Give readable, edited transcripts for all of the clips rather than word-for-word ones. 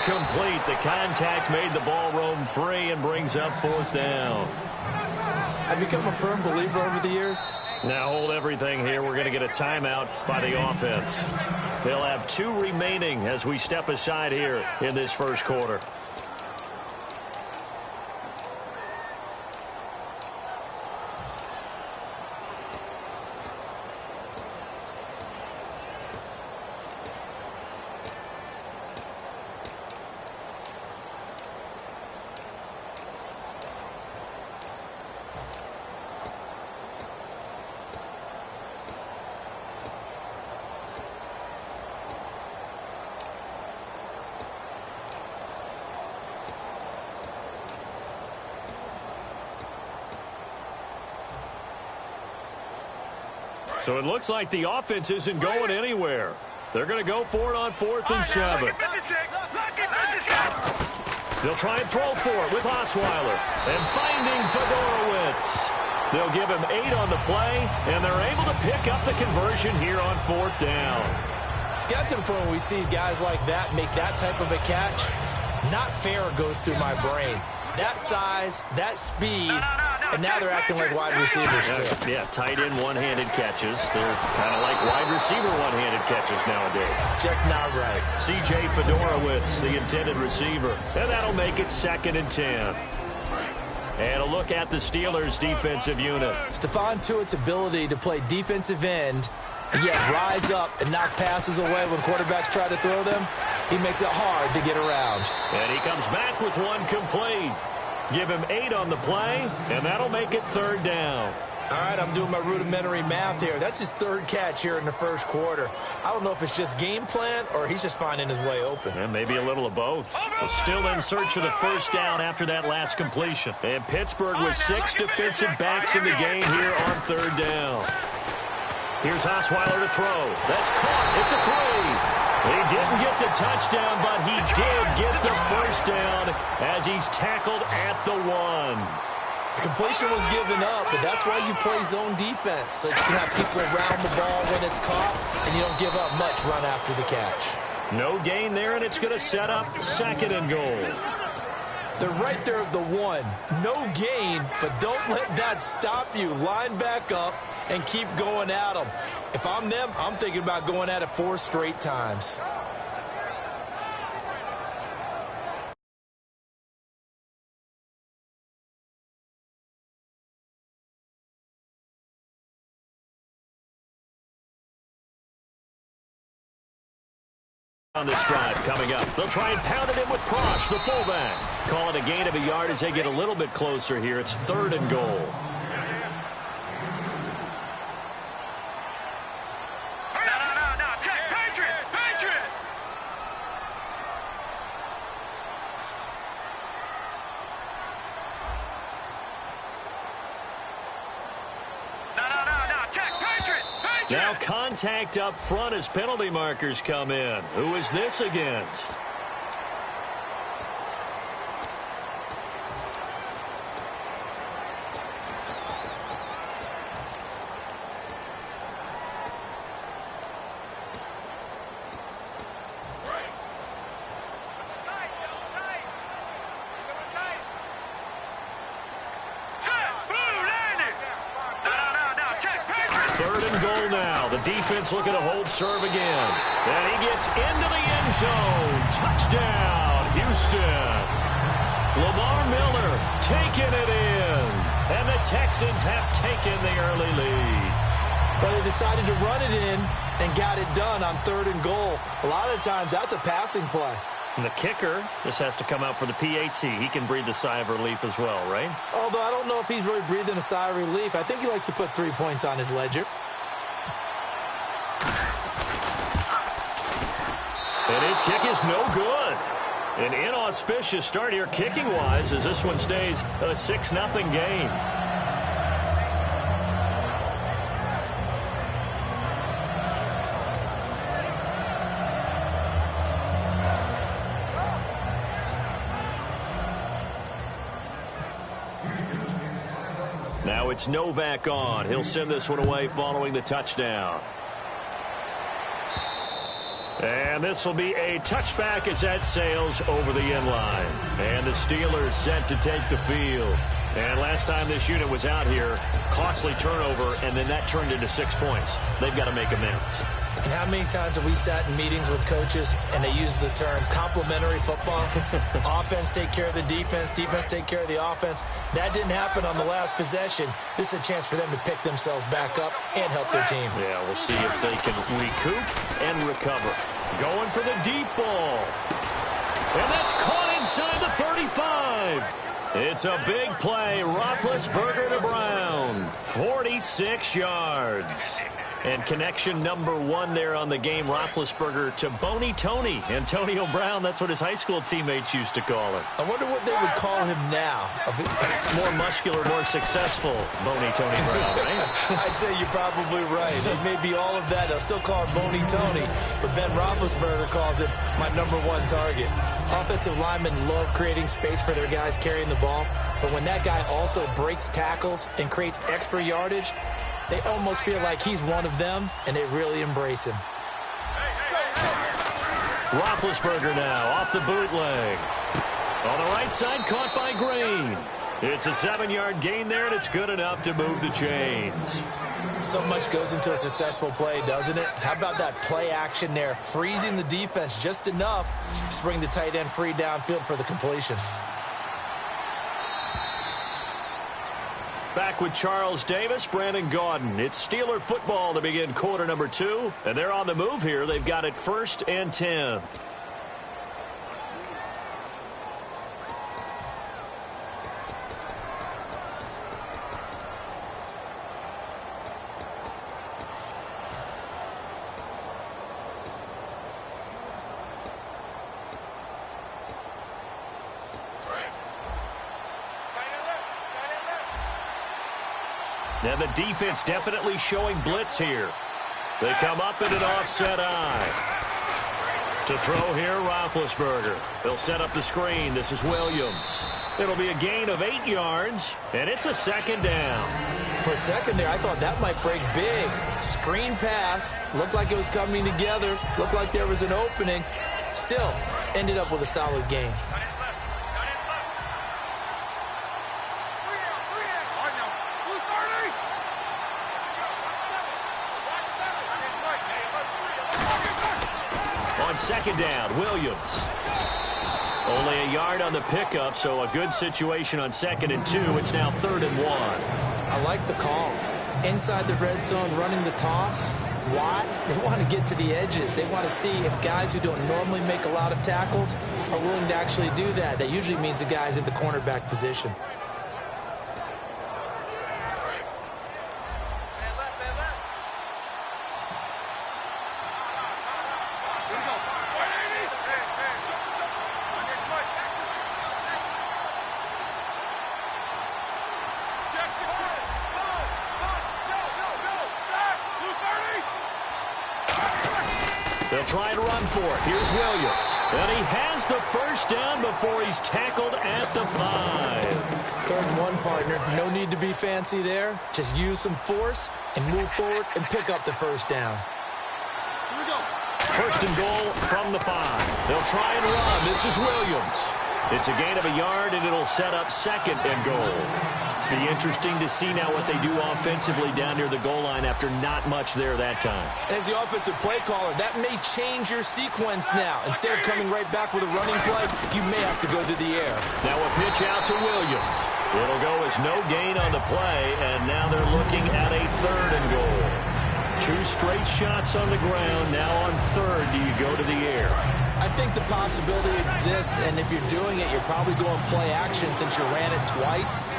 Incomplete. The contact made the ball roam free and brings up fourth down. I've become a firm believer over the years. Now hold everything here. We're going to get a timeout by the offense. They'll have 2 remaining as we step aside here in this first quarter. So it looks like the offense isn't going anywhere. They're going to go for it on 4th and 7. They'll try and throw for it with Osweiler. And finding Fedorowicz. They'll give him 8 on the play, and they're able to pick up the conversion here on 4th down. It's got to the point where we see guys like that make that type of a catch. Not fair goes through my brain. That size, that speed, and now they're acting like wide receivers too. Yeah, tight end one-handed catches. They're kind of like wide receiver one-handed catches nowadays. Just not right. C.J. Fedorowicz, the intended receiver. And that'll make it 2nd and 10. And a look at the Steelers' defensive unit. Stephon Tuitt's ability to play defensive end and yet rise up and knock passes away when quarterbacks try to throw them, he makes it hard to get around. And he comes back with 1 complete. Give him 8 on the play, and that'll make it 3rd down. All right, I'm doing my rudimentary math here. That's his 3rd catch here in the first quarter. I don't know if it's just game plan or he's just finding his way open. And maybe a little of both. But still in search of the first down after that last completion. And Pittsburgh with 6 defensive backs in the game here on 3rd down. Here's Osweiler to throw. That's caught at the 3. He didn't get the touchdown, but he did get the first down as he's tackled at the 1. Completion was given up, but that's why you play zone defense, so you can have people around the ball when it's caught, and you don't give up much run after the catch. No gain there, and it's going to set up 2nd and goal. They're right there at the 1. No gain, but don't let that stop you. Line back up and keep going at them. If I'm them, I'm thinking about going at it 4 straight times. On this drive coming up, they'll try and pound it in with Prosh, the fullback. Call it a gain of a yard as they get a little bit closer here. It's 3rd and goal. Now contact up front as penalty markers come in. Who is this against? Defense looking to hold serve again. And he gets into the end zone. Touchdown, Houston. Lamar Miller taking it in. And the Texans have taken the early lead. But they decided to run it in and got it done on 3rd and goal. A lot of times that's a passing play. And the kicker, this has to come out for the PAT. He can breathe a sigh of relief as well, right? Although I don't know if he's really breathing a sigh of relief. I think he likes to put 3 points on his ledger. And his kick is no good. An inauspicious start here kicking-wise as this one stays a 6-0 game. Now it's Novak on. He'll send this one away following the touchdown. And this will be a touchback as that sails over the end line. And the Steelers set to take the field. And last time this unit was out here, costly turnover, and then that turned into 6 points. They've got to make amends. And how many times have we sat in meetings with coaches and they use the term complementary football? Offense take care of the defense, defense take care of the offense. That didn't happen on the last possession. This is a chance for them to pick themselves back up and help their team. Yeah, we'll see if they can recoup and recover. Going for the deep ball. And that's caught inside the 35. It's a big play. Roethlisberger to Brown. 46 yards. And connection number 1 there on the game, Roethlisberger to Boney Tony. Antonio Brown, that's what his high school teammates used to call him. I wonder what they would call him now. More muscular, more successful Boney Tony Brown, right? I'd say you're probably right. It may be all of that. They'll still call him Boney Tony, but Ben Roethlisberger calls him my number 1 target. Offensive linemen love creating space for their guys carrying the ball, but when that guy also breaks tackles and creates extra yardage, they almost feel like he's one of them, and they really embrace him. Roethlisberger now off the bootleg. On the right side, caught by Green. It's a 7-yard gain there, and it's good enough to move the chains. So much goes into a successful play, doesn't it? How about that play action there, freezing the defense just enough to bring the tight end free downfield for the completion. Back with Charles Davis, Brandon Gaudin. It's Steeler football to begin quarter number 2. And they're on the move here. They've got it 1st and 10. Now the defense definitely showing blitz here. They come up in an offset eye. To throw here, Roethlisberger. They'll set up the screen. This is Williams. It'll be a gain of 8 yards, and it's a 2nd down. For a second there, I thought that might break big. Screen pass. Looked like it was coming together. Looked like there was an opening. Still, ended up with a solid gain. On 2nd down, Williams. Only a yard on the pickup, so a good situation on 2nd and 2. It's now 3rd and 1. I like the call. Inside the red zone, running the toss. Why? They want to get to the edges. They want to see if guys who don't normally make a lot of tackles are willing to actually do that. That usually means the guy's at the cornerback position. They'll try and run for it. Here's Williams. And he has the 1st down before he's tackled at the 5. 3rd and 1, partner. No need to be fancy there. Just use some force and move forward and pick up the 1st down. Here we go. 1st and goal from the 5. They'll try and run. This is Williams. It's a gain of a yard, and it'll set up 2nd and goal. Be interesting to see now what they do offensively down near the goal line after not much there that time. As the offensive play caller, that may change your sequence now. Instead of coming right back with a running play, you may have to go to the air. Now a pitch out to Williams. It'll go as no gain on the play, and now they're looking at a 3rd and goal. 2 straight shots on the ground. Now on 3rd, do you go to the air? I think the possibility exists, and if you're doing it, you're probably going play action since you ran it twice.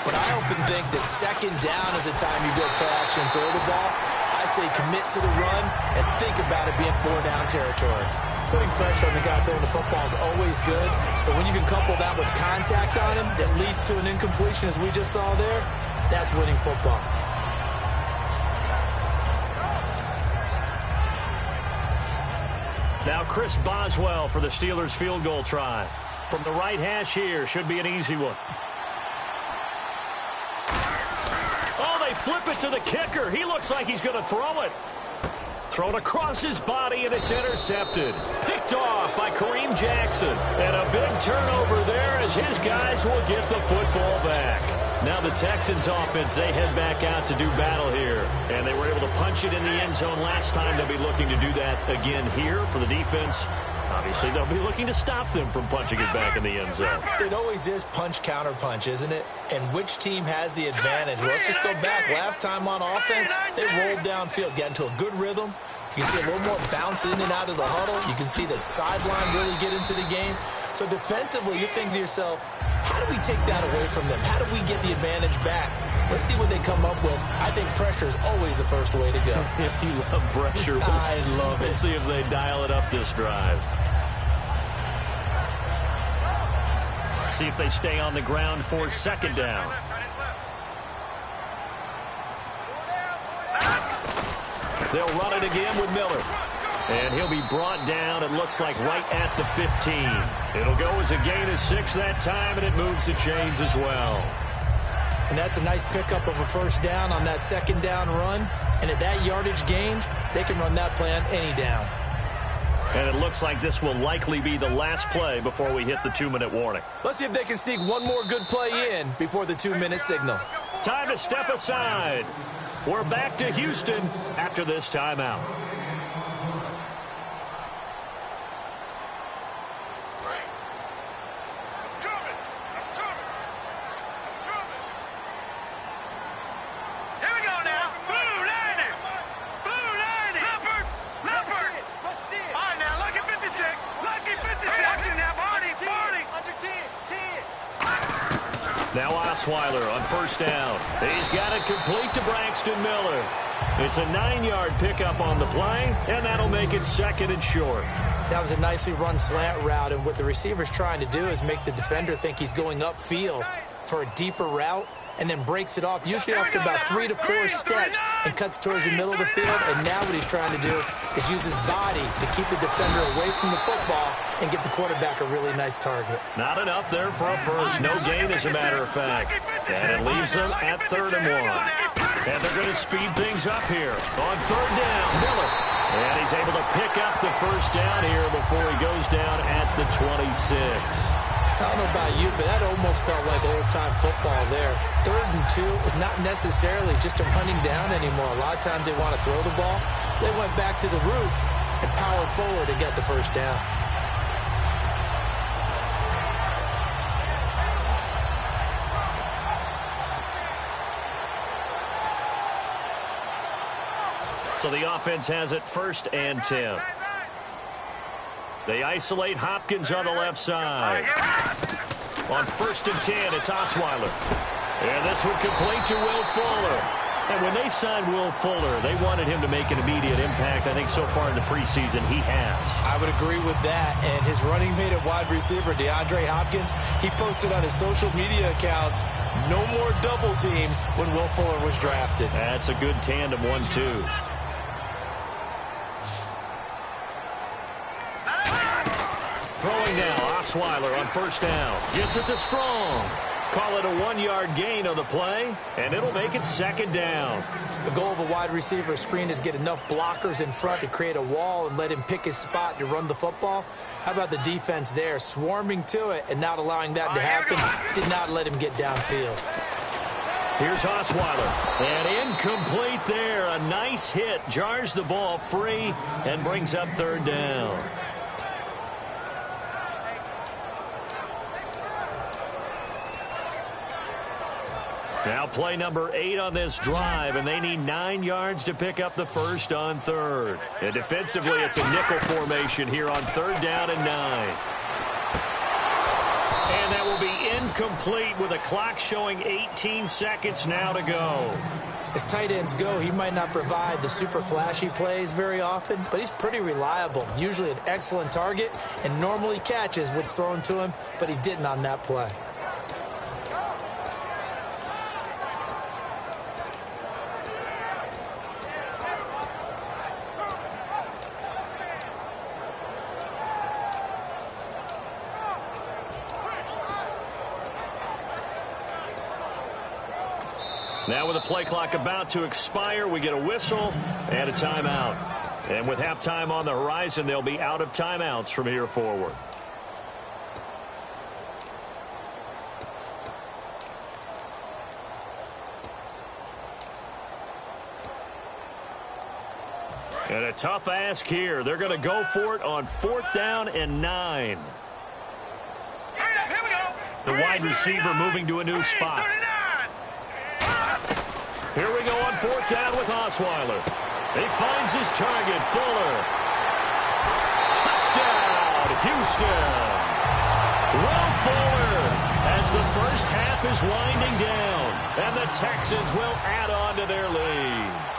But I often think that 2nd down is the time you go play action and throw the ball. I say commit to the run and think about it being 4-down territory. Putting pressure on the guy throwing the football is always good, but when you can couple that with contact on him that leads to an incompletion, as we just saw there, that's winning football. Now Chris Boswell for the Steelers field goal try. From the right hash here, should be an easy one. Oh, they flip it to the kicker. He looks like he's going to throw it. Thrown across his body, and it's intercepted. Picked off by Kareem Jackson. And a big turnover there as his guys will get the football back. Now the Texans offense, they head back out to do battle here. And they were able to punch it in the end zone last time. They'll be looking to do that again here for the defense. Obviously, they'll be looking to stop them from punching it back in the end zone. It always is punch, counter punch, isn't it? And which team has the advantage? Well, let's just go back. Last time on offense, they rolled downfield, got into a good rhythm. You can see a little more bounce in and out of the huddle. You can see the sideline really get into the game. So defensively, you're thinking to yourself, how do we take that away from them? How do we get the advantage back? Let's see what they come up with. I think pressure is always the first way to go. You love pressure. I love it. We'll see if they dial it up this drive. See if they stay on the ground for second down. They'll run it again with Miller. And he'll be brought down, it looks like, right at the 15. It'll go as a gain of 6 that time, and it moves the chains as well. And that's a nice pickup of a first down on that second down run. And at that yardage gain, they can run that play on any down. And it looks like this will likely be the last play before we hit the 2-minute warning. Let's see if they can sneak one more good play in before the 2-minute signal. Time to step aside. We're back to Houston after this timeout. Now Osweiler on first down. He's got it complete to Braxton Miller. It's a 9-yard pickup on the play, and that'll make it second and short. That was a nicely run slant route, and what the receiver's trying to do is make the defender think he's going upfield for a deeper route, and then breaks it off, usually after about 3 to 4 steps, and cuts towards the middle of the field. And now what he's trying to do is use his body to keep the defender away from the football and give the quarterback a really nice target. Not enough there for a first. No gain, as a matter of fact. And it leaves them at 3rd and 1. And they're going to speed things up here on 3rd down. Miller. And he's able to pick up the first down here before he goes down at the 26. I don't know about you, but that almost felt like old-time football there. 3rd and 2 is not necessarily just a running down anymore. A lot of times they want to throw the ball. They went back to the roots and powered forward and got the first down. So the offense has it 1st and 10. They isolate Hopkins on the left side. On 1st and 10, it's Osweiler. And this one complete to Will Fuller. And when they signed Will Fuller, they wanted him to make an immediate impact. I think so far in the preseason, he has. I would agree with that. And his running mate at wide receiver, DeAndre Hopkins, he posted on his social media accounts, no more double teams when Will Fuller was drafted. That's a good tandem 1-2. Throwing now, Osweiler on 1st down. Gets it to Strong. Call it a 1-yard gain on the play, and it'll make it 2nd down. The goal of a wide receiver screen is get enough blockers in front to create a wall and let him pick his spot to run the football. How about the defense there, swarming to it and not allowing that to happen? Did not let him get downfield. Here's Osweiler, and incomplete there. A nice hit, jars the ball free, and brings up 3rd down. Now play number 8 on this drive, and they need 9 yards to pick up the first on 3rd. And defensively, it's a nickel formation here on 3rd down and 9. And that will be incomplete with a clock showing 18 seconds now to go. As tight ends go, he might not provide the super flashy plays very often, but he's pretty reliable. Usually an excellent target, and normally catches what's thrown to him, but he didn't on that play. Now with the play clock about to expire, we get a whistle and a timeout. And with halftime on the horizon, they'll be out of timeouts from here forward. And a tough ask here. They're going to go for it on 4th down and 9. The wide receiver moving to a new spot. Here we go on 4th down with Osweiler. He finds his target, Fuller. Touchdown, Houston. Will Fuller, as the first half is winding down, and the Texans will add on to their lead.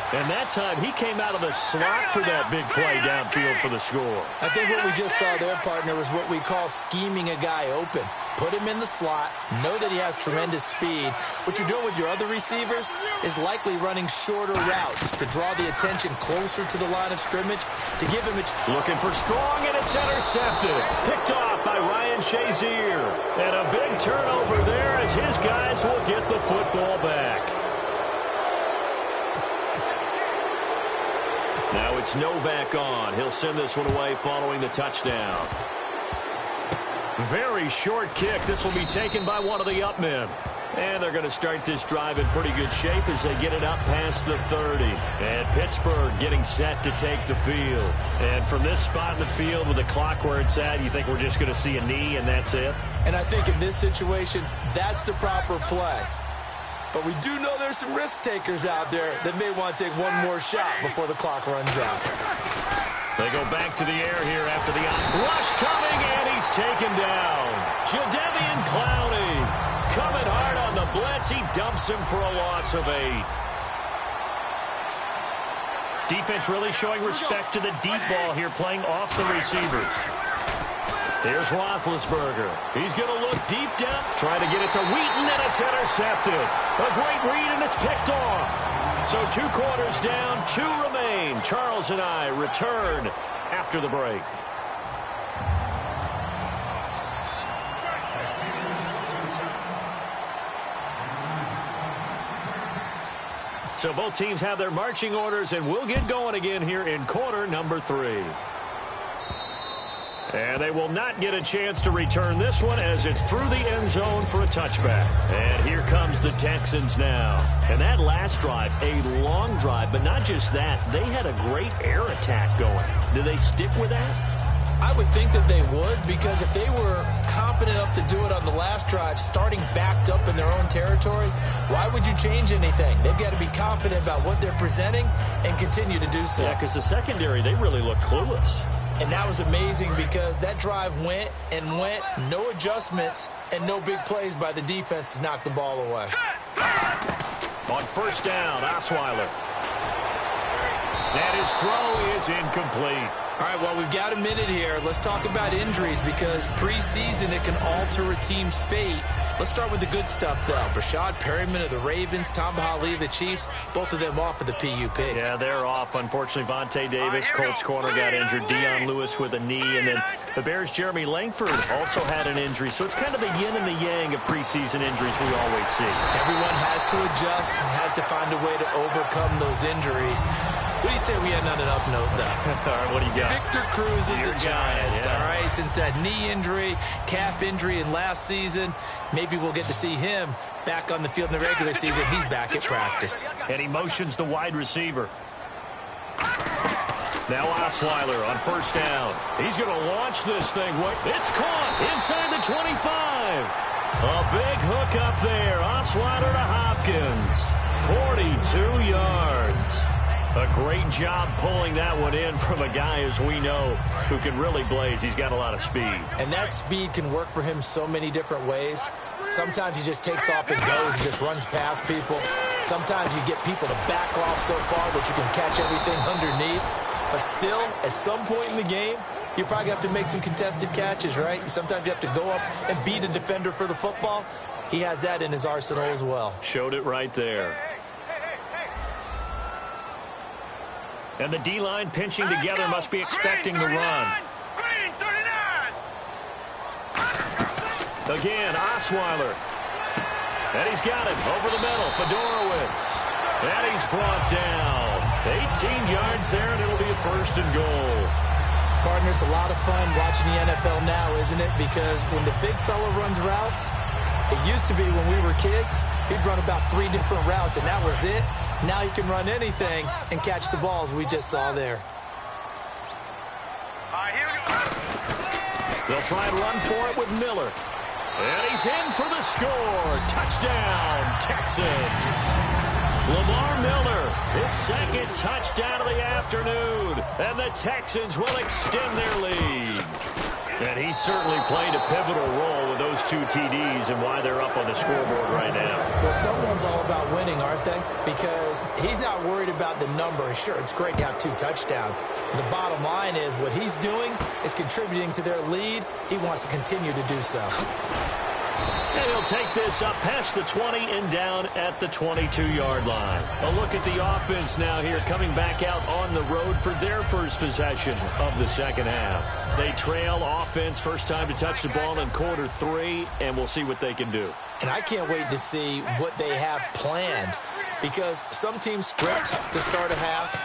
And that time, he came out of the slot for that big play downfield for the score. I think what we just saw there, partner, was what we call scheming a guy open. Put him in the slot, know that he has tremendous speed. What you're doing with your other receivers is likely running shorter routes to draw the attention closer to the line of scrimmage, to give him a... Looking for strong, and it's intercepted. Picked off by Ryan Shazier. And a big turnover there as his guys will get the football back. Now it's Novak on. He'll send this one away following the touchdown. Very short kick. This will be taken by one of the up men. And they're going to start this drive in pretty good shape as they get it up past the 30. And Pittsburgh getting set to take the field. And from this spot in the field with the clock where it's at, you think we're just going to see a knee and that's it? And I think in this situation, that's the proper play. But we do know there's some risk takers out there that may want to take one more shot before the clock runs out. They go back to the air here after the rush coming, and he's taken down. Jadeveon Clowney coming hard on the blitz. He dumps him for a loss of 8. Defense really showing respect to the deep ball here, playing off the receivers. Here's Roethlisberger. He's going to look deep down, trying to get it to Wheaton, and it's intercepted. A great read, and it's picked off. So 2 quarters down, 2 remain. Charles and I return after the break. So both teams have their marching orders, and we'll get going again here in quarter number 3. And they will not get a chance to return this one as it's through the end zone for a touchback. And here comes the Texans now. And that last drive, a long drive, but not just that. They had a great air attack going. Do they stick with that? I would think that they would, because if they were competent enough to do it on the last drive, starting backed up in their own territory, why would you change anything? They've got to be confident about what they're presenting and continue to do so. Yeah, because the secondary, they really look clueless. And that was amazing because that drive went and went, no adjustments, and no big plays by the defense to knock the ball away. On 1st down, Osweiler. And his throw is incomplete. All right, well, we've got a minute here. Let's talk about injuries because preseason, it can alter a team's fate. Let's start with the good stuff, though. Brashad Perryman of the Ravens, Tom Hawley of the Chiefs, both of them off of the PUP. Yeah, they're off. Unfortunately, Vontae Davis, Colts corner, got injured. Deion Lewis with a knee. And then the Bears' Jeremy Langford also had an injury. So it's kind of the yin and the yang of preseason injuries we always see. Everyone has to adjust, has to find a way to overcome those injuries. What do you say we end on an up note, though? All right, what do you got? Victor Cruz of the Giants, yeah. all right? Since that knee injury, calf injury in last season, maybe we'll get to see him back on the field in the regular season. He's back at practice. And he motions the wide receiver. Now Osweiler on 1st down. He's going to launch this thing. It's caught inside the 25. A big hook up there. Osweiler to Hopkins. 42 yards. A great job pulling that one in from a guy, as we know, who can really blaze. He's got a lot of speed. And that speed can work for him so many different ways. Sometimes he just takes off and goes and just runs past people. Sometimes you get people to back off so far that you can catch everything underneath. But still, at some point in the game, you probably have to make some contested catches, right? Sometimes you have to go up and beat a defender for the football. He has that in his arsenal as well. Showed it right there. And the D-line pinching together must be expecting the run. Again, Osweiler. And he's got it over the middle. Fedorowicz. And he's brought down. 18 yards there, and it'll be a first and goal. Partner, it's a lot of fun watching the NFL now, isn't it? Because when the big fella runs routes, it used to be when we were kids, he'd run about 3 different routes, and that was it. Now he can run anything and catch the balls we just saw there. They'll try and run for it with Miller. And he's in for the score. Touchdown, Texans. Lamar Miller, his second touchdown of the afternoon. And the Texans will extend their lead. And he certainly played a pivotal role with those 2 TDs and why they're up on the scoreboard right now. Well, someone's all about winning, aren't they? Because he's not worried about the number. Sure, it's great to have 2 touchdowns. The bottom line is what he's doing is contributing to their lead. He wants to continue to do so. And he'll take this up past the 20 and down at the 22-yard line. A look at the offense now here, coming back out on the road for their first possession of the second half. They trail offense, first time to touch the ball in quarter 3, and we'll see what they can do. And I can't wait to see what they have planned, because some teams script to start a half.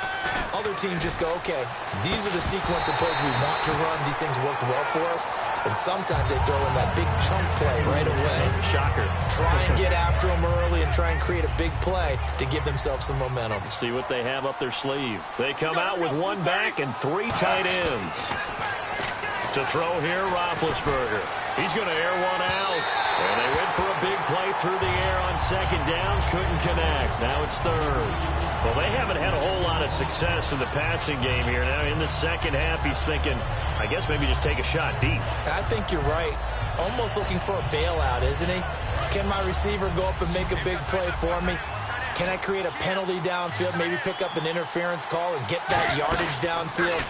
Other teams just go, okay, these are the sequence of plays we want to run. These things worked well for us. And sometimes they throw in that big chunk play right away. Shocker. Try and get after them early and try and create a big play to give themselves some momentum. See what they have up their sleeve. They come out with 1 back and 3 tight ends. To throw here, Roethlisberger. He's going to air one out. And they went for a big play through the air on second down. Couldn't connect. Now it's third. Well, they haven't had a whole lot of success in the passing game here. Now in the second half, he's thinking, I guess maybe just take a shot deep. I think you're right. Almost looking for a bailout, isn't he? Can my receiver go up and make a big play for me? Can I create a penalty downfield, maybe pick up an interference call and get that yardage downfield?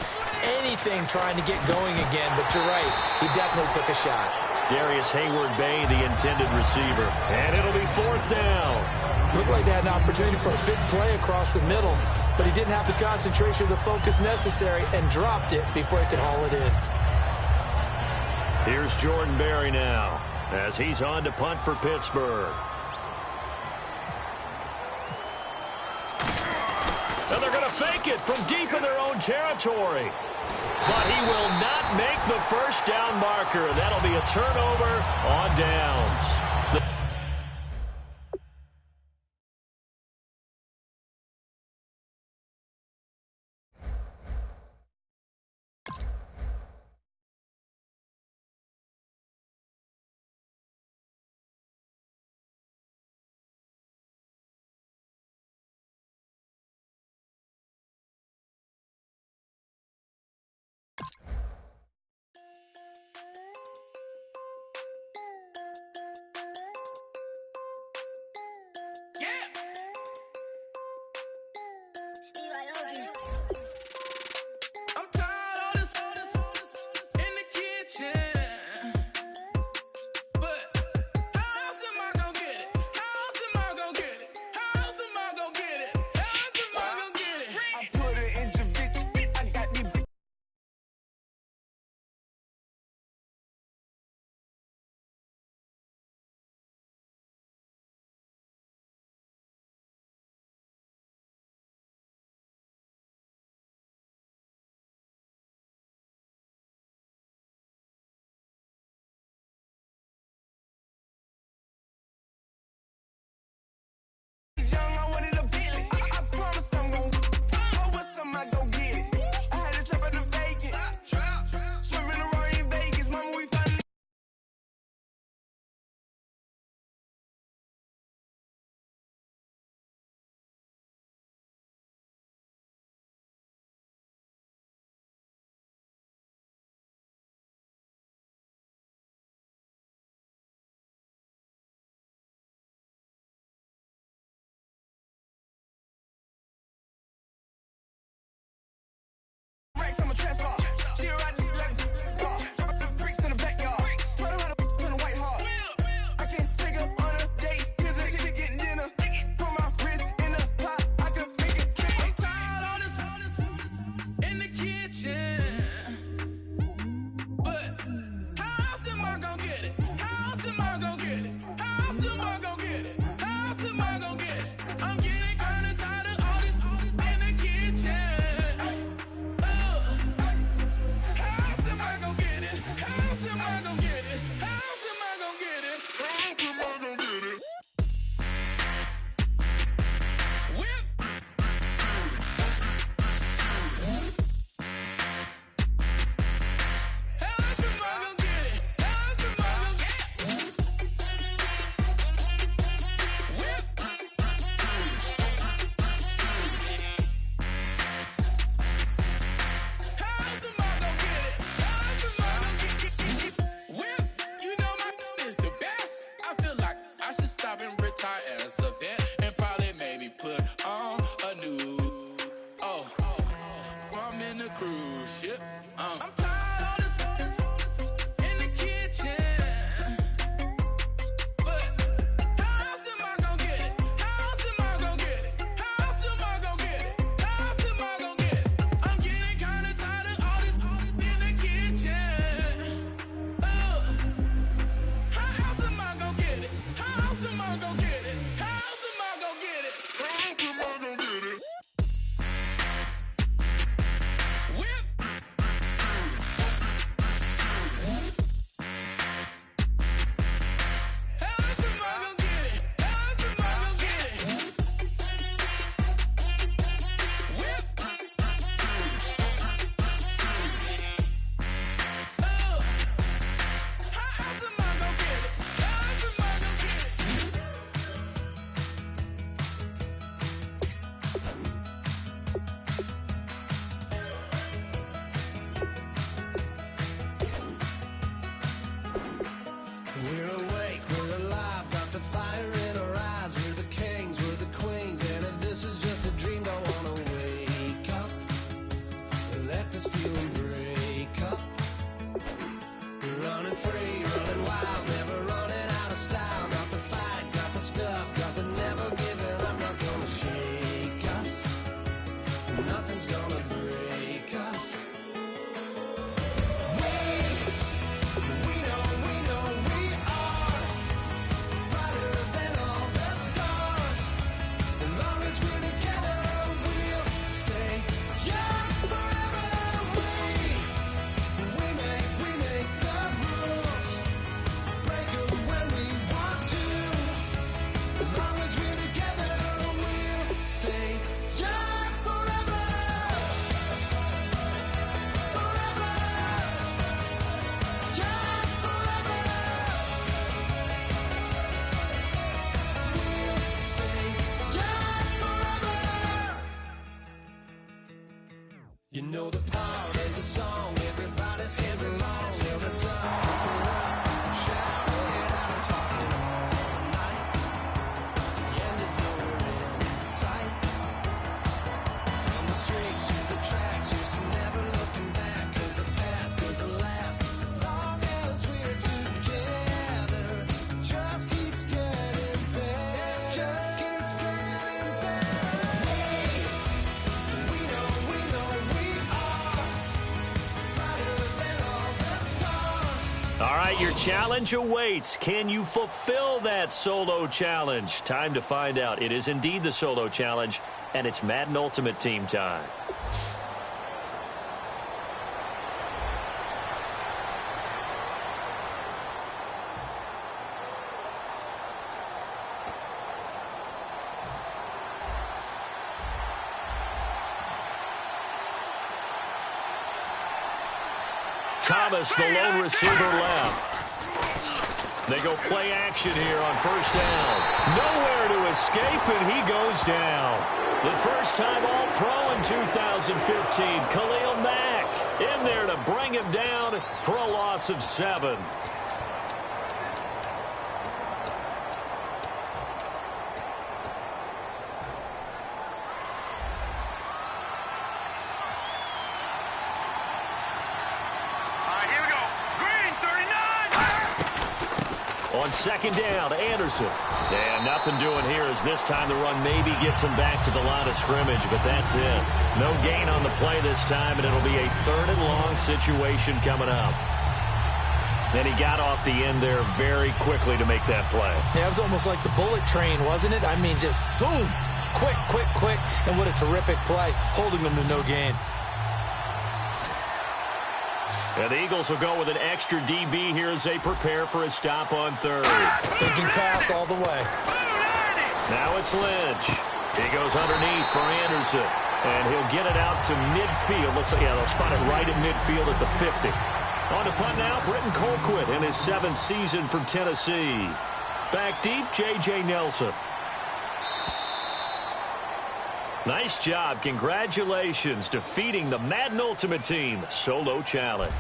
Anything trying to get going again, but you're right. He definitely took a shot. Darius Hayward-Bay, the intended receiver. And it'll be 4th down. Looked like they had an opportunity for a big play across the middle, but he didn't have the concentration or the focus necessary and dropped it before he could haul it in. Here's Jordan Berry now as he's on to punt for Pittsburgh. And they're going to fake it from deep in their own territory. But he will not make the first down marker. That'll be a turnover on downs. entire event and probably maybe put on a new. Oh, I'm in the cruise ship. I'm tired of this in the kitchen. But how else am I gonna get it? How else am I gonna get it? How else am I gonna get it? How else am I gonna get it? I'm getting kinda tired of all this in the kitchen. How else am I gonna get it? How else am I gonna get it? How else am I gonna get it? How else am I gonna get it? Whip. How else am I gonna get it? How else am I gonna get it? Whip. How else am I gonna get it? How else am I gonna get it? We're awake, we're alive, got the fire in our eyes. We're the kings, we're the queens, and if this is just a dream, don't wanna wake up. Let this feeling break up. We're running free, running wild, never running out of style. Got the fight, got the stuff, got the never giving up. Not gonna shake us, nothing's gonna break us. We know we are brighter than all the stars. As long as we're together, we'll stay young forever. We make the rules, break 'em when we want to. As long as we're together, we'll stay young forever. Forever. Young forever. We'll stay young forever. You know the part of the song, everybody sings along. Well, that's us, listen up, shout it out, I'm talking all night. The end is nowhere in sight. From the streets to the tracks, here's to never looking back, 'cause the past doesn't last. Long as we're together, just keeps getting better. Just keeps getting better. We know we are brighter than all the stars. All right, your challenge awaits. Can you fulfill that solo challenge? Time to find out. It is indeed the solo challenge, and it's Madden Ultimate Team time. Thomas, the lone receiver, left. They go play action here on first down. Nowhere to escape, and he goes down. The first-time All-Pro in 2015, Khalil Mack, in there to bring him down for a loss of 7. On second down, Anderson. And nothing doing here as this time the run maybe gets him back to the line of scrimmage, but that's it. No gain on the play this time, and it'll be a 3rd and long situation coming up. Then he got off the end there very quickly to make that play. Yeah, it was almost like the bullet train, wasn't it? I mean, just zoom. Quick, quick, quick. And what a terrific play, holding them to no gain. And the Eagles will go with an extra DB here as they prepare for a stop on 3rd. Thinking pass all the way. Now it's Lynch. He goes underneath for Anderson. And he'll get it out to midfield. Looks like, yeah, they'll spot it right at midfield at the 50. On to punt now, Britton Colquitt in his 7th season from Tennessee. Back deep, J.J. Nelson. Nice job. Congratulations defeating the Madden Ultimate Team Solo Challenge.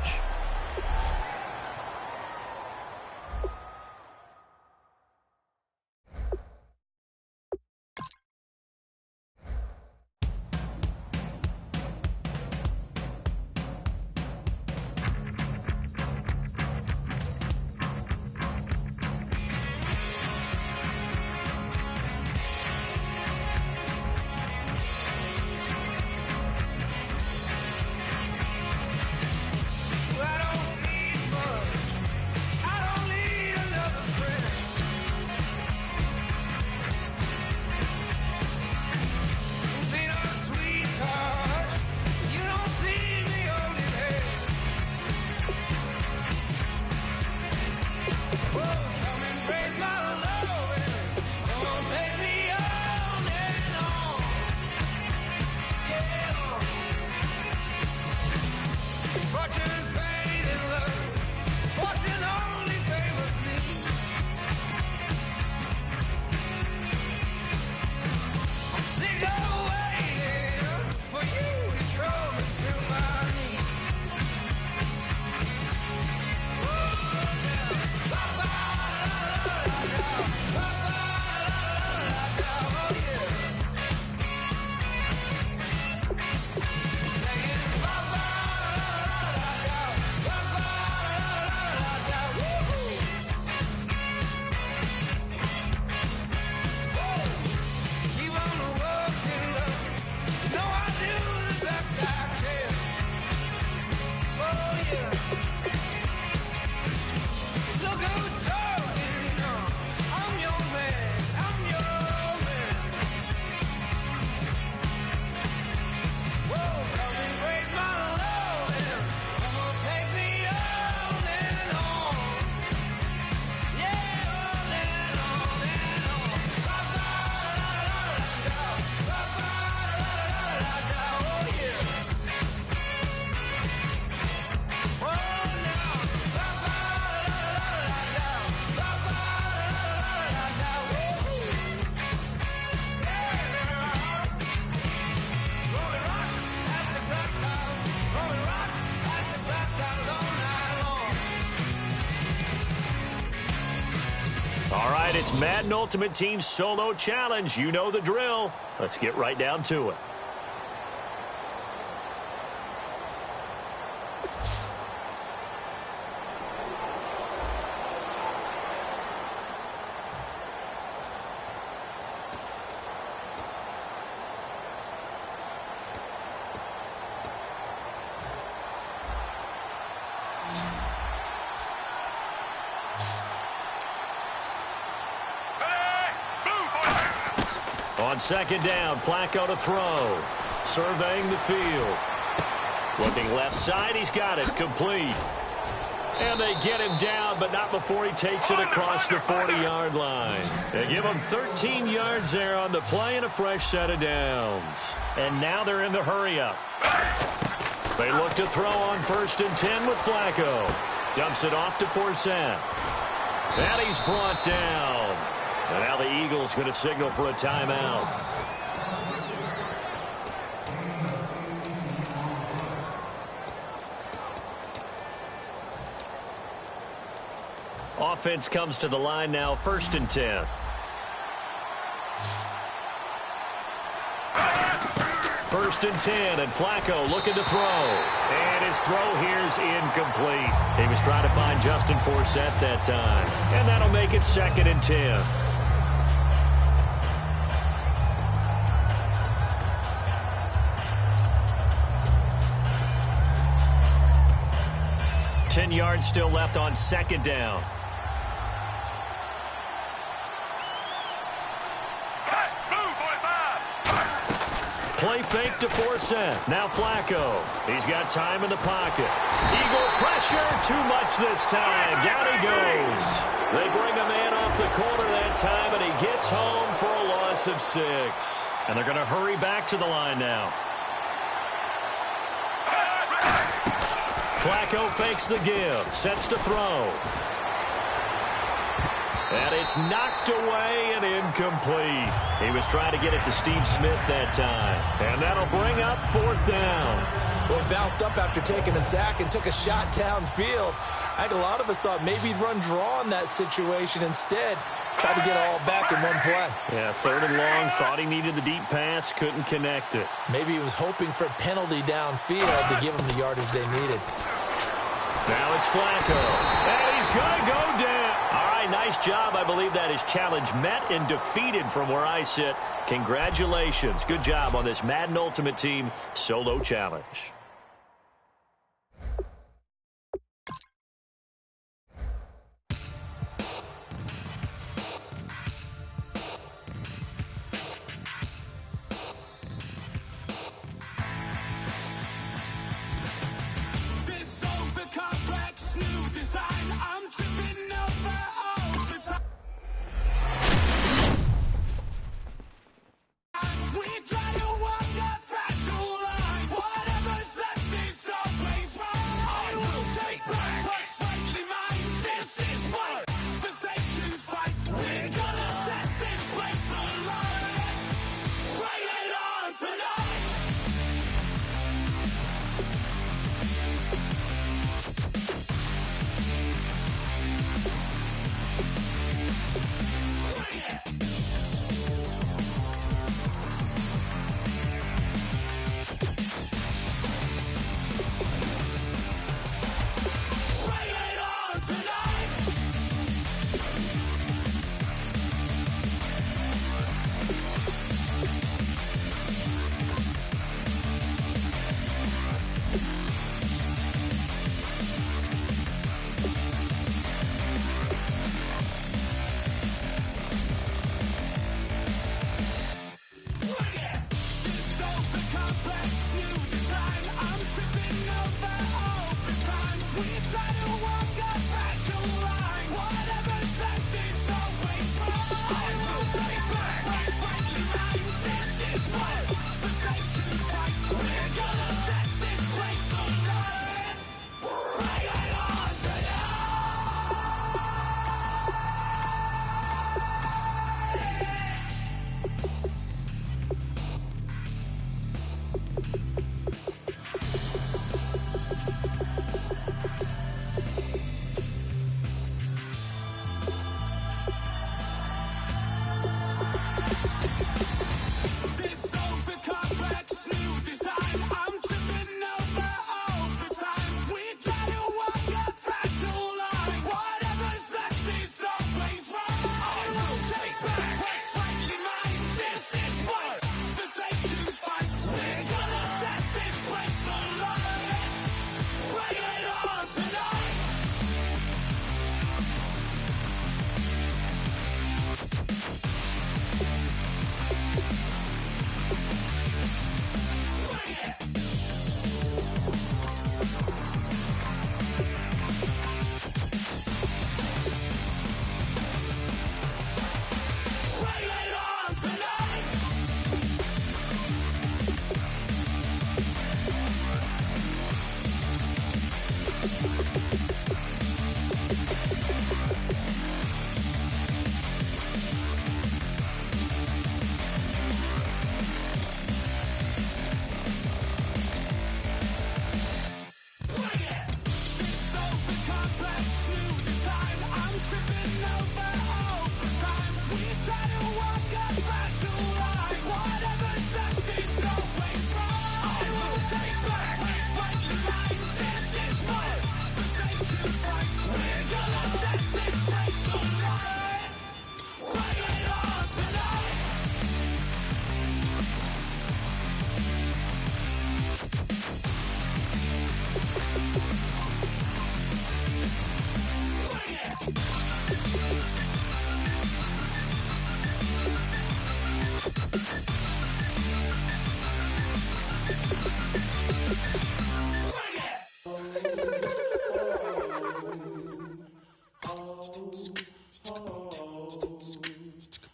All right, it's Madden Ultimate Team Solo Challenge. You know the drill. Let's get right down to it. On second down, Flacco to throw. Surveying the field. Looking left side, he's got it, complete. And they get him down, but not before he takes it across the 40-yard line. They give him 13 yards there on the play and a fresh set of downs. And now they're in the hurry-up. They look to throw on 1st and 10 with Flacco. Dumps it off to Forsett. And he's brought down. And now the Eagles going to signal for a timeout. Offense comes to the line now, 1st and 10. First and 10, and Flacco looking to throw. And his throw here's incomplete. He was trying to find Justin Forsett that time. And that'll make it 2nd and 10. Ten yards still left on 2nd down. Play fake to Forsett. Now Flacco. He's got time in the pocket. Eagle pressure. Too much this time. Down he goes. They bring a man off the corner that time, and he gets home for a loss of 6. And they're going to hurry back to the line now. Flacco fakes the give. Sets to throw. And it's knocked away and incomplete. He was trying to get it to Steve Smith that time. And that'll bring up 4th down. Well, he bounced up after taking a sack and took a shot downfield. I think a lot of us thought maybe he'd run draw in that situation instead. Tried to get all back in one play. Yeah, 3rd and long. Thought he needed the deep pass. Couldn't connect it. Maybe he was hoping for a penalty downfield to give him the yardage they needed. Now it's Flacco. And he's going to go down. All right, nice job. I believe that is challenge met and defeated from where I sit. Congratulations. Good job on this Madden Ultimate Team Solo Challenge. We try to walk that fragile line, whatever.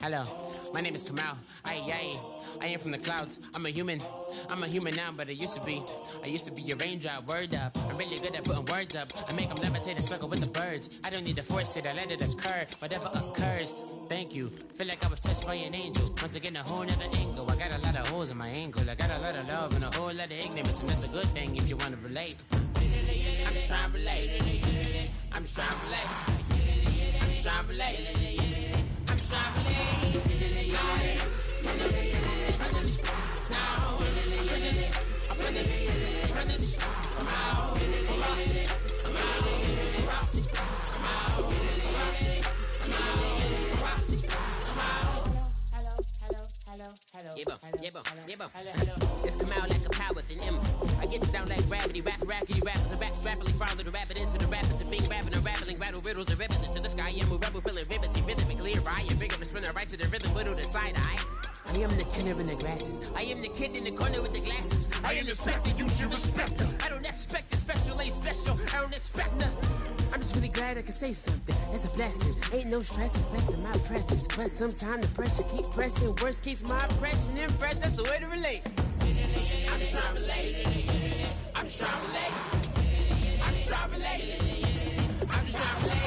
Hello, my name is Kamal. I am from the clouds. I'm a human now, but I used to be a raindrop. Word up, I'm really good at putting words up. I make them levitate and circle with the birds. I don't need to force it, I let it occur. Whatever occurs, thank you. Feel like I was touched by an angel. Once again, a whole nother angle. I got a lot of holes in my ankle. I got a lot of love and a whole lot of ignorance, and that's a good thing if you want to relate. I'm just trying to relate. I'm just trying to relate. I'm just trying to relate. I'm just trying to relate. It's come out like a power with an M. I get you down like gravity, rackety rappers and raps rapidly follow the rabbit into the rapids. A big rapping and rattling, rattle riddles and rivets into the sky. I'm a rebel, feeling rivety, rhythmically right. You're bigger, spinning right to the rhythm, whittle the side eye. I am the killer in the grasses. I am the kid in the corner with the glasses. I am the specter, you should respect them. I don't expect the special, ain't special. I don't expect nothing. I'm just really glad I can say something. It's a blessing. Ain't no stress affecting my presence. But sometimes the pressure keeps pressing. Worst keeps my impression impressed. That's the way to relate. I'm just trying to relate. I'm just trying to relate. I'm just trying to relate. I'm just trying to relate.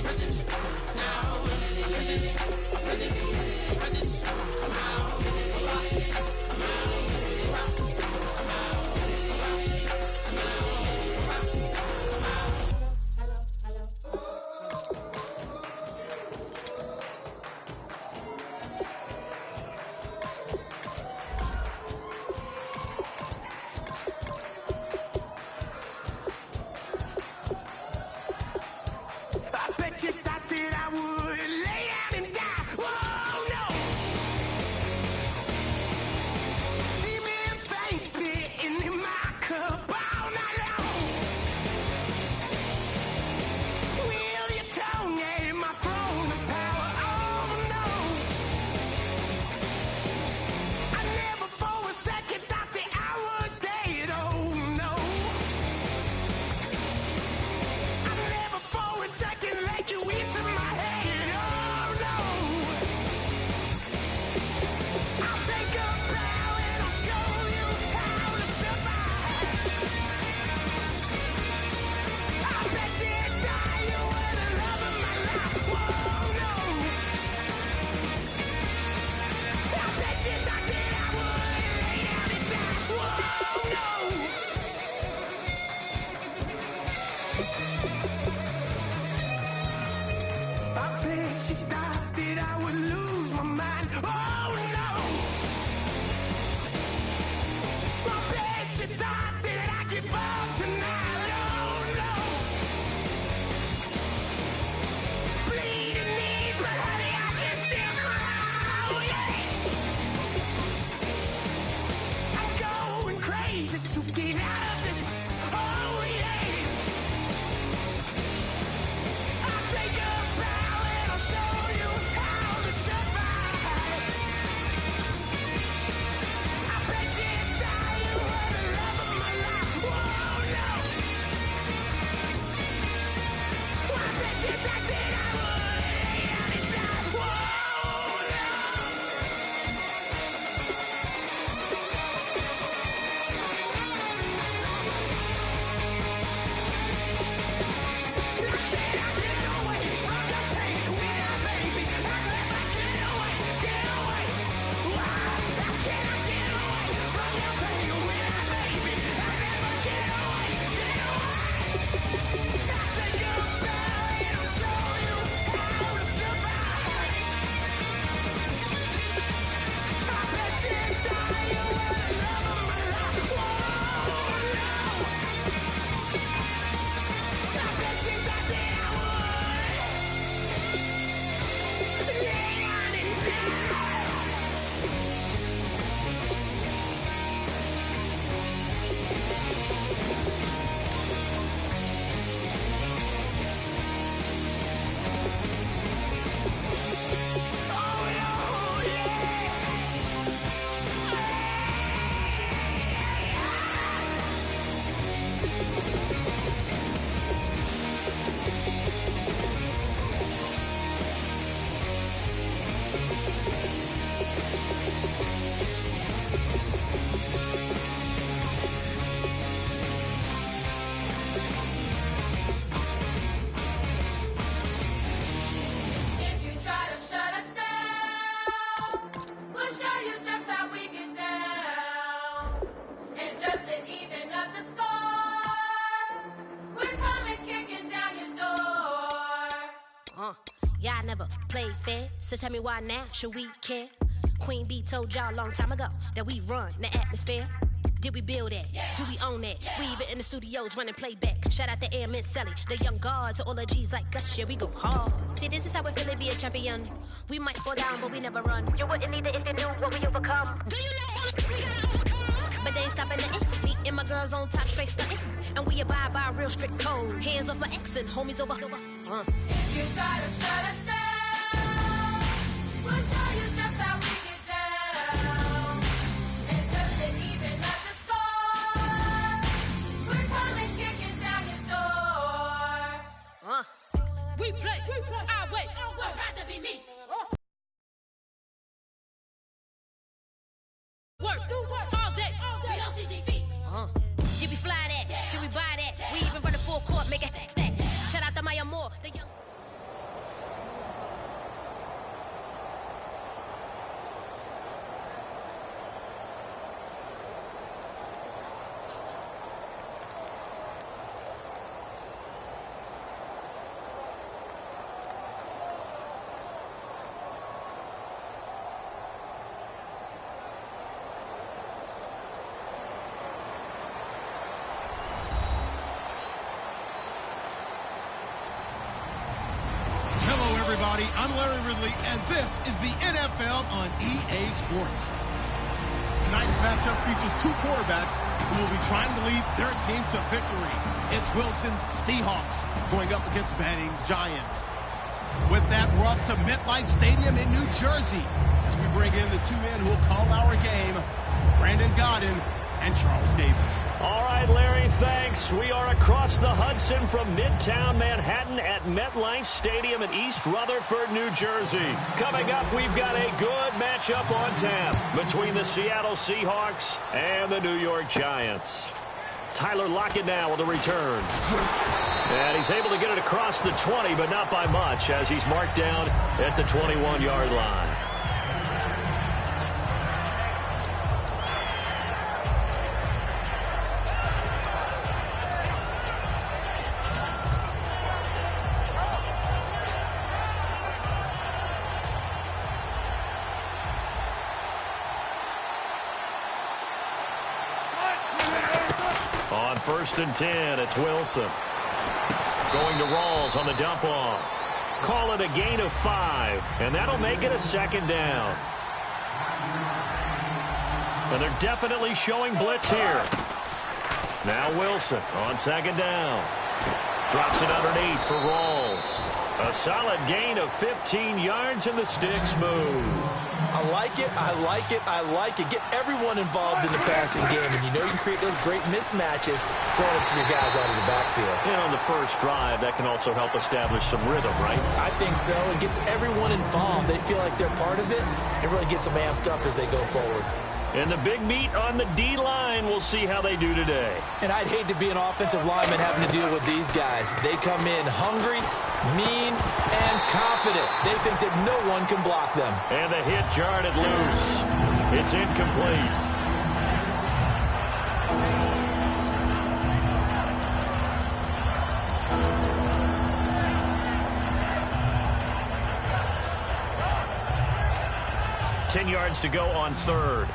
Presence. Now. Presence. Presence. Come out. Yeah, I never played fair, so tell me why now should we care? Queen B told y'all a long time ago that we run the atmosphere. Did we build it? Yeah. Do we own it? Yeah. We even in the studios running playback. Shout out to Airman Sally, the young guards, to all the G's like us. Yeah, we go hard. See, this is how we feel to be a champion. We might fall down, but we never run. You wouldn't either if you knew what we overcome. Do you know? But they ain't stopping nothing. Me and my girls on top, straight stunting. And we abide by a real strict code. Hands off my ex and homies over. If you try to shut us down, we'll show you just how we get down. And just to even up the score, we're coming kicking down your door. We play our way. I'd rather be me. Work all day. We don't see defeat. Can we fly that? Yeah. Can we buy that? Yeah. We even run a full court, make it stack. Shout out to Maya Moore, the young. I'm Larry Ridley, and this is the NFL on EA Sports. Tonight's matchup features two quarterbacks who will be trying to lead their team to victory. It's Wilson's Seahawks going up against Manning's Giants. With that, we're off to MetLife Stadium in New Jersey as we bring in the two men who will call our game, Brandon Godden and Charles Davis. All right, Larry, thanks. We are across the Hudson from Midtown Manhattan at MetLife Stadium in East Rutherford, New Jersey. Coming up, we've got a good matchup on tap between the Seattle Seahawks and the New York Giants. Tyler Lockett now with a return. And he's able to get it across the 20, but not by much, as he's marked down at the 21-yard line. On 1st and 10, it's Wilson. Going to Rawls on the dump off. Call it a gain of 5, and that'll make it a 2nd down. And they're definitely showing blitz here. Now Wilson on 2nd down. Drops it underneath for Rawls. A solid gain of 15 yards, and the sticks move. I like it, I like it, I like it. Get everyone involved in the passing game, and you know you can create those great mismatches throwing it to your guys out of the backfield. And on the first drive, that can also help establish some rhythm, right? I think so. It gets everyone involved. They feel like they're part of it. It really gets them amped up as they go forward. And the big meat on the D-line, we'll see how they do today. And I'd hate to be an offensive lineman having to deal with these guys. They come in hungry, mean, and confident. They think that no one can block them. And the hit jarred it loose. It's incomplete. Ten yards to go on 3rd.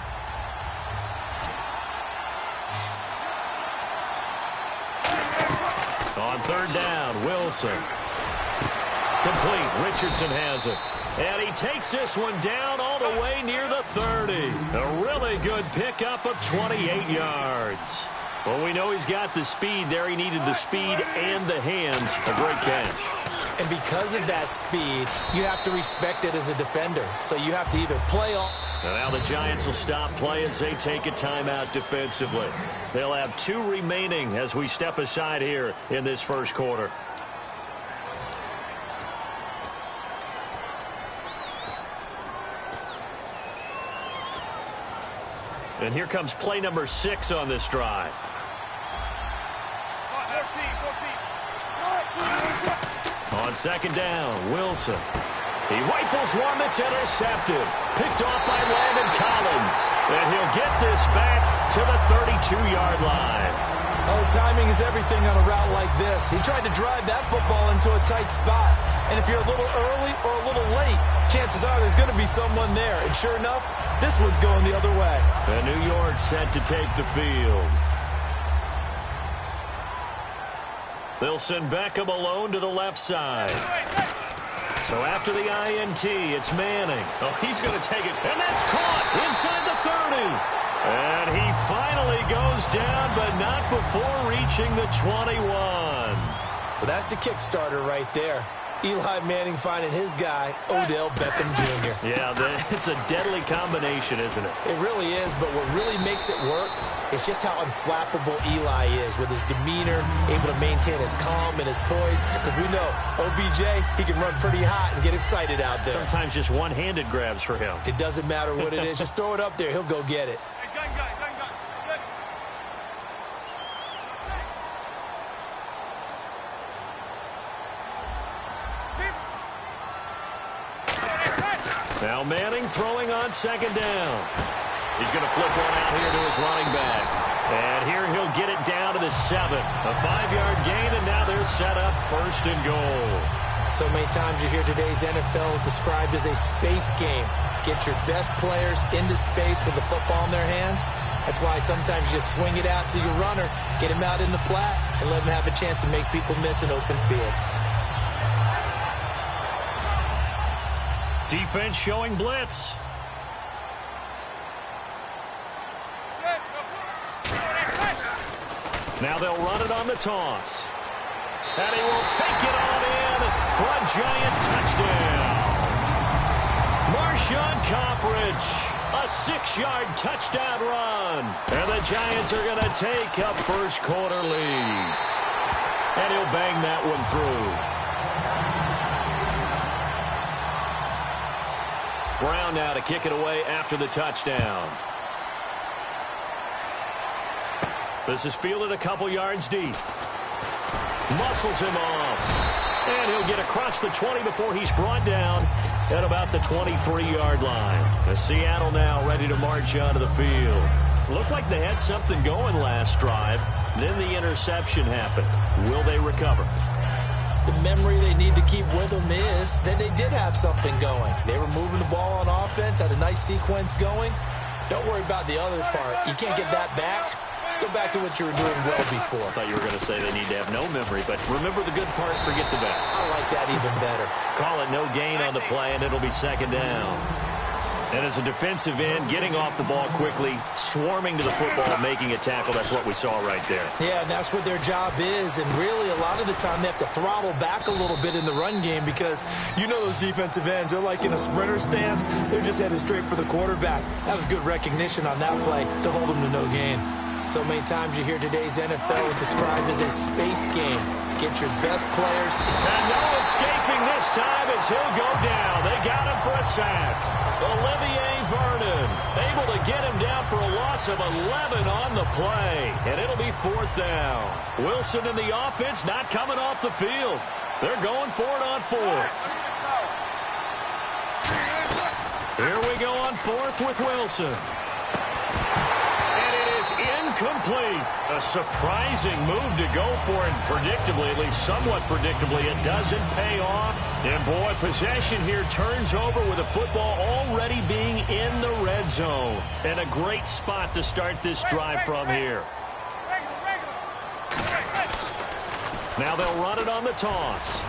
On 3rd down, Wilson. Complete. Richardson has it. And he takes this one down all the way near the 30. A really good pickup of 28 yards. Well, we know he's got the speed there. He needed the speed and the hands. A great catch. And because of that speed, you have to respect it as a defender. So you have to either play on. And now the Giants will stop play as they take a timeout defensively. They'll have 2 remaining as we step aside here in this first quarter. And here comes play number 6 on this drive. On 2nd down, Wilson. He rifles one that's intercepted. Picked off by Landon Collins. And he'll get this back to the 32-yard line. Oh, timing is everything on a route like this. He tried to drive that football into a tight spot. And if you're a little early or a little late, chances are there's going to be someone there. And sure enough, this one's going the other way. And New York set to take the field. They'll send Beckham alone to the left side. So after the INT, it's Manning. Oh, he's going to take it. And that's caught inside the 30. And he finally goes down, but not before reaching the 21. Well, that's the kickstarter right there. Eli Manning finding his guy, Odell Beckham Jr. Yeah, it's a deadly combination, isn't it? It really is, but what really makes it work is just how unflappable Eli is with his demeanor, able to maintain his calm and his poise. Because we know, OBJ, he can run pretty hot and get excited out there. Sometimes just one-handed grabs for him. It doesn't matter what it is. Just throw it up there. He'll go get it. Now Manning throwing on second down. He's going to flip one out here to his running back. And here he'll get it down to the 7. A 5-yard gain, and now they're set up first and goal. So many times you hear today's NFL described as a space game. Get your best players into space with the football in their hands. That's why sometimes you just swing it out to your runner, get him out in the flat, and let him have a chance to make people miss an open field. Defense showing blitz. Now they'll run it on the toss. And he will take it on in for a giant touchdown. Marshawn Coppridge, a 6-yard touchdown run. And the Giants are going to take a first quarter lead. And he'll bang that one through. Brown now to kick it away after the touchdown. This is fielded a couple yards deep. Muscles him off. And he'll get across the 20 before he's brought down at about the 23-yard line. The Seattle now ready to march onto the field. Looked like they had something going last drive. Then the interception happened. Will they recover? The memory they need to keep with them is that they did have something going. They were moving the ball on offense, had a nice sequence going. Don't worry about the other part. You can't get that back. Let's go back to what you were doing well before. I thought you were going to say they need to have no memory, but remember the good part, forget the bad. I like that even better. Call it no gain on the play, and it'll be second down. And as a defensive end, getting off the ball quickly, swarming to the football, making a tackle, that's what we saw right there. Yeah, and that's what their job is. And really, a lot of the time, they have to throttle back a little bit in the run game because you know those defensive ends, they're like in a sprinter stance. They're just headed straight for the quarterback. That was good recognition on that play to hold them to no gain. So many times you hear today's NFL described as a space game. Get your best players. And no escaping this time as he'll go down. They got him for a sack. Olivier Vernon able to get him down for a loss of 11 on the play. And it'll be fourth down. Wilson in the offense not coming off the field. They're going for it on fourth. Here we go on fourth with Wilson. Incomplete. A surprising move to go for it. Predictably, at least somewhat predictably, it doesn't pay off. And boy, possession here turns over with the football already being in the red zone. And a great spot to start this drive from here. Now they'll run it on the toss.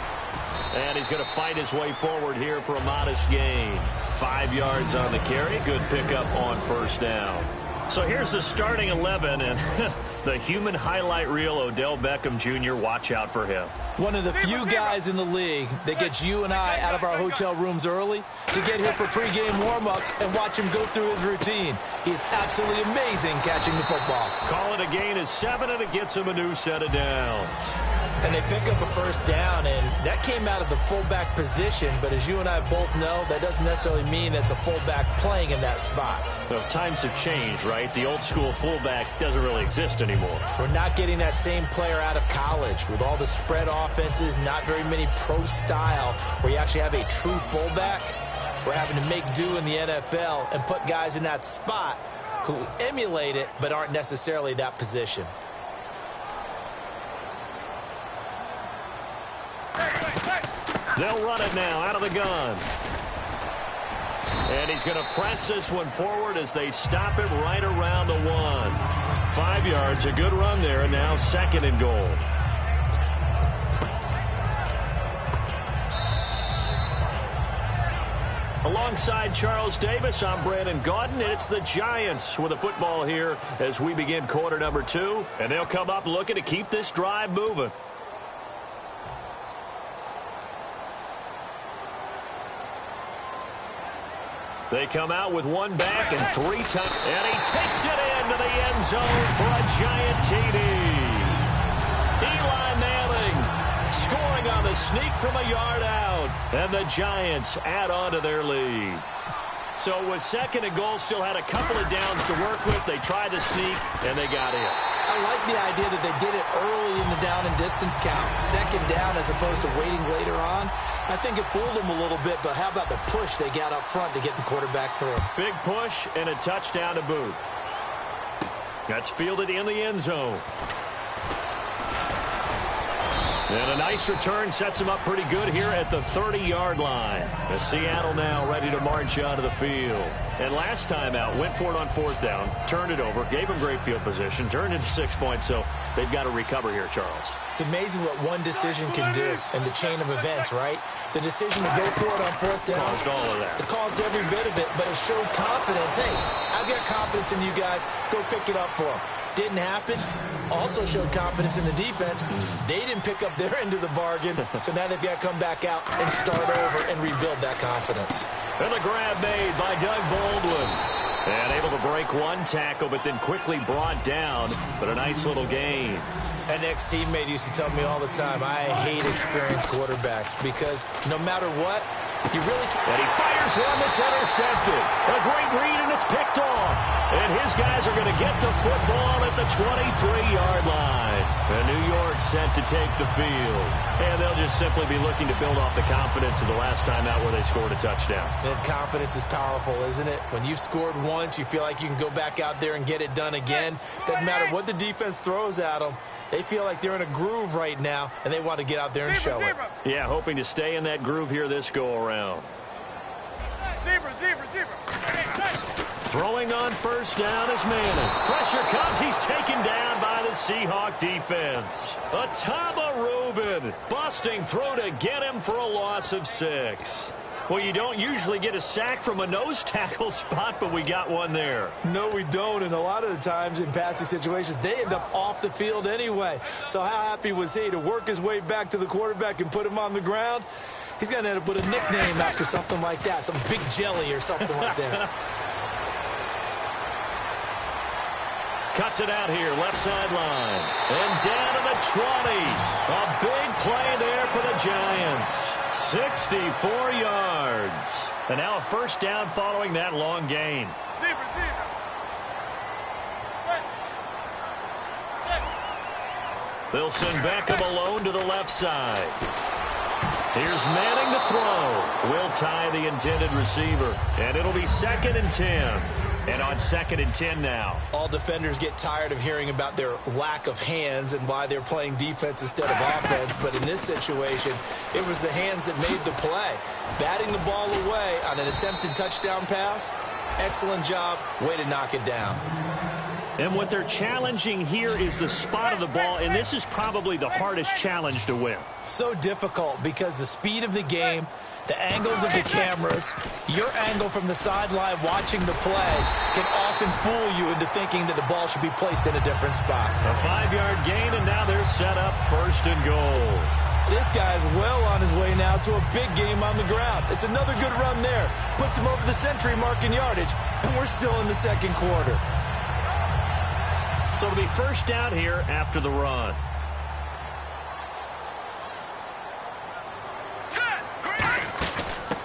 And he's going to fight his way forward here for a modest gain. 5 yards on the carry. Good pickup on first down. So here's the starting 11, and the human highlight reel, Odell Beckham Jr., watch out for him. One of the few guys in the league that gets you and I out of our hotel rooms early to get here for pregame warm-ups and watch him go through his routine. He's absolutely amazing catching the football. Call it a gain of 7, and it gets him a new set of downs. And they pick up a first down, and that came out of the fullback position. But as you and I both know, that doesn't necessarily mean it's a fullback playing in that spot. Well, times have changed, right? The old school fullback doesn't really exist anymore. We're not getting that same player out of college with all the spread offenses, not very many pro style where you actually have a true fullback. We're having to make do in the NFL and put guys in that spot who emulate it but aren't necessarily that position. They'll run it now out of the gun. And he's going to press this one forward as they stop it right around the 1. 5 yards, a good run there, and now 2nd and goal. Alongside Charles Davis, I'm Brandon Gaudin. It's the Giants with the football here as we begin quarter number 2. And they'll come up looking to keep this drive moving. They come out with 1 back and 3 times. And he takes it into the end zone for a Giant TD. Eli Manning scoring on the sneak from a yard out. And the Giants add on to their lead. So with 2nd and goal, still had a couple of downs to work with. They tried to sneak, and they got in. I like the idea that they did it early in the down and distance count. 2nd down as opposed to waiting later on. I think it fooled them a little bit, but how about the push they got up front to get the quarterback through? Big push and a touchdown to boot. That's fielded in the end zone. And a nice return sets him up pretty good here at the 30-yard line. As Seattle now ready to march onto the field. And last time out, went for it on 4th down, turned it over, gave him great field position, turned into 6 points, so they've got to recover here, Charles. It's amazing what one decision can do in the chain of events, right? The decision to go for it on 4th down. Caused all of that. It caused every bit of it, but it showed confidence. Hey, I've got confidence in you guys. Go pick it up for them. Didn't happen. Also showed confidence in the defense. They didn't pick up their end of the bargain, so now they've got to come back out and start over and rebuild that confidence. And the grab made by Doug Baldwin. And able to break 1 tackle, but then quickly brought down. But a nice little gain. An ex-teammate used to tell me all the time, I hate experienced quarterbacks because no matter what, you really can't. And he fires one that's intercepted. A great read, and it's picked off. And his guys are going to get the football at the 23-yard line. And New York set to take the field. And they'll just simply be looking to build off the confidence of the last time out where they scored a touchdown. And confidence is powerful, isn't it? When you've scored once, you feel like you can go back out there and get it done again. Doesn't matter what the defense throws at them. They feel like they're in a groove right now, and they want to get out there and show it. Yeah, hoping to stay in that groove here this go-around. Throwing on 1st down is Manning. Pressure comes. He's taken down by the Seahawk defense. Atama Rubin busting through to get him for a loss of 6. Well, you don't usually get a sack from a nose tackle spot, but we got one there. No, we don't, and a lot of the times in passing situations, they end up off the field anyway. So how happy was he to work his way back to the quarterback and put him on the ground? He's going to end up with a nickname after something like that, some Big Jelly or something like that. Cuts it out here, left sideline. And down to the 20. A big play there for the Giants. 64 yards. And now a 1st down following that long gain. They'll send Beckham alone to the left side. Here's Manning to throw. Will tie the intended receiver. And it'll be 2nd and 10. And on 2nd and 10 now. All defenders get tired of hearing about their lack of hands and why they're playing defense instead of offense. But in this situation, it was the hands that made the play. Batting the ball away on an attempted touchdown pass. Excellent job. Way to knock it down. And what they're challenging here is the spot of the ball, and this is probably the hardest challenge to win. So difficult because the speed of the game, the angles of the cameras, your angle from the sideline watching the play can often fool you into thinking that the ball should be placed in a different spot. A 5-yard gain, and now they're set up 1st and goal. This guy's well on his way now to a big game on the ground. It's another good run there. Puts him over the century mark in yardage, and we're still in the 2nd quarter. So it'll be 1st down here after the run.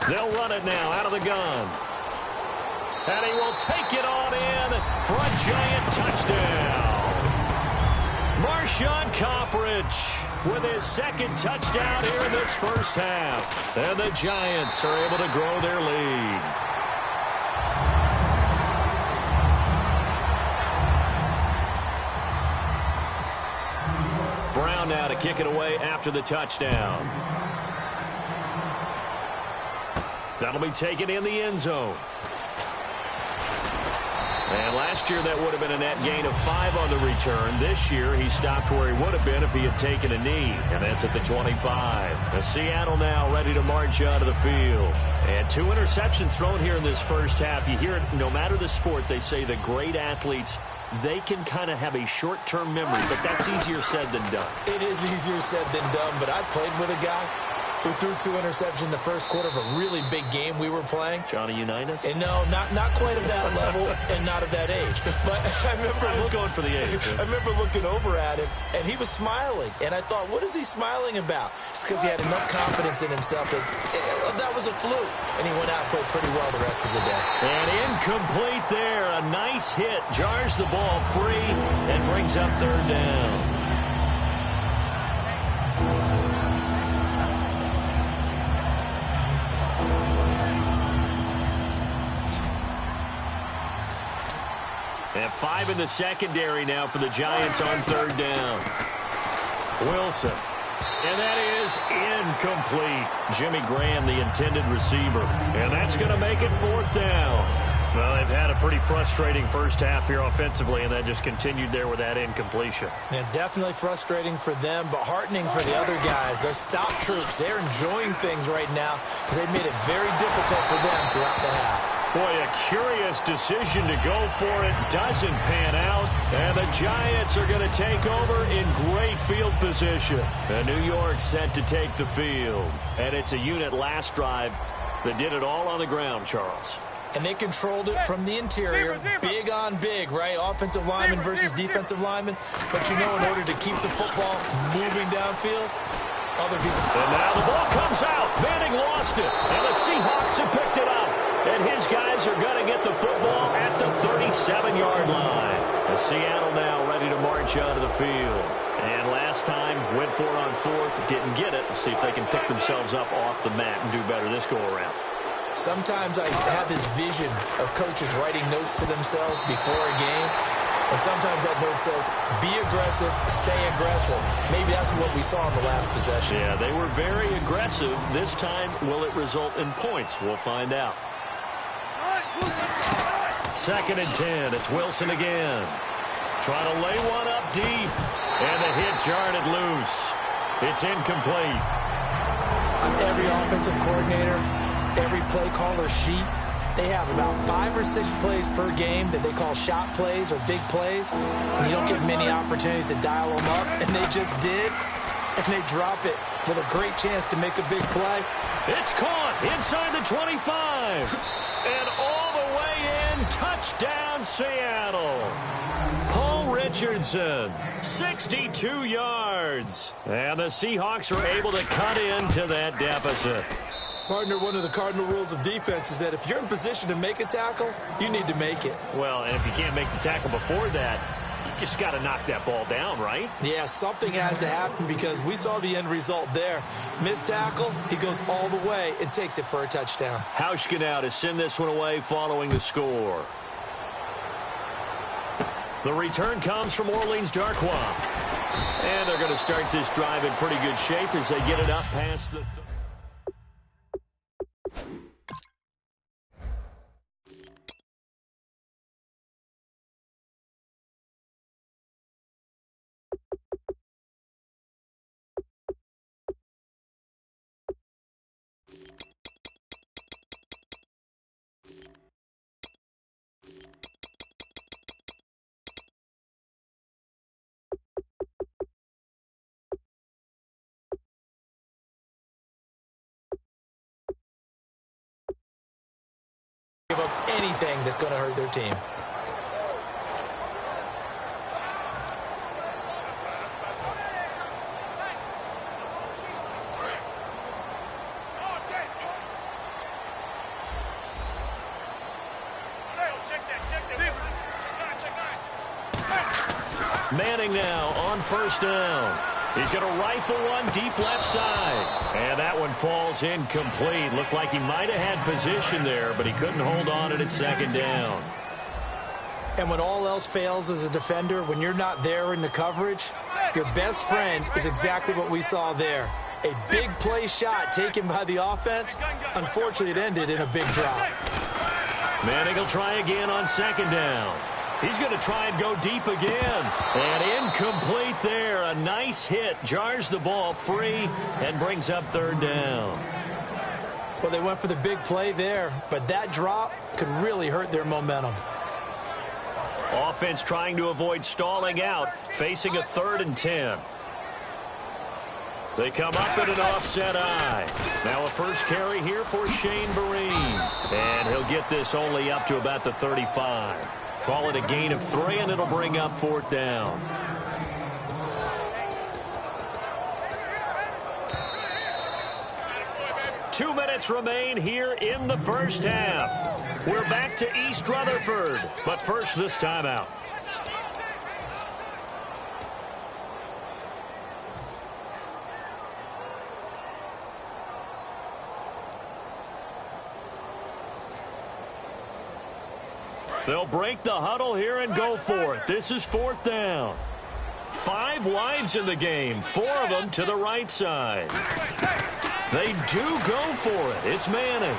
They'll run it now out of the gun. And he will take it on in for a Giant touchdown. Marshawn Coppridge with his 2nd touchdown here in this 1st half. And the Giants are able to grow their lead. down now to kick it away after the touchdown. That'll be taken in the end zone. And last year, that would have been a net gain of 5 on the return. This year, he stopped where he would have been if he had taken a knee, and that's at the 25. The Seattle now ready to march out of the field. And 2 interceptions thrown here in this first half. You hear it, no matter the sport, they say the great athletes, they can kind of have a short-term memory, but that's easier said than done. It is easier said than done, but I played with a guy who threw 2 interceptions in the first quarter of a really big game we were playing. Johnny Unitas? And no, not quite of that level and not of that age. But I was going for the age. I remember looking over at him, and he was smiling. And I thought, what is he smiling about? It's because he had enough confidence in himself that that was a fluke. And he went out and played pretty well the rest of the day. And incomplete there. A nice hit. Jars the ball free and brings up third down. And 5 in the secondary now for the Giants on third down. Wilson. And that is incomplete. Jimmy Graham, the intended receiver. And that's going to make it fourth down. Well, they've had a pretty frustrating first half here offensively, and that just continued there with that incompletion. Yeah, definitely frustrating for them, but heartening for the other guys. Those stop troops, they're enjoying things right now because they've made it very difficult for them throughout the half. Boy, a curious decision to go for it. Doesn't pan out. And the Giants are going to take over in great field position. And New York set to take the field. And it's a unit last drive that did it all on the ground, Charles. And they controlled it from the interior. Big on big, right? Offensive lineman versus defensive lineman. But you know, in order to keep the football moving downfield, other people. And now the ball comes out. Manning lost it. And the Seahawks have picked it up. And his guys are going to get the football at the 37-yard line. And Seattle now ready to march out of the field. And last time, went for it on fourth, didn't get it. See if they can pick themselves up off the mat and do better this go-around. Sometimes I have this vision of coaches writing notes to themselves before a game. And sometimes that note says, be aggressive, stay aggressive. Maybe that's what we saw in the last possession. Yeah, they were very aggressive. This time, will it result in points? We'll find out. 2nd and 10. It's Wilson again. Trying to lay one up deep. And the hit jarred it loose. It's incomplete. On every offensive coordinator, every play caller sheet, they have about 5 or 6 plays per game that they call shot plays or big plays. And you don't get many opportunities to dial them up. And they just did. And they drop it with a great chance to make a big play. It's caught inside the 25. And all the way in, touchdown Seattle. Paul Richardson, 62 yards. And the Seahawks are able to cut into that deficit. Partner, one of the cardinal rules of defense is that if you're in position to make a tackle, you need to make it. Well, and if you can't make the tackle before that, you just got to knock that ball down, right? Yeah, something has to happen because we saw the end result there. Missed tackle, he goes all the way and takes it for a touchdown. Hauschka now to send this one away following the score. The return comes from Orleans Darkwa. And they're going to start this drive in pretty good shape as they get it up past the... Give up anything that's going to hurt their team. Manning now on first down. He's going to rifle one deep left side. And that one falls incomplete. Looked like he might have had position there, but he couldn't hold on it at second down. And when all else fails as a defender, when you're not there in the coverage, your best friend is exactly what we saw there. A big play shot taken by the offense. Unfortunately, it ended in a big drop. Manning will try again on second down. He's going to try and go deep again. And incomplete there. A nice hit. Jars the ball free and brings up third down. Well, they went for the big play there, but that drop could really hurt their momentum. Offense trying to avoid stalling out, facing a 3rd and 10. They come up in an offset eye. Now a first carry here for Shane Vereen. And he'll get this only up to about the 35. Call it a gain of 3, and it'll bring up 4th down. Two minutes remain here in the first half. We're back to East Rutherford, but first this timeout. They'll break the huddle here and go for it. This is 4th down. 5 wides in the game, 4 of them to the right side. They do go for it. It's Manning.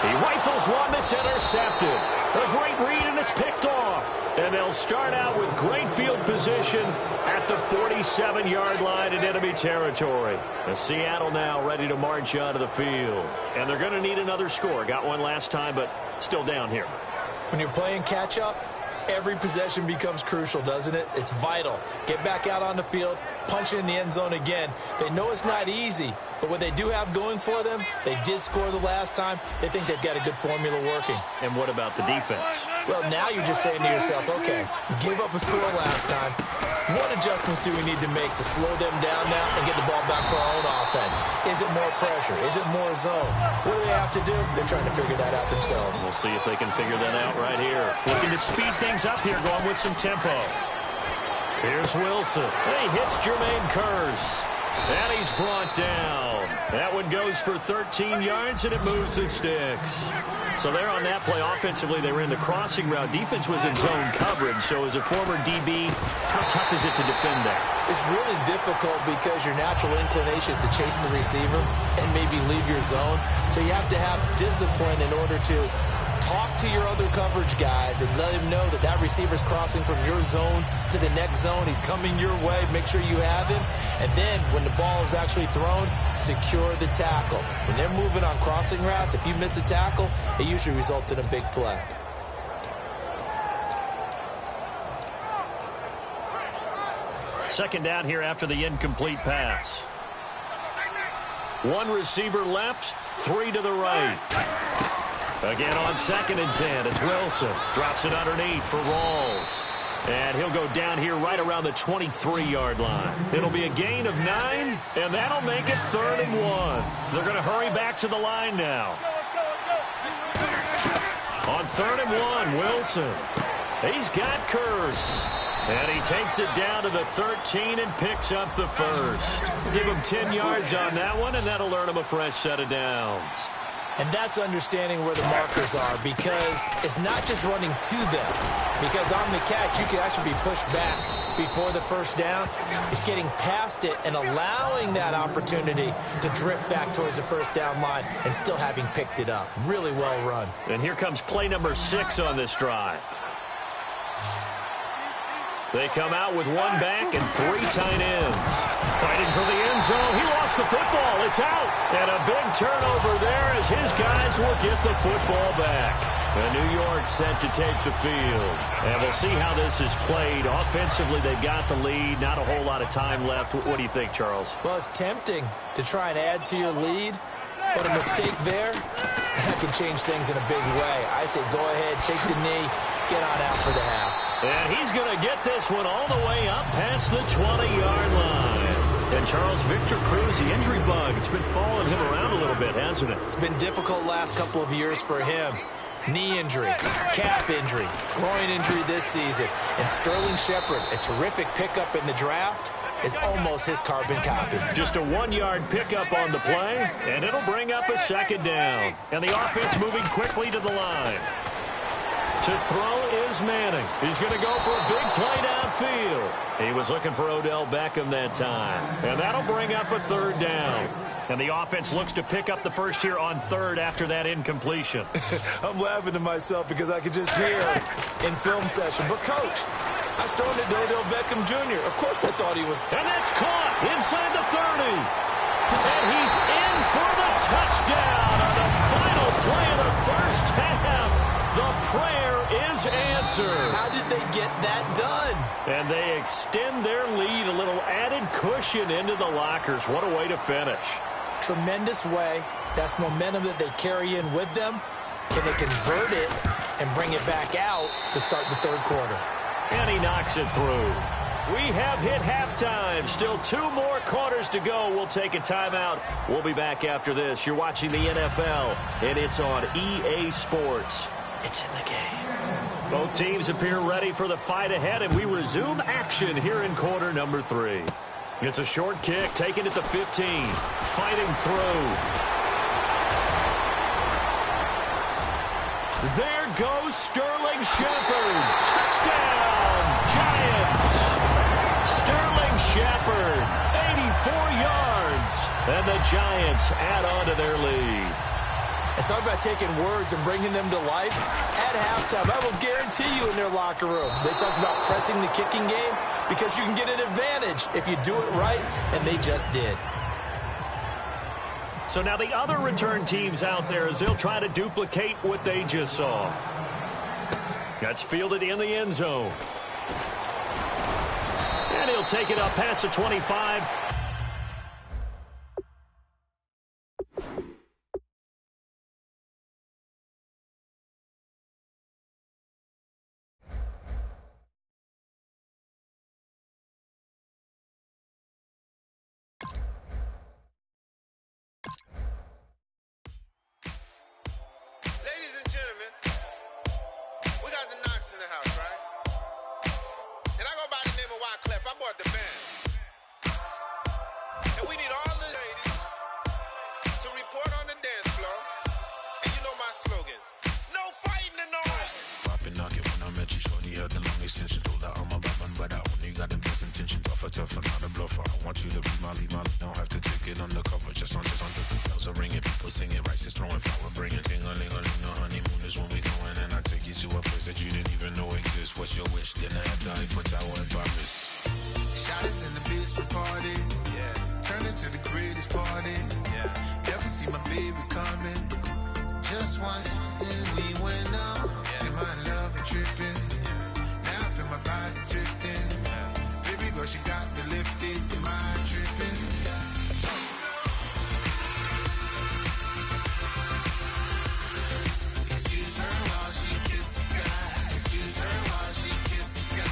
He rifles one that's intercepted. A great read, and it's picked off. And they'll start out with great field position at the 47-yard line in enemy territory. And Seattle now ready to march onto the field. And they're going to need another score. Got one last time, but still down here. When you're playing catch-up, every possession becomes crucial, doesn't it? It's vital. Get back out on the field, punch it in the end zone again. They know it's not easy, but what they do have going for them, they did score the last time. They think they've got a good formula working. And what about the defense? Well, now you're just saying to yourself, okay, give up a score last time. What adjustments do we need to make to slow them down now and get the ball back for our own offense? Is it more pressure? Is it more zone? What do they have to do? They're trying to figure that out themselves. We'll see if they can figure that out right here. Looking to speed things up here, going with some tempo. Here's Wilson. He hits Jermaine Kearse. And he's brought down. That one goes for 13 yards, and it moves the sticks. So they're on that play. Offensively, they were in the crossing route. Defense was in zone coverage. So as a former DB, how tough is it to defend that? It's really difficult because your natural inclination is to chase the receiver and maybe leave your zone. So you have to have discipline in order to talk to your other coverage guys and let him know that that receiver's crossing from your zone to the next zone. He's coming your way. Make sure you have him. And then when the ball is actually thrown, secure the tackle. When they're moving on crossing routes, if you miss a tackle, it usually results in a big play. Second down here after the incomplete pass. One receiver left, 3 to the right. Again on 2nd and 10, it's Wilson. Drops it underneath for Rawls. And he'll go down here right around the 23-yard line. It'll be a gain of 9, and that'll make it 3rd and 1. They're going to hurry back to the line now. On 3rd and 1, Wilson. He's got Kearse. And he takes it down to the 13 and picks up the first. Give him 10 yards on that one, and that'll earn him a fresh set of downs. And that's understanding where the markers are, because it's not just running to them. Because on the catch, you can actually be pushed back before the first down. It's getting past it and allowing that opportunity to drip back towards the first down line and still having picked it up. Really well run. And here comes play number 6 on this drive. They come out with 1 back and 3 tight ends. Fighting for the end zone. He lost the football. It's out. And a big turnover there as his guys will get the football back. And New York set to take the field. And we'll see how this is played. Offensively, they've got the lead. Not a whole lot of time left. What do you think, Charles? Well, it's tempting to try and add to your lead. But a mistake there, that can change things in a big way. I say go ahead, take the knee, get on out for the half. And he's going to get this one all the way up past the 20-yard line. And Charles, Victor Cruz, the injury bug, it's been following him around a little bit, hasn't it? It's been difficult last couple of years for him. Knee injury, calf injury, groin injury this season. And Sterling Shepard, a terrific pickup in the draft, is almost his carbon copy. Just a 1-yard pickup on the play, and it'll bring up a 2nd down. And the offense moving quickly to the line. To throw is Manning. He's going to go for a big play downfield. He was looking for Odell Beckham that time. And that'll bring up a third down. And the offense looks to pick up the first here on third after that incompletion. I'm laughing to myself because I could just hear in film session. But, Coach, I was throwing it to Odell Beckham Jr. Of course I thought he was. And that's caught inside the 30. And he's in for the touchdown on the final play of the first half. The prayer is answered. How did they get that done? And they extend their lead, a little added cushion into the lockers. What a way to finish. Tremendous way. That's momentum that they carry in with them. Can they convert it and bring it back out to start the third quarter? And he knocks it through. We have hit halftime. Still 2 more quarters to go. We'll take a timeout. We'll be back after this. You're watching the NFL, and it's on EA Sports. It's in the game. Both teams appear ready for the fight ahead, and we resume action here in quarter number 3. It's a short kick, taken at the 15. Fighting through. There goes Sterling Shepard. Touchdown, Giants. Sterling Shepard, 84 yards. And the Giants add on to their lead. And talk about taking words and bringing them to life. At halftime, I will guarantee you in their locker room, they talked about pressing the kicking game because you can get an advantage if you do it right, and they just did. So now the other return teams out there, as they'll try to duplicate what they just saw. That's fielded in the end zone. And he'll take it up past the 25. Ladies and gentlemen, we got the Knox in the house, right? And I go by the name of Wyclef. I bought the band. And we need all the ladies to report on the dance floor. And you know my slogan, no fighting and no fighting. Poppin' knockin' when I met you, shorty had the long extension. Told her I'm a Batman, but I only got the best intention. Tougher, not a bluffer. I want you to be my lead. Don't have to take it undercover. Just under the bells are ringing. People singing, rice is throwing, flower bringing. Ting-a-ling-a-ling, the honeymoon is when we going. And I take you to a place that you didn't even know exists. What's your wish? Then I have to Eiffel Tower in Paris. Shot is in the basement party. Yeah. Turn into the greatest party. Yeah. Never see my baby coming. Just once and we went up. Yeah. And my love and tripping. Yeah. Now I feel my body drifting. Yeah. Baby girl, she got me lifted. Am I tripping? Yeah. Excuse her while she kisses the sky. Excuse her while she kisses the sky.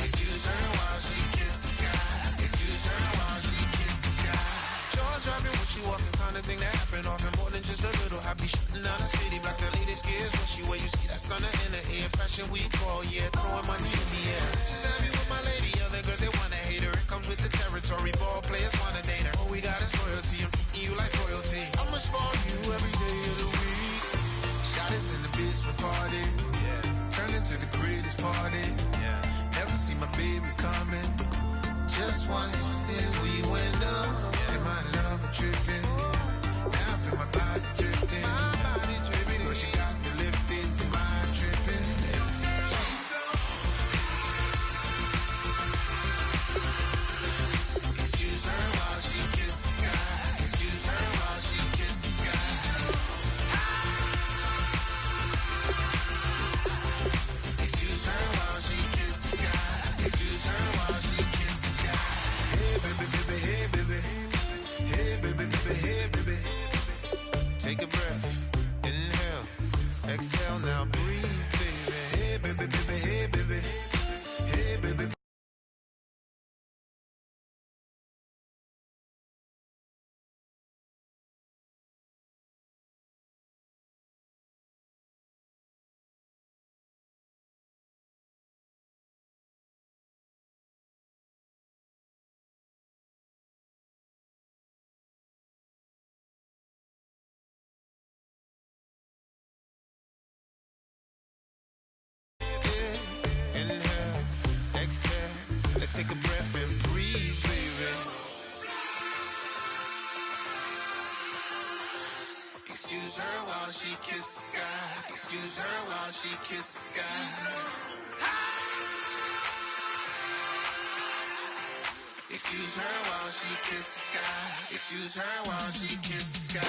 Excuse her while she kisses the sky. Excuse her while she kisses the sky. Jaws dropping when she walking, kind of thing that happen often. More than just a little happy shooting down the city. Black the latest gears when she where you see that sun in the air. Fashion week all year, throwing money in the air. She's happy with my lady, other girls they wanna hate her. It comes with the territory, ball players wanna date her. All we got is loyalty, I'm treating you like royalty. I'ma spoil you every day of the week. Shot is in the basement party, yeah. Turn into the greatest party, yeah. Never see my baby coming. Just once and we went up, yeah. And my love tripping. Now I feel my body drifting. Baby girl, she got me lifted. Am I tripping? Excuse her while she kisses the sky. Excuse her while she kisses the sky. Excuse her while she kisses the sky. Excuse her while she take a breath and breathe, baby. Excuse her while she kisses the sky. Excuse her while she kisses the sky. Excuse her while she kisses the sky. Excuse her while she kisses the sky.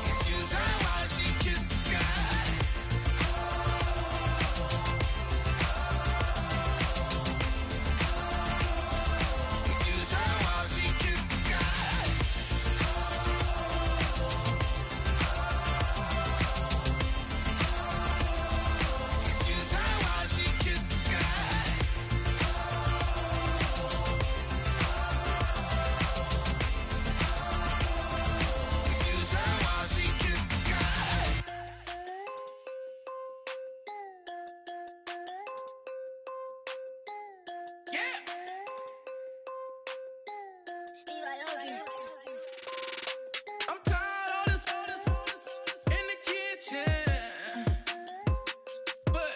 Excuse her while she kisses the sky. Excuse her while she kisses the sky. Excuse her while she kisses the sky. Excuse her while she kisses the sky. Yeah. I'm tired of this in the kitchen. But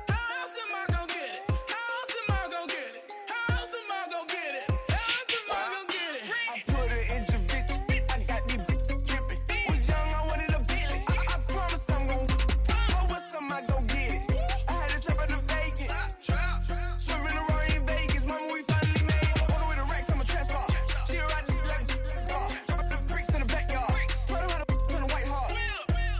how else am I gonna get it? How else am I gonna get it? How else am I gonna get it? How else am I gonna get it? I put her in Javic. I got these bitches dripping. Was young, I wanted a Bentley. I promise I'm gon' oh, what's am I gon' get it? I had a trap at the vacant. Swerving around in Vegas. Mama, we finally made it. Walking with the racks, I'm a trap star. She a ride just like drop the bricks in the backyard. Try to run up on the White Hart.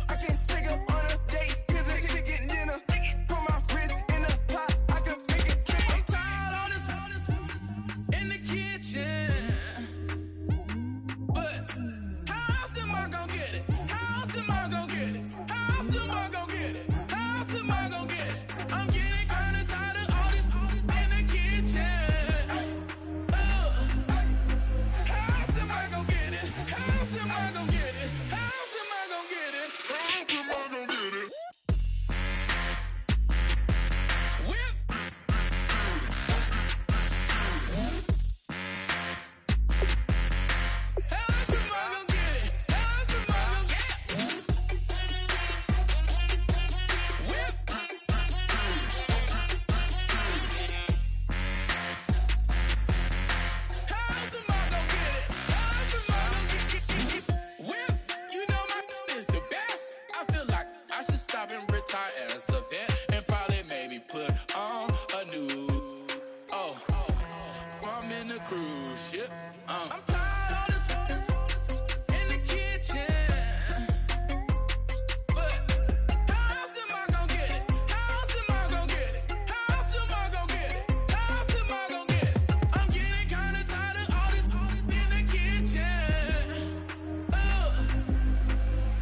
I can't take her on a date. Here's a chicken dinner. Put my wrist in the pot. I could make it trip. I'm tired of this in the kitchen. But how else am I gonna get it? How else am I gonna get it? How else am I gonna get it? How else am I gonna get it? I'm getting kinda tired of all this in the kitchen. How else am I gonna get it? How else am I gonna get it? How else am I gonna get it? How else am I gonna get it? Whip. How else am I gonna get it? How else am I gonna get it? Whip. How else am I gonna get it? How else am I gonna get it? Whip. You know my is the best. I feel like I should stop and retire as a vet and probably maybe put on a new. Oh, I'm in a cruise ship. I'm tired of this in the kitchen. But how else am I gonna get it? How else am I gonna get it? How else am I gonna get it? How else am I gonna get it? I'm getting kinda tired of all this in the kitchen.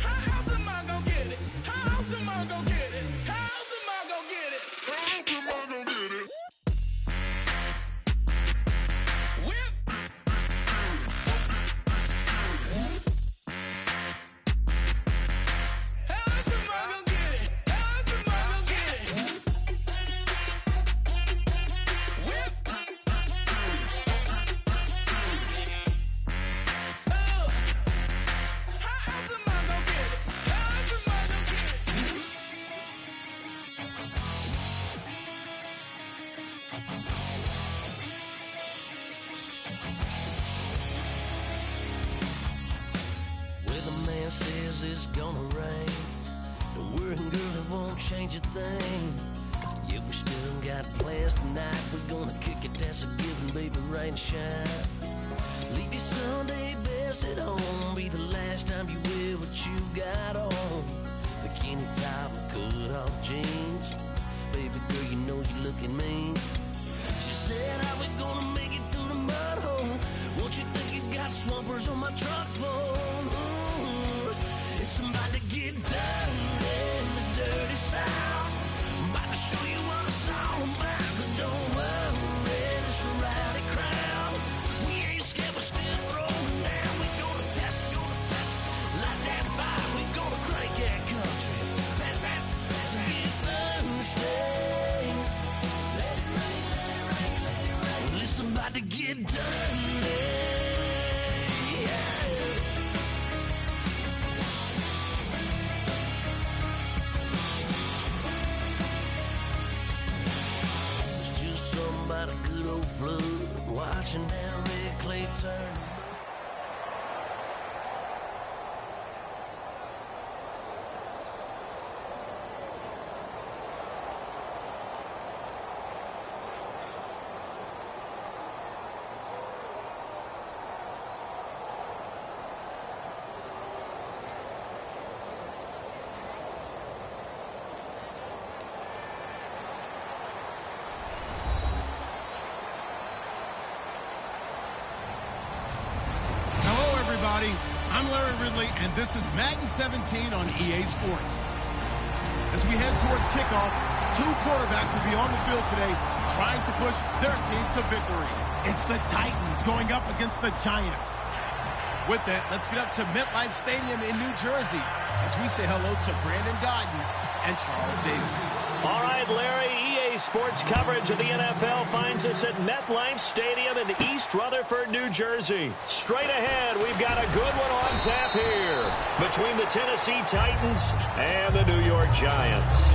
How else am I gonna get it? How else am I gonna get it? How else am I gonna get it? How else am I gonna get it? Whip. How else am I gonna get it? How else am I gonna get it? Whip. How else am I gonna get it? How else am I gonna get it? Well, the man says it's gonna rain. Don't worry, girl, it won't change a thing. Yeah, we still got plans tonight. We're gonna kick it, that's a given, baby, rain or shine. Leave your Sunday best at home. Be the last time you wear what you got on. Bikini top and cut off jeans. Baby girl, you know you're looking mean. She said, how we gonna make it through the mud hole? Won't you think you got swampers on my truck floor? Ooh, it's about to get dirty in the dirty south. About to show you what it's all about. But don't worry, it's a rowdy crowd. We ain't scared, we're still throwing down. We gonna tap, light that fire. We gonna crank that country. Pass and get Thursday. Let it rain, let it rain, let it rain. Well, it's about to get dirty. Yeah. pseudo-flood, watching down red clay turn. I'm Larry Ridley, and this is Madden 17 on EA Sports. As we head towards kickoff, two quarterbacks will be on the field today trying to push their team to victory. It's the Titans going up against the Giants. With that, let's get up to MetLife Stadium in New Jersey as we say hello to Brandon Godden and Charles Davis. All right, Larry, EA Sports coverage of the NFL finds us at MetLife Stadium in East Rutherford, New Jersey. Straight ahead, we've got a good one on tap here between the Tennessee Titans and the New York Giants.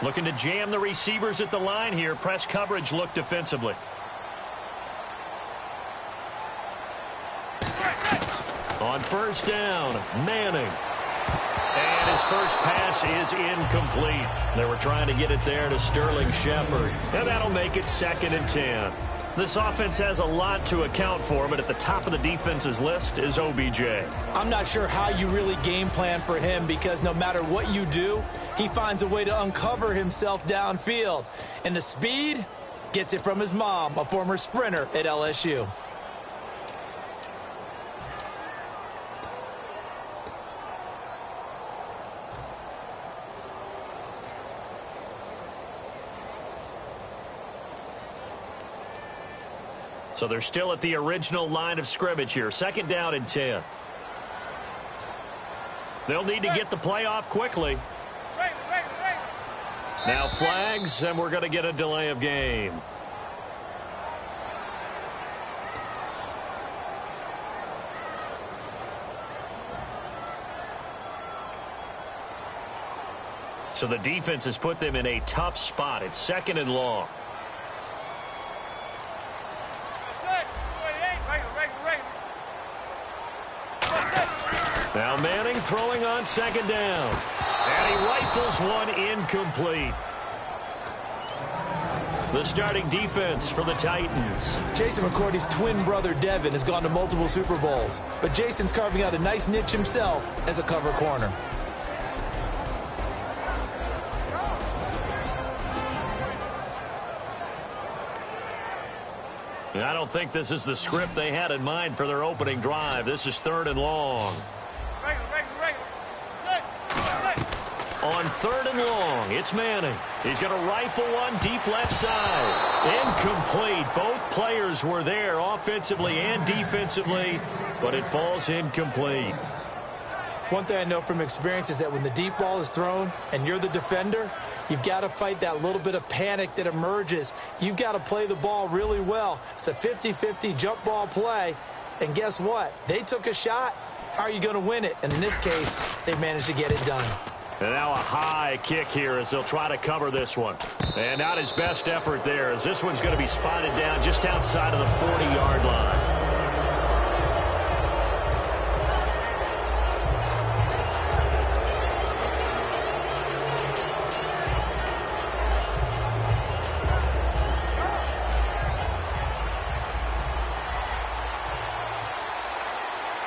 Looking to jam the receivers at the line here. Press coverage look defensively. On first down, Manning. And his first pass is incomplete. They were trying to get it there to Sterling Shepard. And that'll make it 2nd and 10. This offense has a lot to account for, but at the top of the defense's list is OBJ. I'm not sure how you really game plan for him because no matter what you do, he finds a way to uncover himself downfield. And the speed gets it from his mom, a former sprinter at LSU. So they're still at the original line of scrimmage here. 2nd down and 10. They'll need to get the play off quickly. Now flags, and we're going to get a delay of game. So the defense has put them in a tough spot. It's 2nd and long. Now Manning throwing on 2nd down. And he rifles one incomplete. The starting defense for the Titans. Jason McCourty's twin brother Devin has gone to multiple Super Bowls. But Jason's carving out a nice niche himself as a cover corner. I don't think this is the script they had in mind for their opening drive. This is 3rd and long. On 3rd and long, it's Manning. He's going to rifle one deep left side. Incomplete. Both players were there offensively and defensively, but it falls incomplete. One thing I know from experience is that when the deep ball is thrown and you're the defender, you've got to fight that little bit of panic that emerges. You've got to play the ball really well. It's a 50-50 jump ball play. And guess what? They took a shot. How are you going to win it? And in this case, they managed to get it done. And now a high kick here as they'll try to cover this one. And not his best effort there as this one's going to be spotted down just outside of the 40-yard line.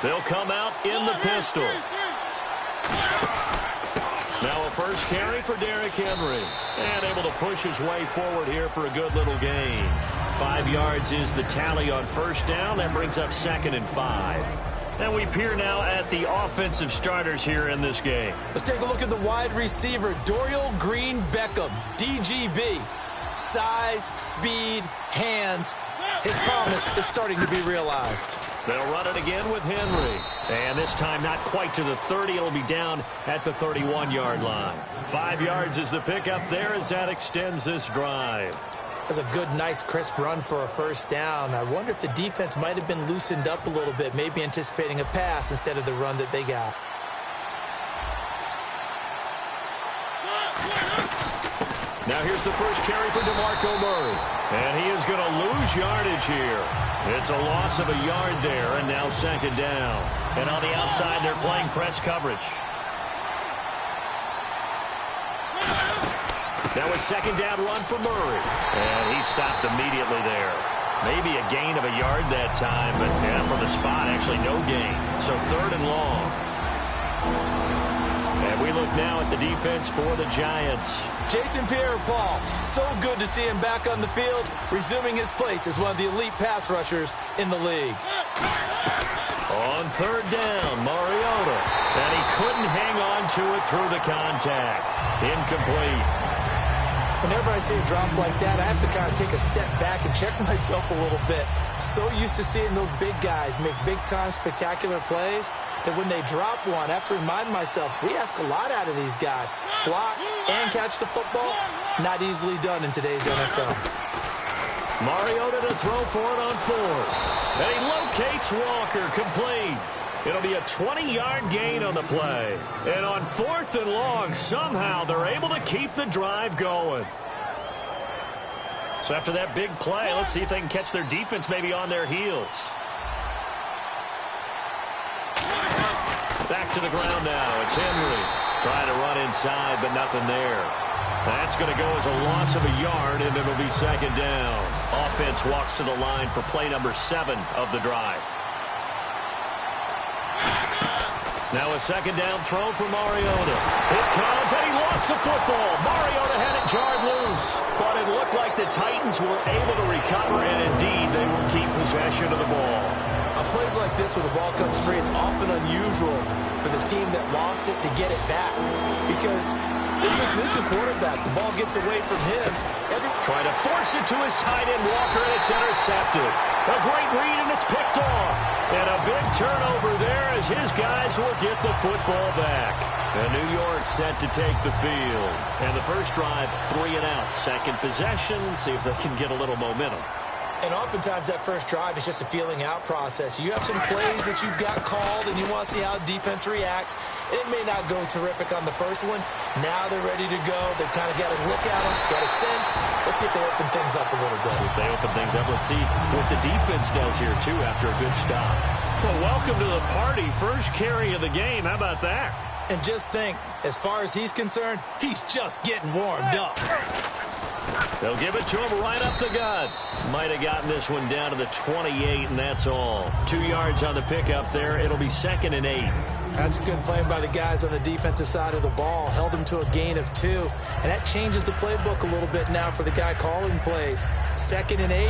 They'll come out in the pistol. Now a first carry for Derrick Henry. And able to push his way forward here for a good little gain. 5 yards is the tally on first down. That brings up 2nd and 5. And we peer now at the offensive starters here in this game. Let's take a look at the wide receiver, Dorial Green-Beckham, DGB. Size, speed, hands. His promise is starting to be realized. They'll run it again with Henry. And this time not quite to the 30. It'll be down at the 31-yard line. 5 yards is the pickup there as that extends this drive. That's a good, nice, crisp run for a first down. I wonder if the defense might have been loosened up a little bit, maybe anticipating a pass instead of the run that they got. Now here's the first carry for DeMarco Murray. And he is going to lose yardage here. It's a loss of a yard there, and now second down. And on the outside, they're playing press coverage. That was second down run for Murray. And he stopped immediately there. Maybe a gain of a yard that time, but yeah, from the spot, actually no gain. So third and long. And we look now at the defense for the Giants. Jason Pierre-Paul, so good to see him back on the field, resuming his place as one of the elite pass rushers in the league. On third down, Mariota. And he couldn't hang on to it through the contact. Incomplete. Whenever I see a drop like that, I have to kind of take a step back and check myself a little bit. So used to seeing those big guys make big-time spectacular plays that when they drop one, I have to remind myself, we ask a lot out of these guys. Block and catch the football, not easily done in today's NFL. Mariota to throw for it on fourth. And he locates Walker, complete. It'll be a 20-yard gain on the play. And on fourth and long, somehow they're able to keep the drive going. So after that big play, let's see if they can catch their defense maybe on their heels. Back to the ground now. It's Henry trying to run inside, but nothing there. That's going to go as a loss of a yard, and it'll be second down. Offense walks to the line for play number 7 of the drive. Now a second down throw for Mariota. It comes, and he lost the football. Mariota had it jarred loose, but it looked like the Titans were able to recover, and indeed they will keep possession of the ball. On plays like this where the ball comes free, it's often unusual for the team that lost it to get it back. Because this is a quarterback. The ball gets away from him. Trying to force it to his tight end, Walker, and it's intercepted. A great read, and it's picked off. And a big turnover there as his guys will get the football back. And New York set to take the field. And the first drive, 3 and out. Second possession, see if they can get a little momentum. And oftentimes that first drive is just a feeling out process. You have some plays that you've got called and you want to see how defense reacts. It may not go terrific on the first one. Now they're ready to go. They've kind of got a look at them, got a sense. Let's see if they open things up a little bit. If they open things up, let's see what the defense does here, too, after a good stop. Well, welcome to the party. First carry of the game. How about that? And just think, as far as he's concerned, he's just getting warmed up. They'll give it to him right up the gut. Might have gotten this one down to the 28, and that's all. 2 yards on the pickup there. It'll be second and 8. That's good play by the guys on the defensive side of the ball. Held him to a gain of 2. And that changes the playbook a little bit now for the guy calling plays. Second and 8.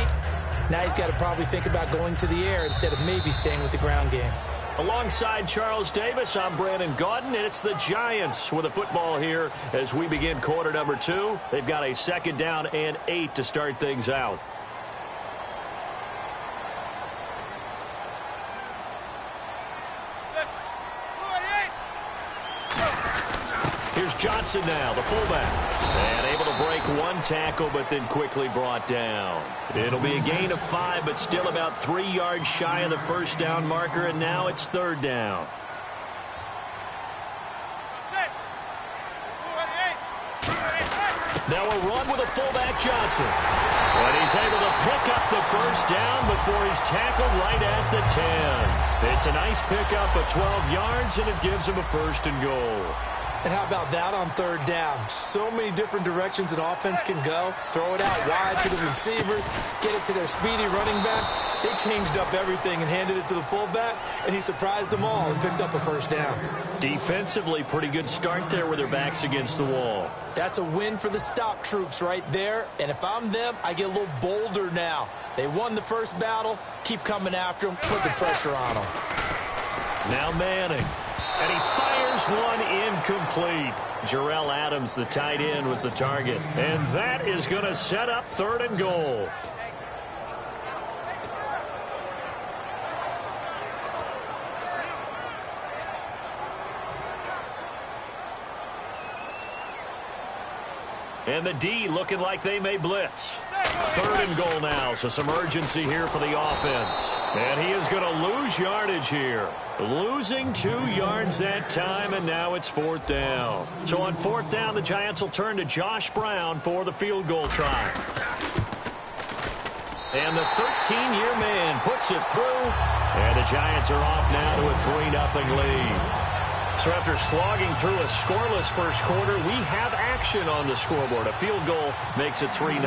Now he's got to probably think about going to the air instead of maybe staying with the ground game. Alongside Charles Davis, I'm Brandon Gaudin, and it's the Giants with the football here as we begin quarter number 2. They've got a second down and 8 to start things out. Here's Johnson now, the fullback. And able to break one tackle, but then quickly brought down. It'll be a gain of 5, but still about 3 yards shy of the first down marker, and now it's third down. Now a run with a fullback Johnson. And he's able to pick up the first down before he's tackled right at the 10. It's a nice pickup of 12 yards, and it gives him a first and goal. And how about that on third down? So many different directions an offense can go. Throw it out wide to the receivers, get it to their speedy running back. They changed up everything and handed it to the fullback, and he surprised them all and picked up a first down. Defensively, pretty good start there with their backs against the wall. That's a win for the stop troops right there, and if I'm them, I get a little bolder now. They won the first battle, keep coming after them, put the pressure on them. Now Manning. And he fires one incomplete. Jarrell Adams, the tight end, was the target. And that is going to set up third and goal. And the D looking like they may blitz. 3rd and goal now, so some urgency here for the offense. And he is going to lose yardage here. Losing 2 yards that time, and now it's 4th down. So on 4th down, the Giants will turn to Josh Brown for the field goal try. And the 13-year man puts it through. And the Giants are off now to a 3-0 lead. So after slogging through a scoreless first quarter, we have action on the scoreboard. A field goal makes it 3-0.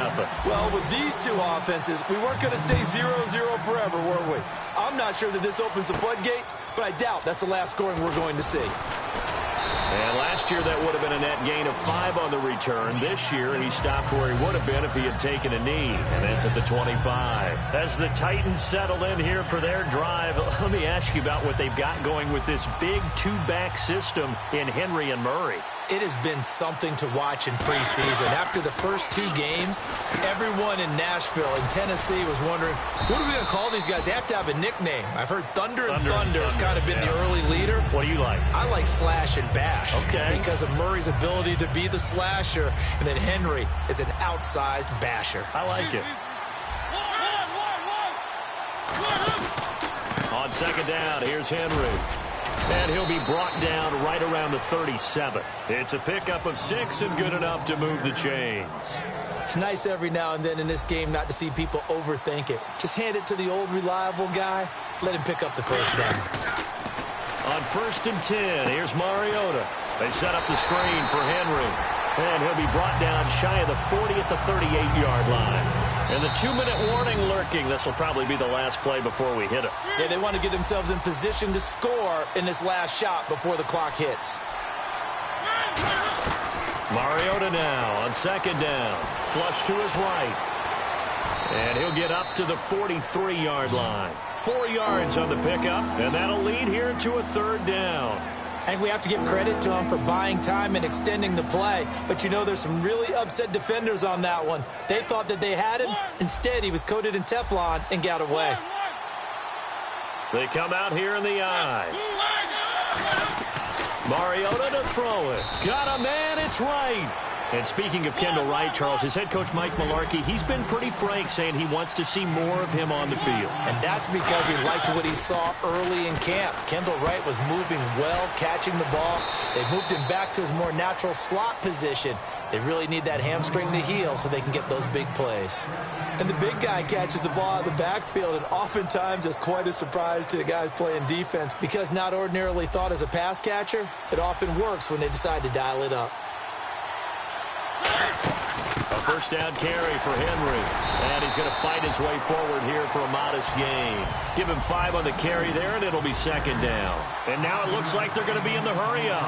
Well, with these two offenses, we weren't going to stay 0-0 forever, were we? I'm not sure that this opens the floodgates, but I doubt that's the last scoring we're going to see. And last year, that would have been a net gain of 5 on the return. This year, he stopped where he would have been if he had taken a knee. And that's at the 25. As the Titans settle in here for their drive, let me ask you about what they've got going with this big 2-back system in Henry and Murray. It has been something to watch in preseason. After the first 2 games, everyone in Nashville and Tennessee was wondering, what are we going to call these guys? They have to have a nickname. I've heard Thunder has kind of been the early leader. What do you like? I like Slash and Bash. Okay. Because of Murray's ability to be the slasher, and then Henry is an outsized basher. I like it. On 2nd down, here's Henry. And he'll be brought down right around the 37. It's a pickup of 6 and good enough to move the chains. It's nice every now and then in this game not to see people overthink it. Just hand it to the old reliable guy. Let him pick up the first down. On 1st and 10, here's Mariota. They set up the screen for Henry. And he'll be brought down shy of the 40 at the 38-yard line. And the 2-minute warning lurking. This will probably be the last play before we hit it. Yeah, they want to get themselves in position to score in this last shot before the clock hits. Mariota now on 2nd down. Flush to his right. And he'll get up to the 43-yard line. 4 yards on the pickup, and that'll lead here to a 3rd down. And we have to give credit to him for buying time and extending the play. But you know, there's some really upset defenders on that one. They thought that they had him. Instead, he was coated in Teflon and got away. They come out here in the eye. Mariota to throw it. Got a man, it's right. And speaking of Kendall Wright, Charles, his head coach Mike Mularkey, he's been pretty frank saying he wants to see more of him on the field. And that's because he liked what he saw early in camp. Kendall Wright was moving well, catching the ball. They moved him back to his more natural slot position. They really need that hamstring to heal so they can get those big plays. And the big guy catches the ball out of the backfield, and oftentimes it's quite a surprise to the guys playing defense because not ordinarily thought as a pass catcher, it often works when they decide to dial it up. A 1st down carry for Henry. And he's going to fight his way forward here for a modest gain. Give him 5 on the carry there, and it'll be 2nd down. And now it looks like they're going to be in the hurry-up.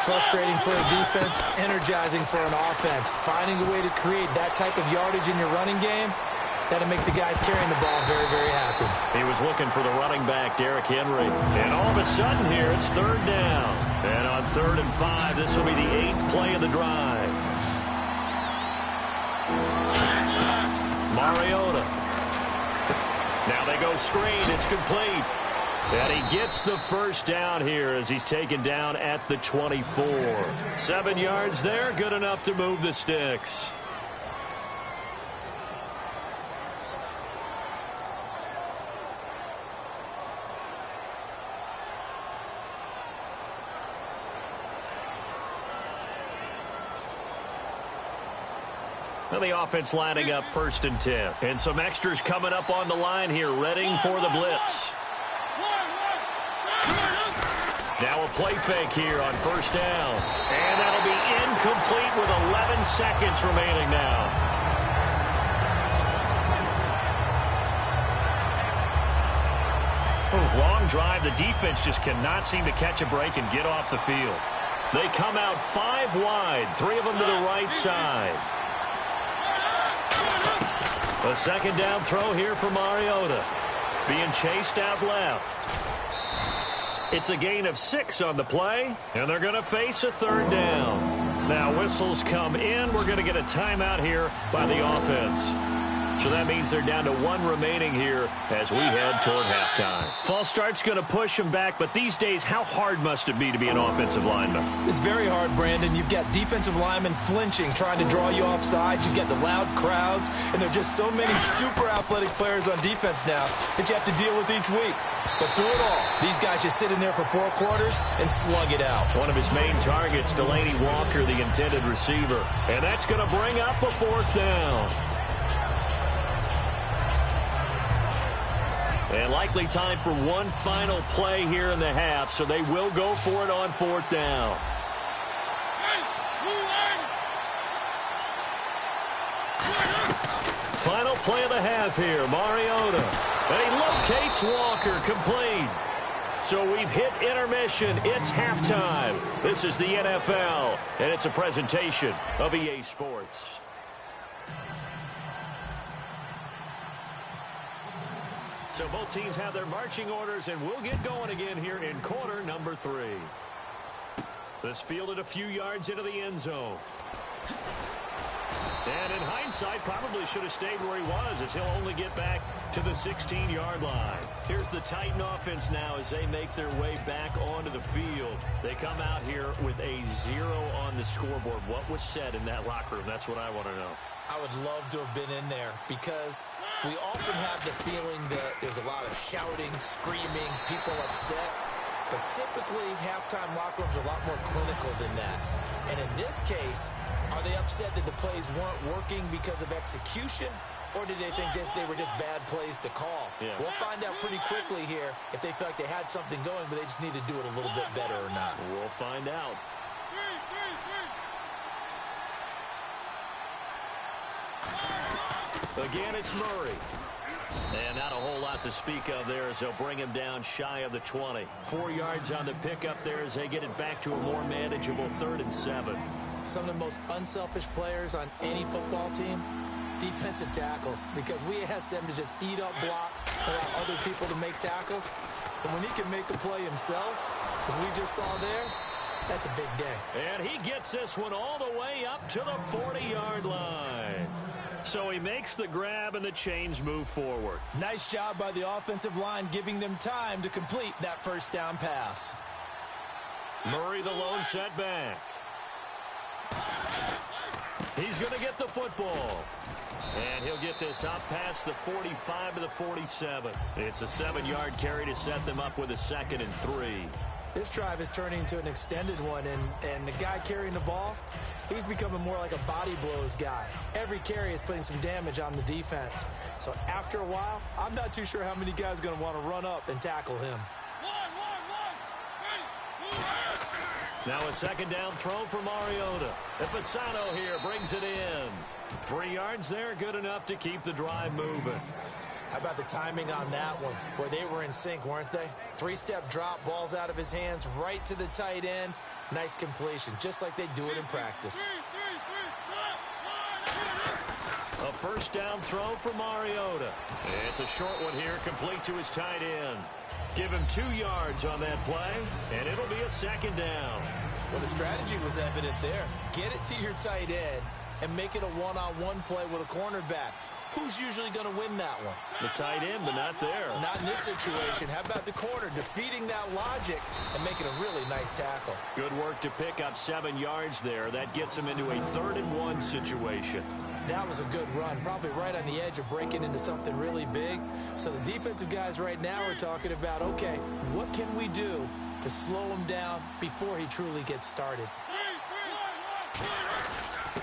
Frustrating for a defense, energizing for an offense. Finding a way to create that type of yardage in your running game, that'll make the guys carrying the ball very, very happy. He was looking for the running back, Derrick Henry. And all of a sudden here, it's 3rd down. And on 3rd and 5, this will be the 8th play of the drive. Mariota. Now they go screen. It's complete. And he gets the 1st down here as he's taken down at the 24. 7 yards there. Good enough to move the sticks. And the offense lining up 1st and 10. And some extras coming up on the line here, readying for the blitz. Now a play fake here on 1st down. And that'll be incomplete with 11 seconds remaining now. Long drive. The defense just cannot seem to catch a break and get off the field. They come out 5 wide, 3 of them to the right side. A 2nd down throw here for Mariota. Being chased out left. It's a gain of 6 on the play, and they're going to face a 3rd down. Now whistles come in. We're going to get a timeout here by the offense. So that means they're down to 1 remaining here as we head toward halftime. False start's going to push them back, but these days, how hard must it be to be an offensive lineman? It's very hard, Brandon. You've got defensive linemen flinching, trying to draw you off sides. You've got the loud crowds, and there are just so many super athletic players on defense now that you have to deal with each week. But through it all, these guys just sit in there for 4 quarters and slug it out. One of his main targets, Delaney Walker, the intended receiver. And that's going to bring up a 4th down. And likely time for one final play here in the half, so they will go for it on 4th down. Final play of the half here, Mariota. And he locates Walker, complete. So we've hit intermission. It's halftime. This is the NFL, and it's a presentation of EA Sports. So both teams have their marching orders, and we'll get going again here in quarter number 3. This fielded a few yards into the end zone. And in hindsight, probably should have stayed where he was, as he'll only get back to the 16-yard line. Here's the Titan offense now as they make their way back onto the field. They come out here with a 0 on the scoreboard. What was said in that locker room? That's what I want to know. I would love to have been in there because we often have the feeling that there's a lot of shouting, screaming, people upset. But typically, halftime locker rooms are a lot more clinical than that. And in this case, are they upset that the plays weren't working because of execution? Or did they think they were just bad plays to call? Yeah. We'll find out pretty quickly here if they feel like they had something going, but they just need to do it a little bit better or not. We'll find out. Again, it's Murray. And not a whole lot to speak of there as they'll bring him down shy of the 20. 4 yards on the pickup there as they get it back to a more manageable 3rd and 7. Some of the most unselfish players on any football team, defensive tackles, because we ask them to just eat up blocks, allow other people to make tackles. But when he can make a play himself, as we just saw there, that's a big day. And he gets this one all the way up to the 40-yard line. So he makes the grab and the chains move forward. Nice job by the offensive line giving them time to complete that 1st down pass. Murray the lone setback. He's going to get the football. And he'll get this up past the 45 to the 47. It's a 7-yard carry to set them up with a 2nd and 3. This drive is turning into an extended one, and the guy carrying the ball, he's becoming more like a body blows guy. Every carry is putting some damage on the defense. So after a while, I'm not too sure how many guys are going to want to run up and tackle him. Now a 2nd down throw for Mariota. Fasano here brings it in. 3 yards there, good enough to keep the drive moving. How about the timing on that one? Boy, they were in sync, weren't they? 3-step drop, balls out of his hands, right to the tight end. Nice completion, just like they do it in practice. A 1st down throw for Mariota. It's a short one here, complete to his tight end. Give him 2 yards on that play, and it'll be a 2nd down. Well, the strategy was evident there. Get it to your tight end and make it a one-on-one play with a cornerback. Who's usually going to win that one? The tight end, but not there. Not in this situation. How about the corner defeating that logic and making a really nice tackle? Good work to pick up 7 yards there. That gets him into a 3rd and 1 situation. That was a good run, probably right on the edge of breaking into something really big. So the defensive guys right now are talking about, okay, what can we do to slow him down before he truly gets started?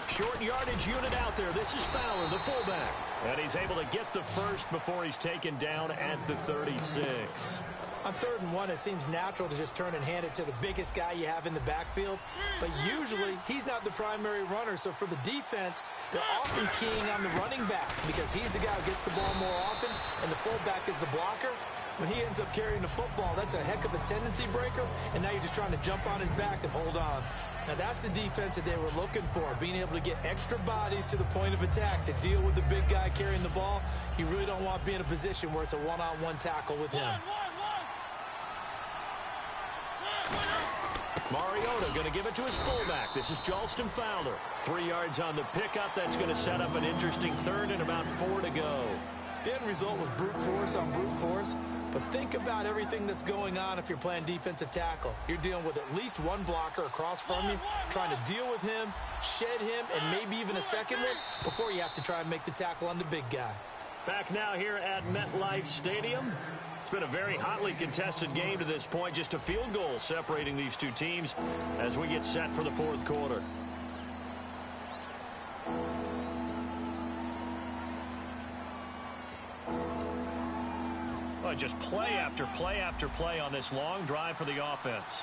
Short yardage unit out there. This is Fowler, the fullback. And he's able to get the 1st before he's taken down at the 36. On 3rd and 1, it seems natural to just turn and hand it to the biggest guy you have in the backfield. But usually, he's not the primary runner. So for the defense, they're often keying on the running back because he's the guy who gets the ball more often, and the fullback is the blocker. When he ends up carrying the football, that's a heck of a tendency breaker, and now you're just trying to jump on his back and hold on. Now, that's the defense that they were looking for, being able to get extra bodies to the point of attack to deal with the big guy carrying the ball. You really don't want to be in a position where it's a one-on-one tackle with him. Mariota going to give it to his fullback. This is Jalston Fowler. 3 yards on the pickup. That's going to set up an interesting third and about 4 to go. The end result was brute force on brute force. But think about everything that's going on if you're playing defensive tackle. You're dealing with at least one blocker across from you, trying to deal with him, shed him, and maybe even a second one before you have to try and make the tackle on the big guy. Back now here at MetLife Stadium. It's been a very hotly contested game to this point. Just a field goal separating these two teams as we get set for the fourth quarter. Well, just play after play after play on this long drive for the offense.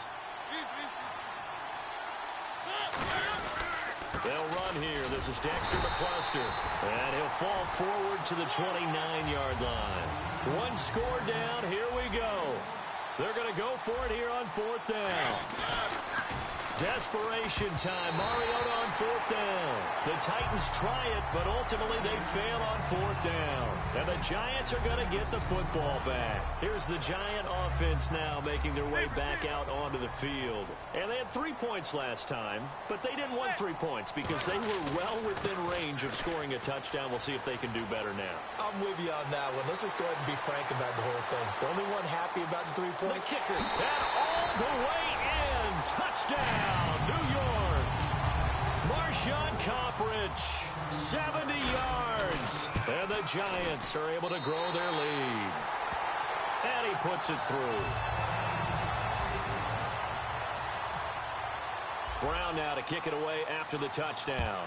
They'll run here. This is Dexter McCluster. And he'll fall forward to the 29-yard line. One score down. Here we go. They're going to go for it here on fourth down. Desperation time. Mariota on fourth down. The Titans try it, but ultimately they fail on fourth down. And the Giants are going to get the football back. Here's the Giant offense now making their way back out onto the field. And they had 3 points last time, but they didn't want 3 points because they were well within range of scoring a touchdown. We'll see if they can do better now. I'm with you on that one. Let's just go ahead and be frank about the whole thing. The only one happy about the 3-point kicker. And all the way in. Touchdown, New York. Marshawn Coppridge, 70 yards. And the Giants are able to grow their lead. And he puts it through. Brown now to kick it away after the touchdown.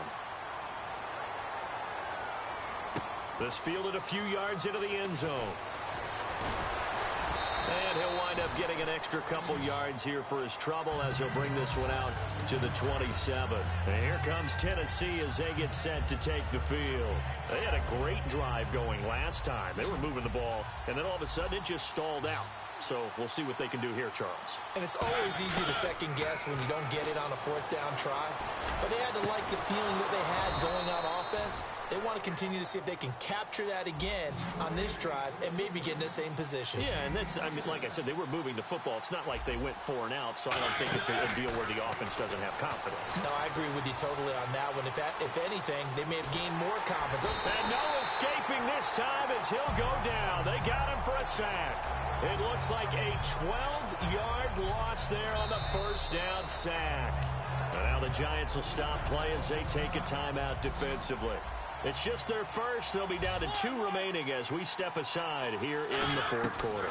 This fielded a few yards into the end zone. And he'll wind up getting an extra couple yards here for his trouble as he'll bring this one out to the 27. And here comes Tennessee as they get set to take the field. They had a great drive going last time. They were moving the ball, and then all of a sudden it just stalled out. So we'll see what they can do here, Charles. And it's always easy to second guess when you don't get it on a fourth down try. But they had to like the feeling that they had going on offense. They want to continue to see if they can capture that again on this drive and maybe get in the same position. Yeah, and that's, I mean, like I said, they were moving the football. It's not like they went 4 and out, so I don't think it's a deal where the offense doesn't have confidence. No, I agree with you totally on that one. If anything, they may have gained more confidence. And no escaping this time as he'll go down. They got him for a sack. It looks like a 12-yard loss there on the first down sack. And now the Giants will stop play as they take a timeout defensively. It's just their first. They'll be down to 2 remaining as we step aside here in the fourth quarter.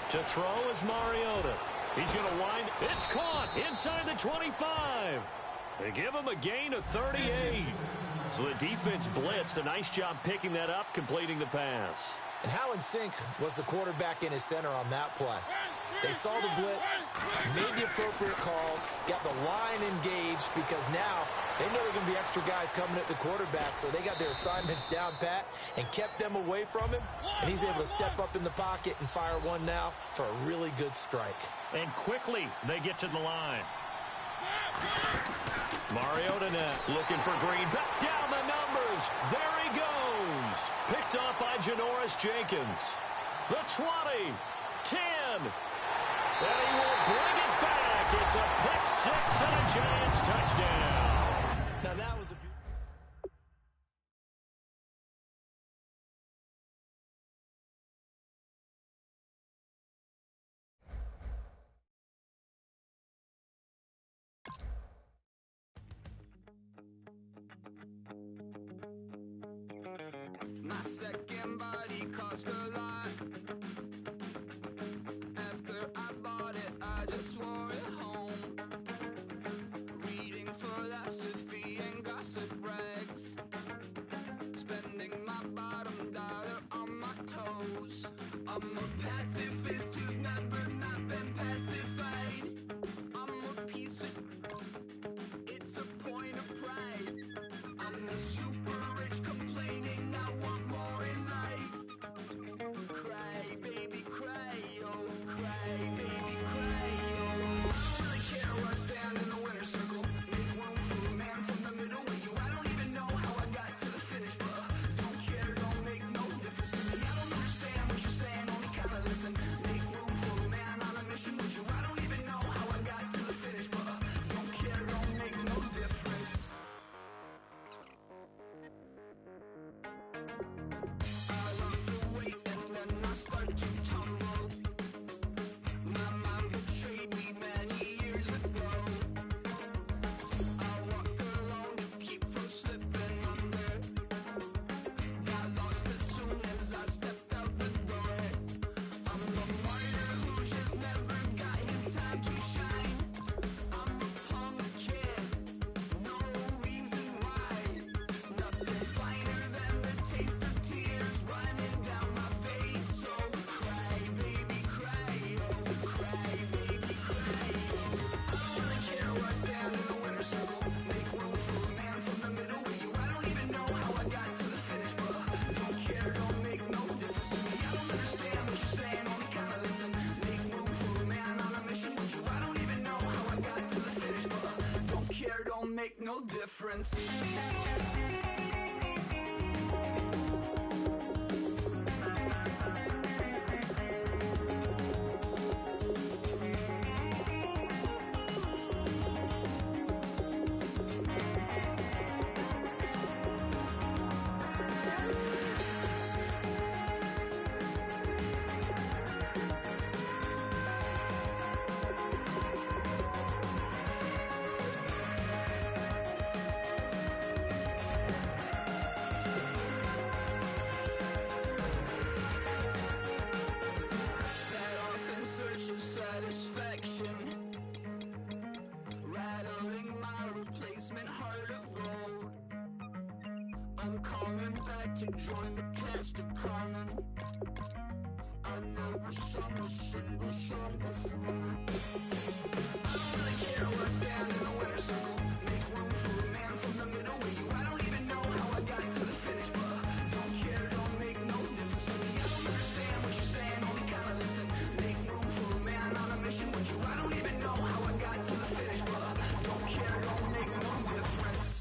To throw is Mariota. He's going to wind. It's caught inside the 25. They give him a gain of 38. So the defense blitzed. A nice job picking that up, completing the pass. And how in sync was the quarterback in his center on that play? They saw the blitz, made the appropriate calls, got the line engaged because now they know there are going to be extra guys coming at the quarterback, so they got their assignments down pat and kept them away from him, and he's able to step up in the pocket and fire one now for a really good strike. And quickly they get to the line. Mariota now looking for Green. Back down the numbers. There he goes. Picked off by Janoris Jenkins. The 20, 10. And he will bring it back. It's a pick 6 and a Giants touchdown. Now that was a My second body cost a lot. After I bought it, I just wore it home. Reading philosophy and gossip rags. Spending my bottom dollar on my toes. I'm a pacifist who's never not been pacified. I'm a piece of... It's a point of pride. I'm the super rich complaining I want more in life. Cry, baby, cry, oh, cry, baby, cry, oh. I don't really care where I stand in the winner's circle. Make room for a man from the middle with you. I don't even know how I got to the finish, but don't care, don't make no difference to me. I don't understand what you're saying, only kinda listen. Make make no difference. To join the cast of Carmen, I never sung a single song before. I don't really care where I stand in the winner's circle. Make room for a man from the middle with you. I don't even know how I got to the finish, but don't care, don't make no difference to me. I don't understand what you're saying, only kinda listen. Make room for a man on a mission with you. I don't even know how I got to the finish, but don't care, don't make no difference.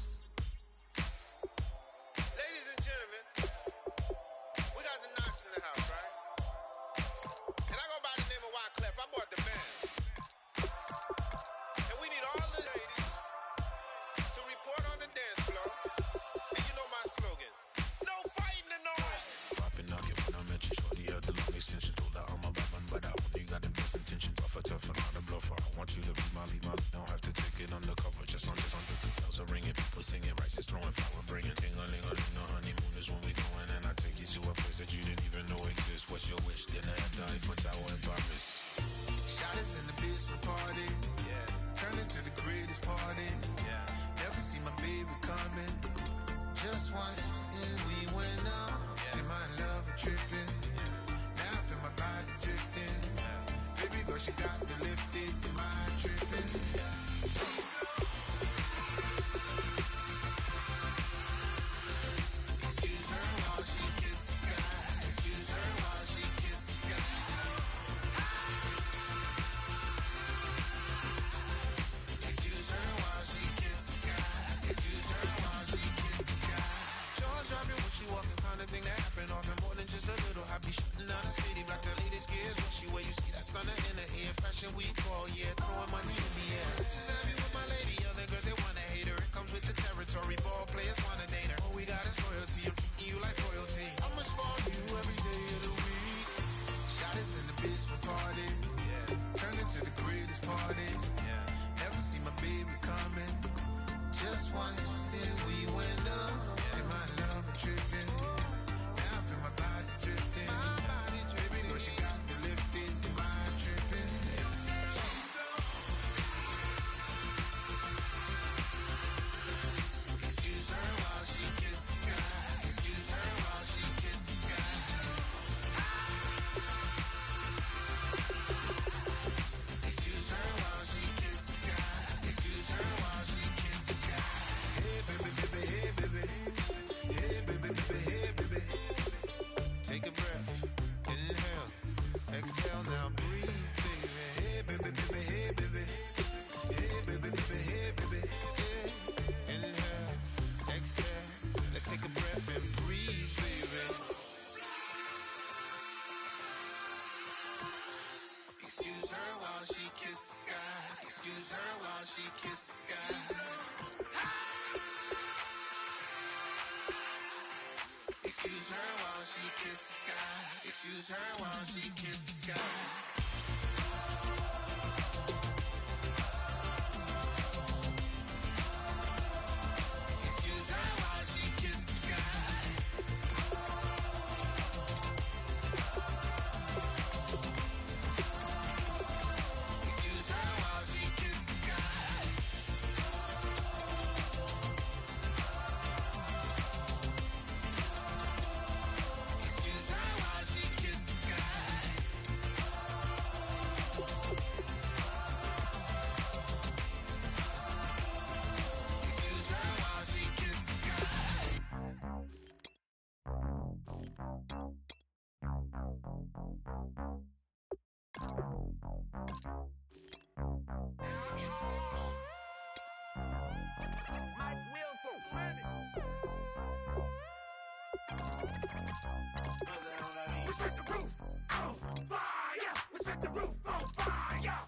We set the roof on fire. We set the roof on fire.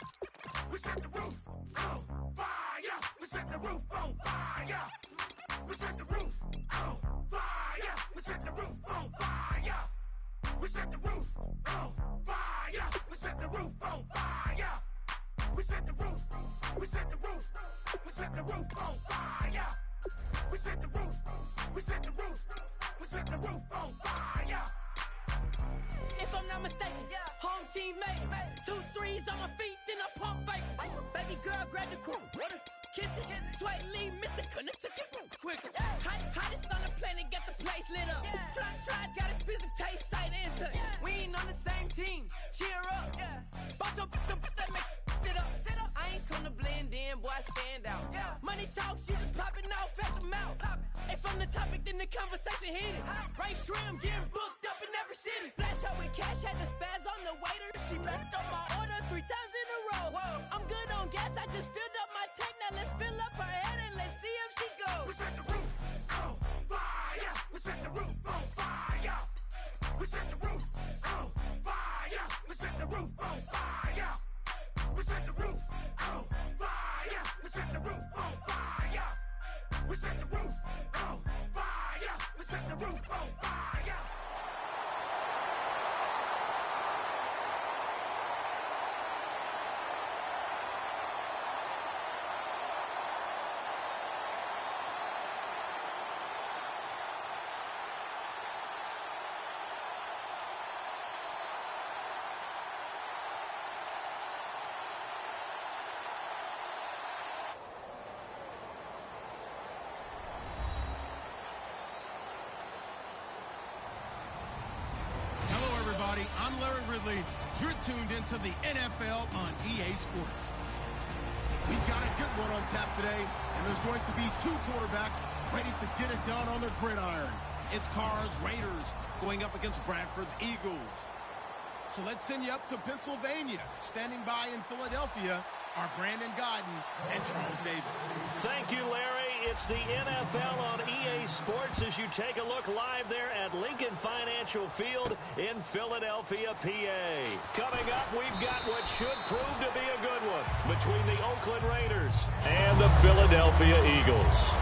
We set the roof on fire. We set the roof on fire. We set the roof on fire. We set the roof on fire. We set the roof on fire. We set the roof on fire. We set the roof. We set the roof. We set the roof on fire. We set the roof. We set the roof. We set the roof on fire. If I'm not mistaken, home team made it. 2 3s on my feet, then I pump fake. Baby girl, grab the crew. Kiss it, sweat, leave, Mr. Couldn't took it quick. Hottest on the planet, get the place lit up. Fly, got expensive taste, sight into. We ain't on the same team, cheer up. Bunch of that make sit up. I ain't come to blend in, boy, I stand out. Money talks, you just popping off at the mouth. If I'm the topic, then the conversation heated. Right shrimp, getting booked up in every city. Splash out with cash, had the spaz on the waiter. She messed up my order 3 times in a row. I'm good on gas, I just filled up my tank. Now let's fill up her head and let's see if she goes. We set the roof on fire. We set the roof on fire. We set the roof on fire. We set the roof on fire. We set the roof on fire. We set the roof on fire. We set the roof on fire. We set the roof on fire. I'm Larry Ridley. You're tuned into the NFL on EA Sports. We've got a good one on tap today, and there's going to be 2 quarterbacks ready to get it done on the gridiron. It's Carr's Raiders going up against Bradford's Eagles. So let's send you up to Pennsylvania. Standing by in Philadelphia are Brandon Godden and Charles Davis. Thank you, Larry. It's the NFL on EA Sports as you take a look live there at Lincoln Financial Field in Philadelphia, PA. Coming up, we've got what should prove to be a good one between the Oakland Raiders and the Philadelphia Eagles.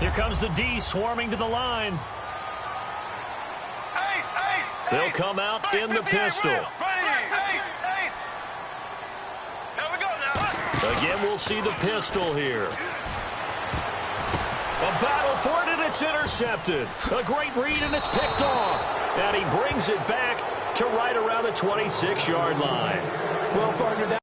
Here comes the D swarming to the line. They'll come out in the pistol. Again, we'll see the pistol here. A battle for it, and it's intercepted. A great read, and it's picked off. And he brings it back to right around the 26-yard line. Well, partner, that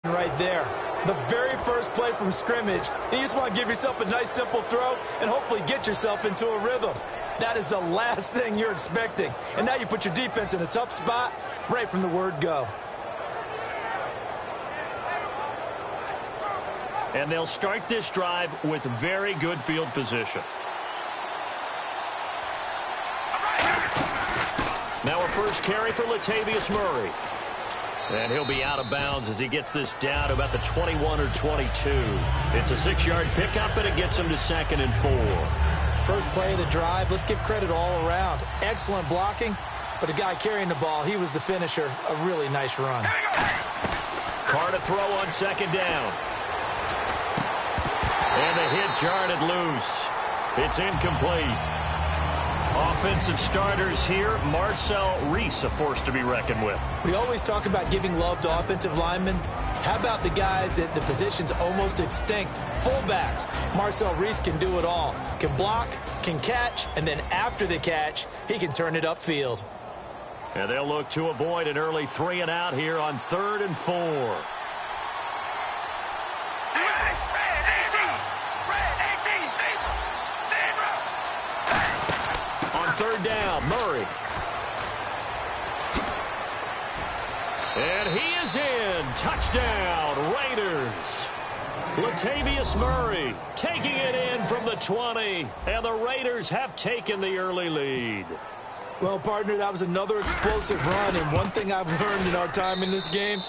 right there. The very first play from scrimmage. You just want to give yourself a nice simple throw and hopefully get yourself into a rhythm. That is the last thing you're expecting. And now you put your defense in a tough spot right from the word go. And they'll start this drive with very good field position. Now a first carry for Latavius Murray. And he'll be out of bounds as he gets this down to about the 21 or 22. It's a 6-yard pickup, and it gets him to 2nd and 4. First play of the drive, let's give credit all around. Excellent blocking, but the guy carrying the ball, he was the finisher. A really nice run. Carr to throw on 2nd down. And the hit jarred it loose. It's incomplete. Offensive starters here, Marcel Reese, a force to be reckoned with. We always talk about giving love to offensive linemen. How about the guys at the position's almost extinct? Fullbacks. Marcel Reese can do it all. Can block, can catch, and then after the catch, he can turn it upfield. And they'll look to avoid an early 3 and out here on 3rd and 4. Third down, Murray. And he is in. Touchdown, Raiders. Latavius Murray taking it in from the 20, and the Raiders have taken the early lead. Well, partner, that was another explosive run, and one thing I've learned in our time in this game,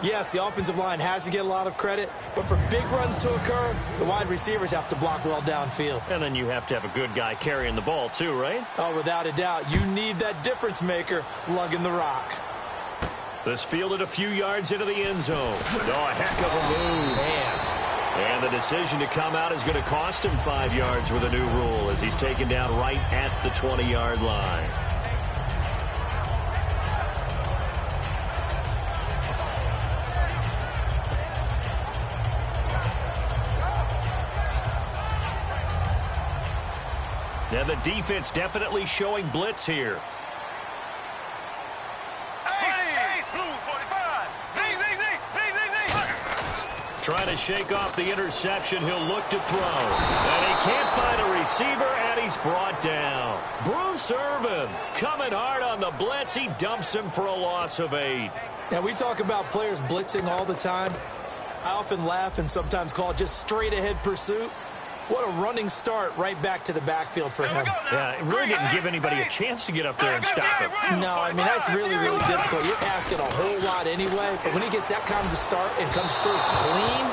yes, the offensive line has to get a lot of credit, but for big runs to occur, the wide receivers have to block well downfield. And then you have to have a good guy carrying the ball too, right? Oh, without a doubt. You need that difference maker lugging the rock. This fielded a few yards into the end zone. Oh, a heck of a move. Man. And the decision to come out is going to cost him 5 yards with a new rule as he's taken down right at the 20-yard line. Now the defense definitely showing blitz here. Trying to shake off the interception. He'll look to throw. And he can't find a receiver, and he's brought down. Bruce Irvin coming hard on the blitz. He dumps him for a loss of 8. Now, we talk about players blitzing all the time. I often laugh and sometimes call it just straight-ahead pursuit. What a running start right back to the backfield for him. Yeah, it really didn't give anybody a chance to get up there and stop him. No, I mean, that's really, really difficult. You're asking a whole lot anyway, but when he gets that kind of a start and comes through clean,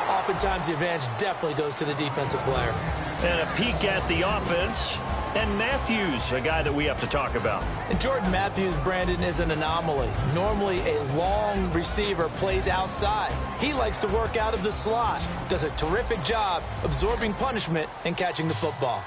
oftentimes the advantage definitely goes to the defensive player. And a peek at the offense. And Matthews, a guy that we have to talk about. And Jordan Matthews, Brandon, is an anomaly. Normally, a long receiver plays outside. He likes to work out of the slot. Does a terrific job absorbing punishment and catching the football.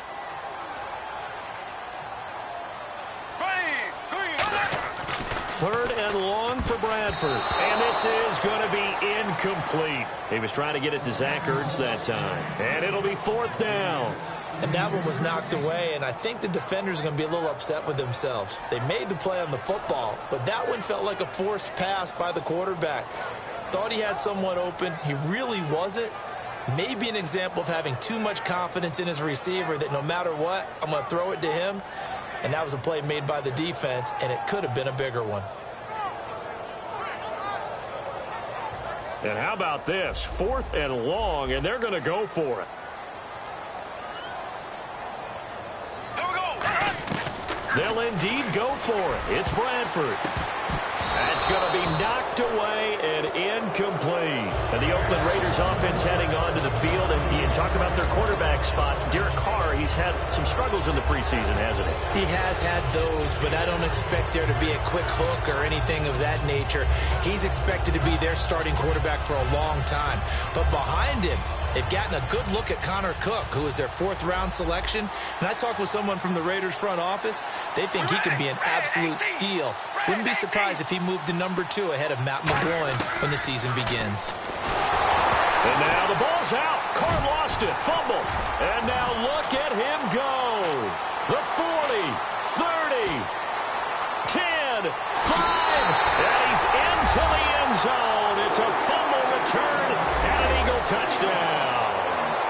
Third and long for Bradford. And this is going to be incomplete. He was trying to get it to Zach Ertz that time. And it'll be 4th down. And that one was knocked away, and I think the defenders are going to be a little upset with themselves. They made the play on the football, but that one felt like a forced pass by the quarterback. Thought he had someone open. He really wasn't. Maybe an example of having too much confidence in his receiver that no matter what, I'm going to throw it to him. And that was a play made by the defense, and it could have been a bigger one. And how about this? 4th and long, and they're going to go for it. They'll indeed go for it. It's Bradford. That's going to be knocked away and incomplete. And the Oakland Raiders offense heading onto the field. And you talk about their quarterback spot. Derek Carr, he's had some struggles in the preseason, hasn't he? He has had those, but I don't expect there to be a quick hook or anything of that nature. He's expected to be their starting quarterback for a long time. But behind him, they've gotten a good look at Connor Cook, who is their 4th-round selection. And I talked with someone from the Raiders front office. They think he could be an absolute steal. Wouldn't be surprised if he moved to number 2 ahead of Matt McGloin when the season begins. And now the ball's out. Carr lost it. Fumble. And now look at him go. The 40, 30, 10, 5. And he's into the end zone. It's a fumble return and an Eagle touchdown.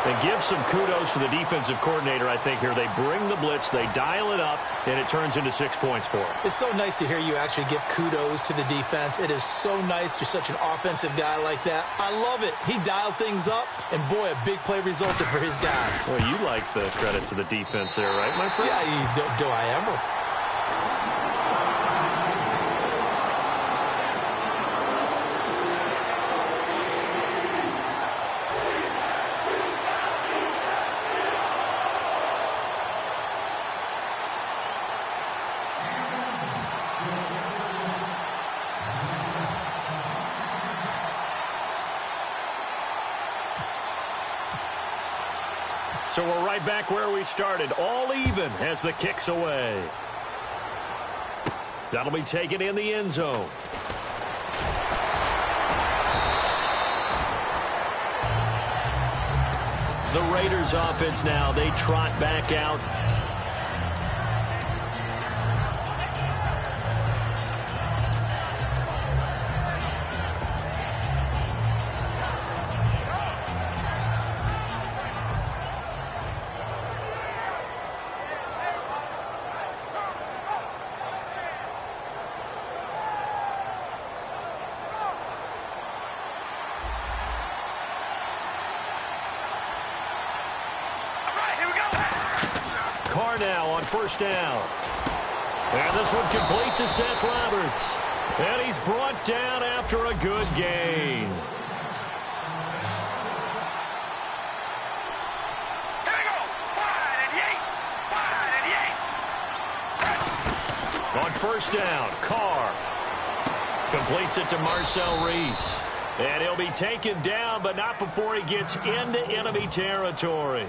And give some kudos to the defensive coordinator, I think, here. They bring the blitz, they dial it up, and it turns into 6 points for him. It's so nice to hear you actually give kudos to the defense. It is so nice. You're such an offensive guy like that. I love it. He dialed things up, and boy, a big play resulted for his guys. Well, you like the credit to the defense there, right, my friend? Yeah, do I ever? So we're right back where we started, all even as the kick's away. That'll be taken in the end zone. The Raiders offense now, they trot back out. Carr now on first down. And this one complete to Seth Roberts. And he's brought down after a good gain. On first down, Carr completes it to Marcel Reese. And he'll be taken down, but not before he gets into enemy territory.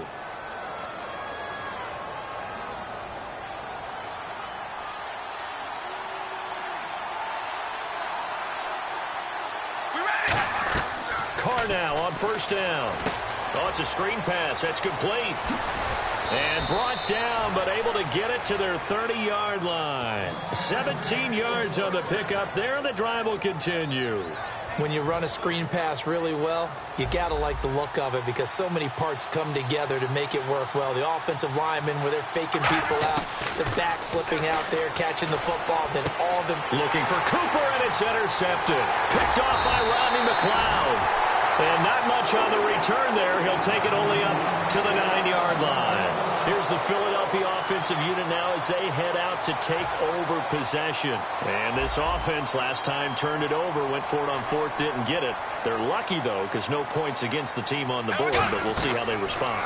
Carr now on first down. Oh, it's a screen pass. That's complete. And brought down, but able to get it to their 30-yard line. 17 yards on the pickup there, and the drive will continue. When you run a screen pass really well, you got to like the look of it because so many parts come together to make it work well. The offensive linemen, where they're faking people out, the back slipping out there, catching the football, then all of them. Looking for Cooper, and it's intercepted. Picked off by Rodney McLeod. And not much on the return there. He'll take it only up to the 9-yard line. Here's the Philadelphia offensive unit now as they head out to take over possession. And this offense last time turned it over, went for it on fourth, didn't get it. They're lucky, though, because no points against the team on the board, but we'll see how they respond.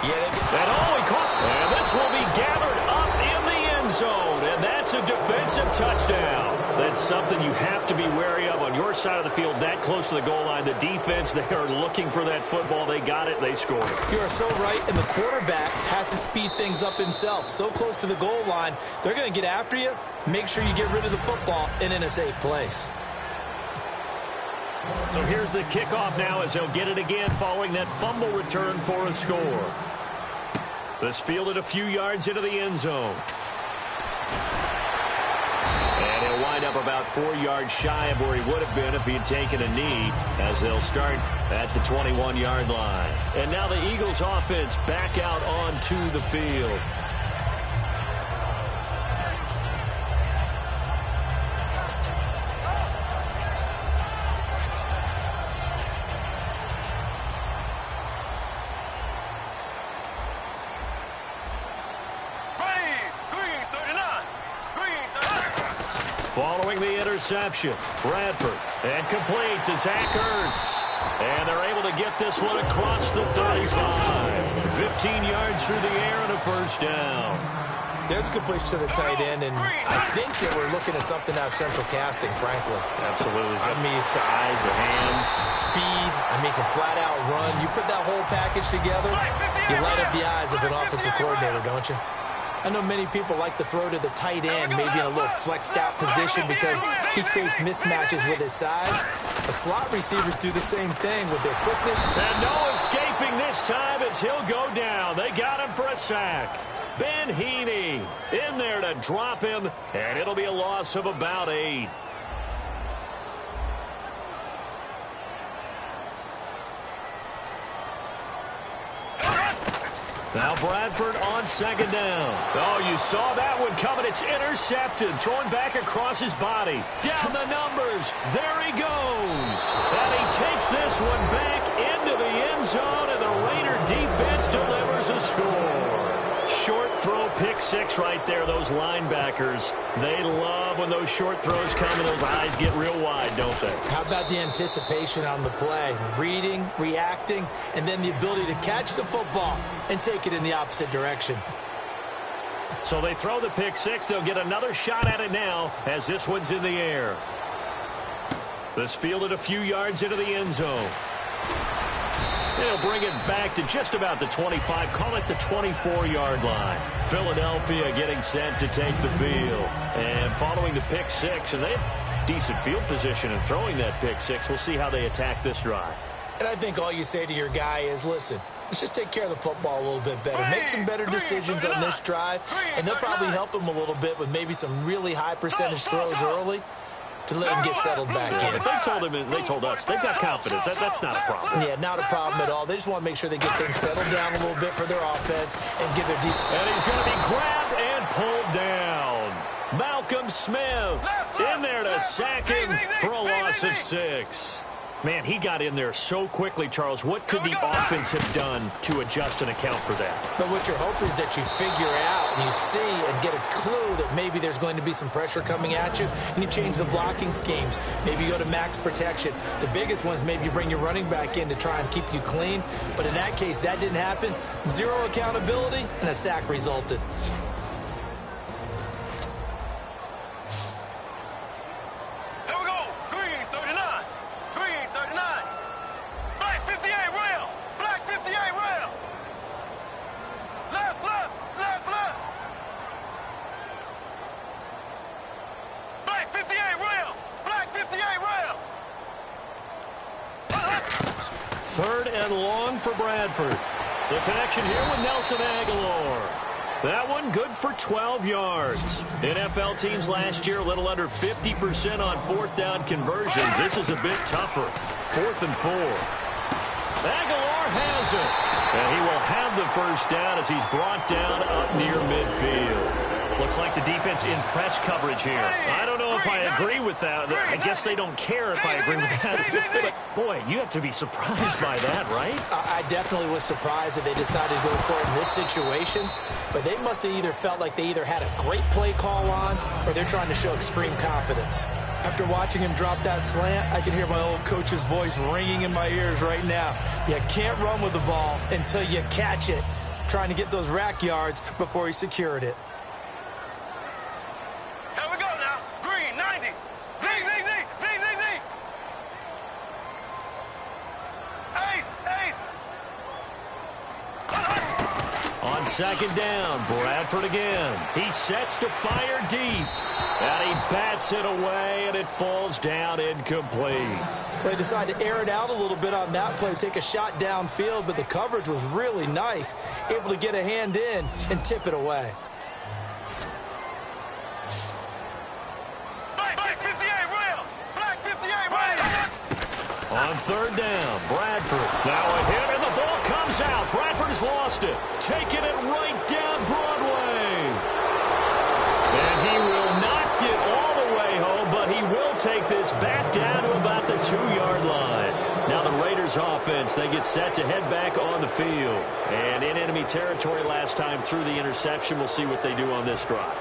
Yeah, he caught. And this will be gathered up in the end zone, and that's a defensive touchdown. That's something you have to be wary of on your side of the field, that close to the goal line. The defense, they are looking for that football. They got it. They scored it. You are so right, and the quarterback has to speed things up himself. So close to the goal line, they're going to get after you. Make sure you get rid of the football and in a safe place. So here's the kickoff now as they'll get it again following that fumble return for a score. This fielded a few yards into the end zone. And he'll wind up about 4 yards shy of where he would have been if he had taken a knee, as they'll start at the 21-yard line. And now the Eagles offense back out onto the field. Following the interception, Bradford, and complete to Zach Ertz. And they're able to get this one across the 35. 15 yards through the air and a first down. There's a completion to the tight end, and I think that we're looking at something out of central casting, frankly. Absolutely. I mean, size, the hands. Speed. I mean, can flat out run. You put that whole package together, you light up the eyes of an offensive coordinator, don't you? I know many people like to throw to the tight end, maybe in a little flexed out position because he creates mismatches with his size. The slot receivers do the same thing with their quickness. And no escaping this time as he'll go down. They got him for a sack. Ben Heaney in there to drop him, and it'll be a loss of about 8. Now Bradford on second down. Oh, you saw that one coming. It's intercepted. Thrown back across his body. Down the numbers. There he goes. And he takes this one back into the end zone, and the Raider defense delivers a score. Short throw, pick six right there. Those linebackers, they love when those short throws come and those eyes get real wide, don't they? How about the anticipation on the play? Reading, reacting, and then the ability to catch the football and take it in the opposite direction. So they throw the pick six. They'll get another shot at it now as this one's in the air. This fielded a few yards into the end zone. They'll bring it back to just about the 25, call it the 24-yard line. Philadelphia getting set to take the field. And following the pick six, and they have decent field position in throwing that pick six. We'll see how they attack this drive. And I think all you say to your guy is, listen, let's just take care of the football a little bit better. Make some better decisions on this drive, and they'll probably help him a little bit with maybe some really high percentage throws early to let him get settled back in. They told us they've got confidence. That's not a problem. Yeah, not a problem at all. They just want to make sure they get things settled down a little bit for their offense and give their defense. And he's going to be grabbed and pulled down. Malcolm Smith in there to sack him for a loss of 6. Man, he got in there so quickly, Charles. What could the offense have done to adjust and account for that? But what you're hoping is that you figure out and you see and get a clue that maybe there's going to be some pressure coming at you, and you change the blocking schemes. Maybe you go to max protection. The biggest one is maybe you bring your running back in to try and keep you clean. But in that case, that didn't happen. Zero accountability, and a sack resulted. Third and long for Bradford. The connection here with Nelson Aguilar. That one good for 12 yards. NFL teams last year a little under 50% on fourth down conversions. This is a bit tougher. 4th and 4. Aguilar has it. And he will have the first down as he's brought down up near midfield. Looks like the defense in press coverage here. I don't know if I agree with that. I guess they don't care if I agree with that. But, boy, you have to be surprised by that, right? I definitely was surprised that they decided to go for it in this situation. But they must have either felt like they either had a great play call on or they're trying to show extreme confidence. After watching him drop that slant, I can hear my old coach's voice ringing in my ears right now. You can't run with the ball until you catch it. Trying to get those rack yards before he secured it. On second down, Bradford again. He sets to fire deep. And he bats it away, and it falls down incomplete. They decided to air it out a little bit on that play, take a shot downfield, but the coverage was really nice. Able to get a hand in and tip it away. Black 58 rail! Black 58 rail! On third down, Bradford. Now a hit, and the ball comes out. Bradford's lost it. Taking it right down Broadway. And he will not get all the way home, but he will take this back down to about the 2-yard line. Now the Raiders offense, they get set to head back on the field. And in enemy territory last time through the interception. We'll see what they do on this drive.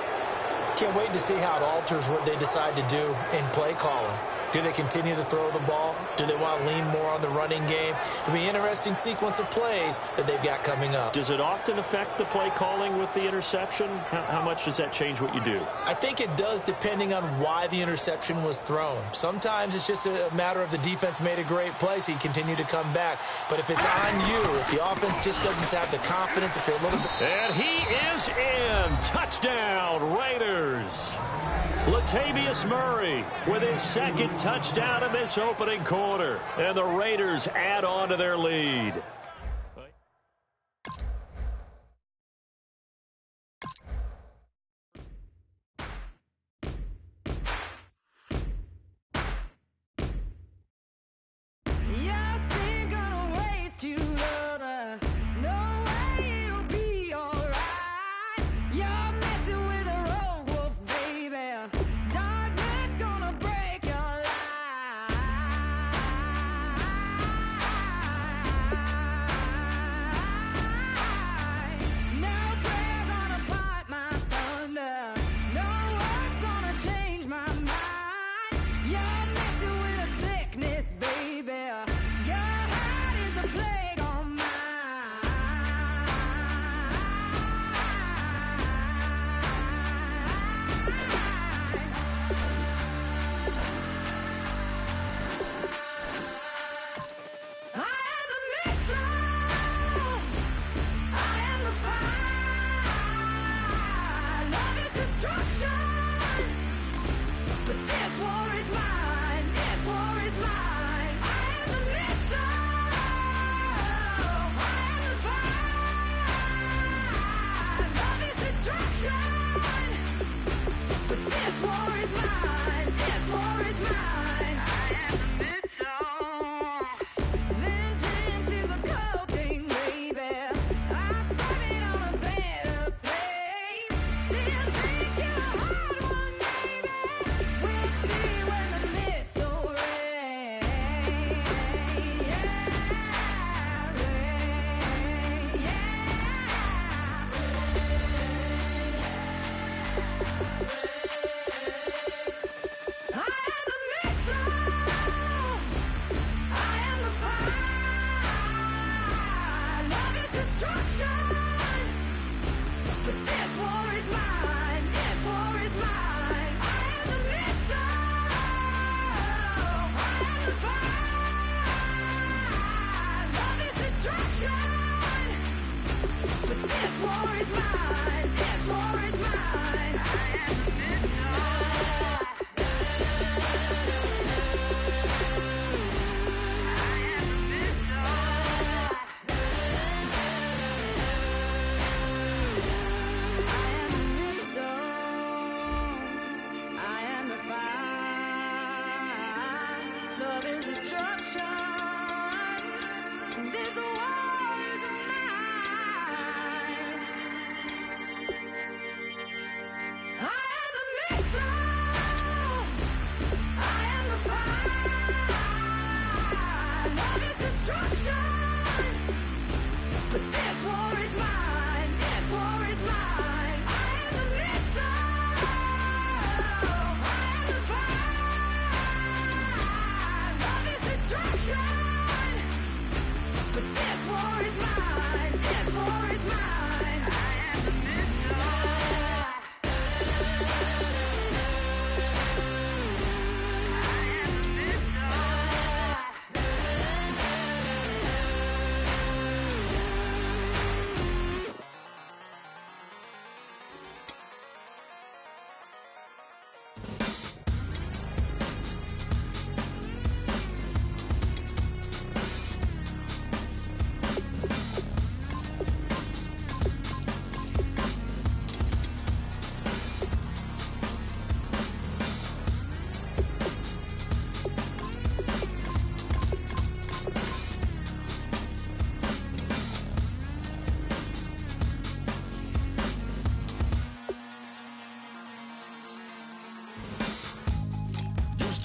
Can't wait to see how it alters what they decide to do in play calling. Do they continue to throw the ball? Do they want to lean more on the running game? It'll be an interesting sequence of plays that they've got coming up. Does it often affect the play calling with the interception? How much does that change what you do? I think it does depending on why the interception was thrown. Sometimes it's just a matter of the defense made a great play, so you continue to come back. But if it's on you, if the offense just doesn't have the confidence, if they're a little bit... And he is in. Touchdown, Raiders. Latavius Murray with his second touchdown in this opening quarter. And the Raiders add on to their lead.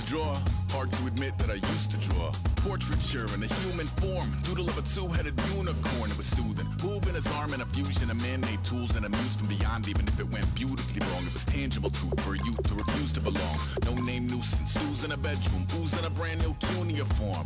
Draw, hard to admit that I used to draw. Portraiture in a human form, doodle of a two-headed unicorn. It was soothing, moving his arm in a fusion of man-made tools and a muse from beyond. Even if it went beautifully wrong, it was tangible truth for a youth to refuse to belong. No name nuisance, stews in a bedroom, oozing a brand new cuneiform.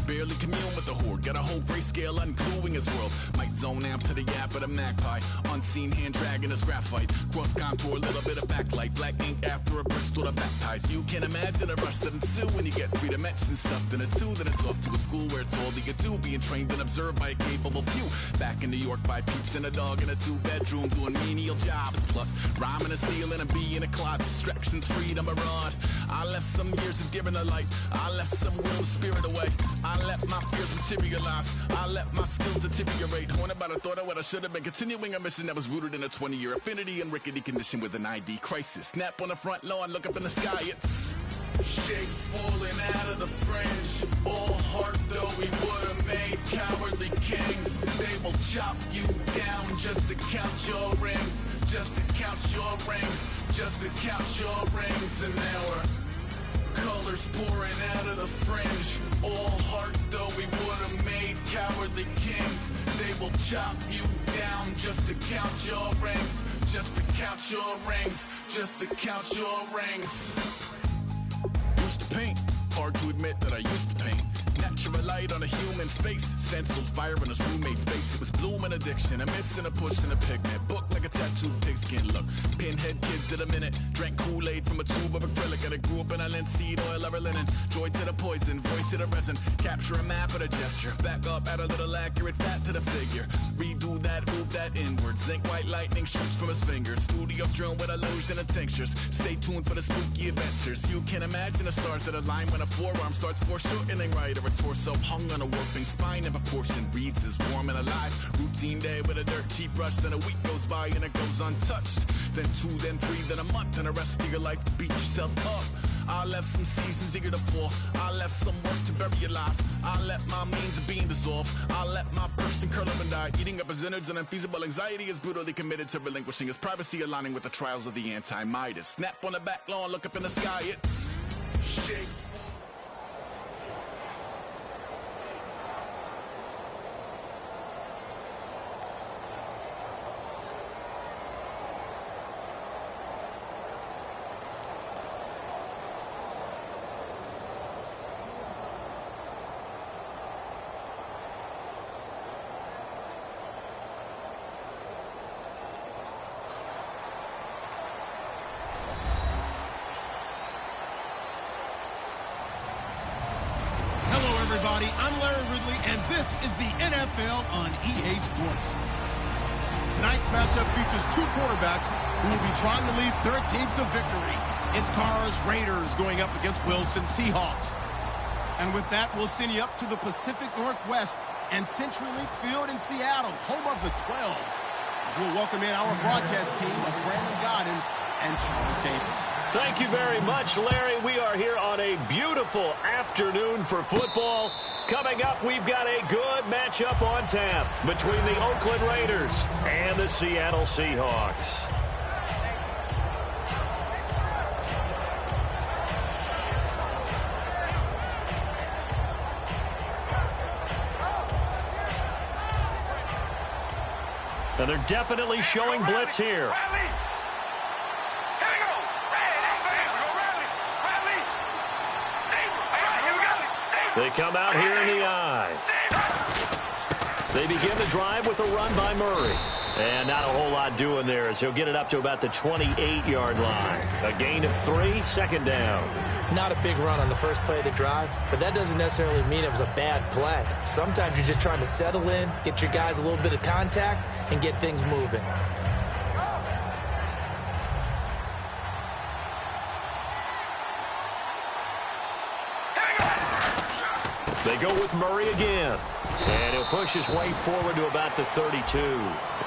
Barely commune with the horde, got a whole grayscale ungluing his world. Might zone out to the yap of the magpie, unseen hand dragging his graphite. Cross contour, little bit of backlight, black ink after a Bristol to baptize. You can imagine a rush that ensue when you get 3 dimensions stuffed in a 2. Then it's off to a school where it's all that you do, being trained and observed by a capable few. Back in New York by peeps and a dog in a 2-bedroom, doing menial jobs. Plus, rhyming and stealing and being a clod, distractions, freedom, a rod. I left some years of giving a light, I left some will spirit away. I let my fears materialize, I let my skills deteriorate. Horn about a thought of what I should have been, continuing a mission that was rooted in a 20-year affinity and rickety condition with an ID crisis. Snap on the front lawn, look up in the sky, it's shapes falling out of the fringe. All heart though we would have made cowardly kings. They will chop you down just to count your rings, just to count your rings, just to count your rings. And now we're colors pouring out of the fringe. All heart though we would have made cowardly kings. They will chop you down just to count your rings, just to count your rings, just to count your rings. Used to paint, hard to admit that I used to paint. Natural light on a human face, stenciled fire in his roommate's face. It was blooming addiction, a miss and a push and a pigment. Book like a tattooed pigskin look. Pinhead kids in a minute, drank Kool-Aid from a tube of acrylic. And I grew up in a linseed oil of linen. Joy to the poison, voice to the resin. Capture a map of a gesture. Back up, add a little accurate fat to the figure. Redo that, move that inward. Zinc white lightning shoots from his fingers. Studio strewn with illusion and tinctures. Stay tuned for the spooky adventures. You can imagine the stars that align when a forearm starts foreshortening right, or a torso hung on a warping spine in proportion. Reads as warm and alive. Routine day with a dirt cheap brush. Then a week goes by and it goes untouched. Then 2, then 3, then a month, and the rest of your life to beat yourself up. I left some seasons eager to fall. I left some work to bury your life. I let my means of being dissolve. I let my person curl up and die. Eating up his innards and unfeasible anxiety is brutally committed to relinquishing his privacy, aligning with the trials of the anti-Midas. Snap on the back lawn, look up in the sky, it's shapes. Everybody, I'm Larry Ridley, and this is the NFL on EA Sports. Tonight's matchup features two quarterbacks who will be trying to lead their team to victory. It's Carr's Raiders going up against Wilson Seahawks. And with that, we'll send you up to the Pacific Northwest and CenturyLink Field in Seattle, home of the 12s. As we'll welcome in our broadcast team of Brandon Godden and Charles Davis. Thank you very much, Larry. We are here on a beautiful afternoon for football. Coming up, we've got a good matchup on tap between the Oakland Raiders and the Seattle Seahawks. And they're definitely showing blitz here. They come out here in the eye. They begin the drive with a run by Murray. And not a whole lot doing there as he'll get it up to about the 28-yard line. A gain of 3, second down. Not a big run on the first play of the drive, but that doesn't necessarily mean it was a bad play. Sometimes you're just trying to settle in, get your guys a little bit of contact, and get things moving. They go with Murray again. And he'll push his way forward to about the 32.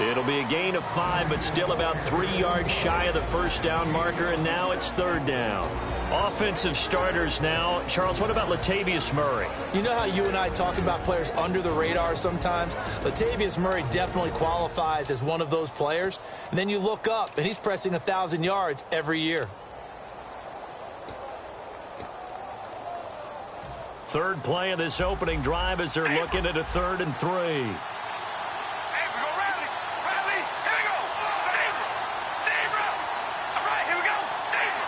It'll be a gain of 5, but still about 3 yards shy of the first down marker, and now it's third down. Offensive starters now. Charles, what about Latavius Murray? You know how you and I talk about players under the radar sometimes? Latavius Murray definitely qualifies as one of those players. And then you look up, and he's pressing 1,000 yards every year. Third play of this opening drive as they're looking at a 3rd and 3. Hey, we go rally. Rally. Here we go. Zebra. Zebra. All right, here we go. Zebra.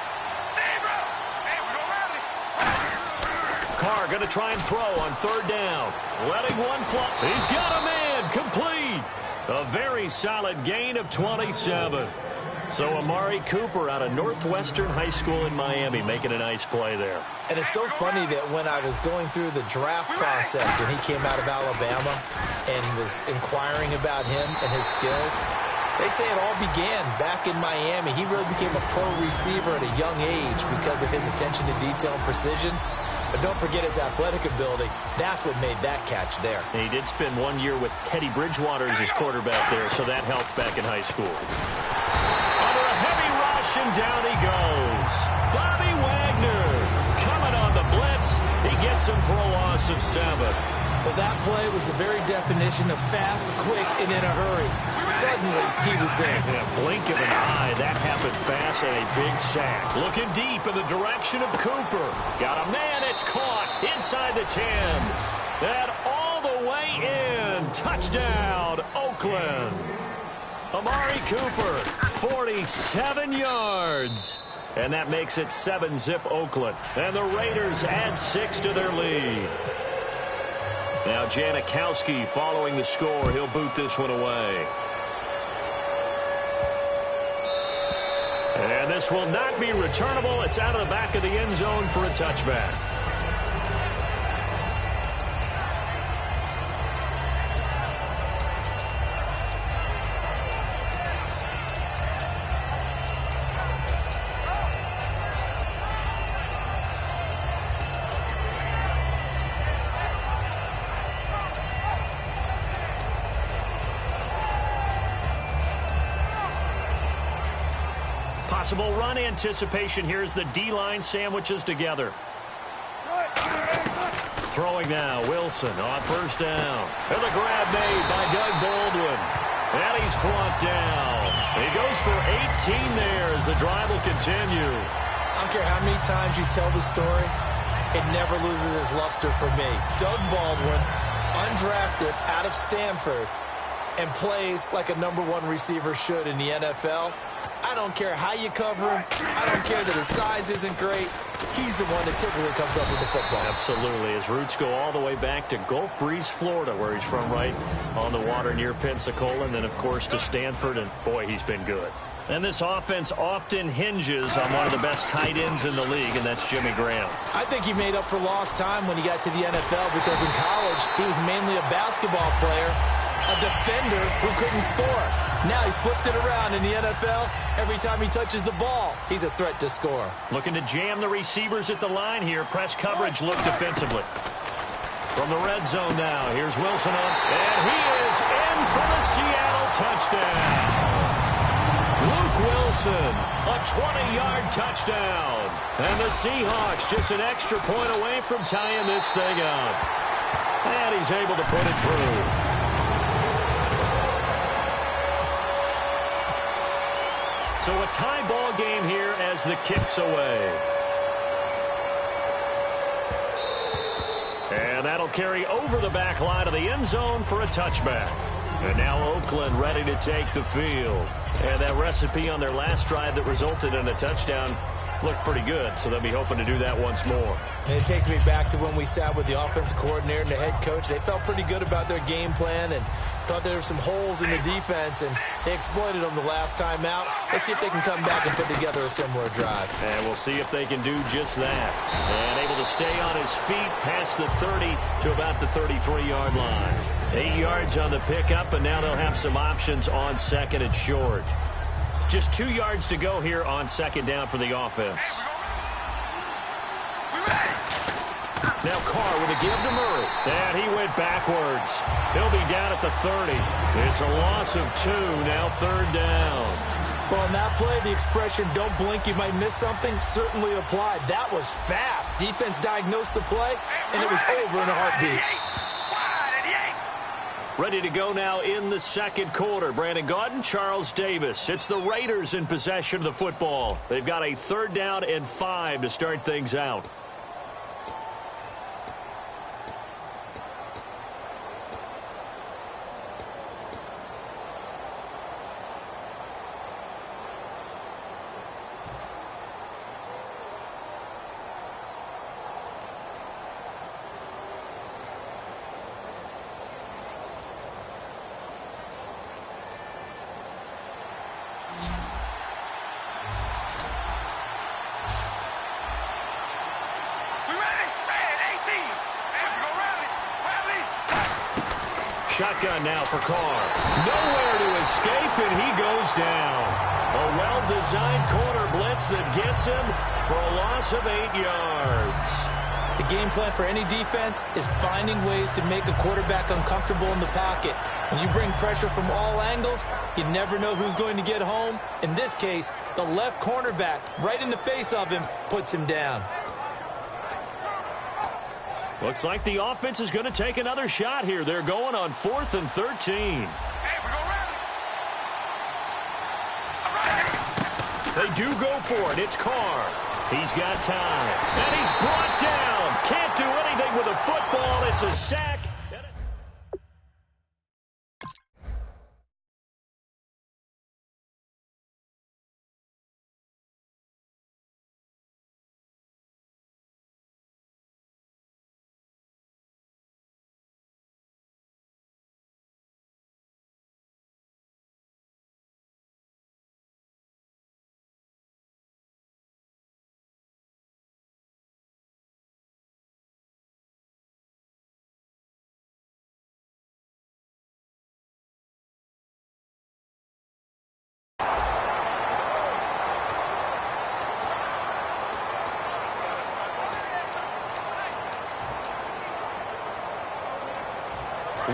Zebra. Hey, we go rally. Carr going to try and throw on 3rd down. Letting one fly. He's got a man. Complete. A very solid gain of 27. So Amari Cooper out of Northwestern High School in Miami making a nice play there. And it's so funny that when I was going through the draft process when he came out of Alabama and was inquiring about him and his skills, they say it all began back in Miami. He really became a pro receiver at a young age because of his attention to detail and precision. But don't forget his athletic ability. That's what made that catch there. And he did spend 1 year with Teddy Bridgewater as his quarterback there, so that helped back in high school. Under a heavy rush, and down he goes. Bobby Wagner coming on the blitz. He gets him for a loss of 7. Well, that play was the very definition of fast, quick, and in a hurry. Suddenly, he was there. In a blink of an eye, that happened fast, and a big sack. Looking deep in the direction of Cooper. Got a man, it's caught inside the 10. And all the way in. Touchdown, Oakland. Amari Cooper, 47 yards. And that makes it 7-zip Oakland. And the Raiders add 6 to their lead. Now Janikowski following the score. He'll boot this one away. And this will not be returnable. It's out of the back of the end zone for a touchback. Possible run anticipation. Here's the D-line sandwiches together. Throwing now, Wilson on first down. And the grab made by Doug Baldwin. And he's brought down. He goes for 18 there as the drive will continue. I don't care how many times you tell the story, it never loses its luster for me. Doug Baldwin, undrafted out of Stanford, and plays like a #1 receiver should in the NFL. I don't care how you cover him. I don't care that his size isn't great. He's the one that typically comes up with the football. Absolutely. His roots go all the way back to Gulf Breeze, Florida, where he's from, right on the water near Pensacola. And then, of course, to Stanford. And, boy, he's been good. And this offense often hinges on one of the best tight ends in the league, and that's Jimmy Graham. I think he made up for lost time when he got to the NFL because in college he was mainly a basketball player. a defender who couldn't score. Now he's flipped it around in the NFL. Every time he touches the ball, he's a threat to score. Looking to jam the receivers at the line here. Press coverage look defensively. From the red zone now, here's Wilson on, and he is in for the Seattle touchdown. Luke Wilson, a 20-yard touchdown. And the Seahawks just an extra point away from tying this thing up. And he's able to put it through. So a tie ball game here as the kick's away. And that'll carry over the back line of the end zone for a touchback. And now Oakland ready to take the field. And that recipe on their last drive that resulted in a touchdown looked pretty good, so they'll be hoping to do that once more. And it takes me back to when we sat with the offensive coordinator and the head coach. They felt pretty good about their game plan and thought there were some holes in the defense, and they exploited them the last time out. Let's see if they can come back and put together a similar drive. And we'll see if they can do just that. And able to stay on his feet past the 30 to about the 33-yard line. 8 yards on the pickup, and now they'll have some options on second and short. Just 2 yards to go here on second down for the offense. Now Carr with a give to Murray. And he went backwards. He'll be down at the 30. It's a loss of 2, now third down. Well, on that play, the expression, don't blink, you might miss something, certainly applied. That was fast. Defense diagnosed the play, and it was over in a heartbeat. Ready to go now in the second quarter. Brandon Gaudin, Charles Davis. It's the Raiders in possession of the football. They've got a third down and 5 to start things out. Shotgun now for Carr. Nowhere to escape, and he goes down. A well-designed corner blitz that gets him for a loss of 8 yards. The game plan for any defense is finding ways to make a quarterback uncomfortable in the pocket. When you bring pressure from all angles, you never know who's going to get home. In this case, the left cornerback, right in the face of him, puts him down. Looks like the offense is going to take another shot here. They're going on 4th and 13. They do go for it. It's Carr. He's got time. And he's brought down. Can't do anything with a football. It's a sack.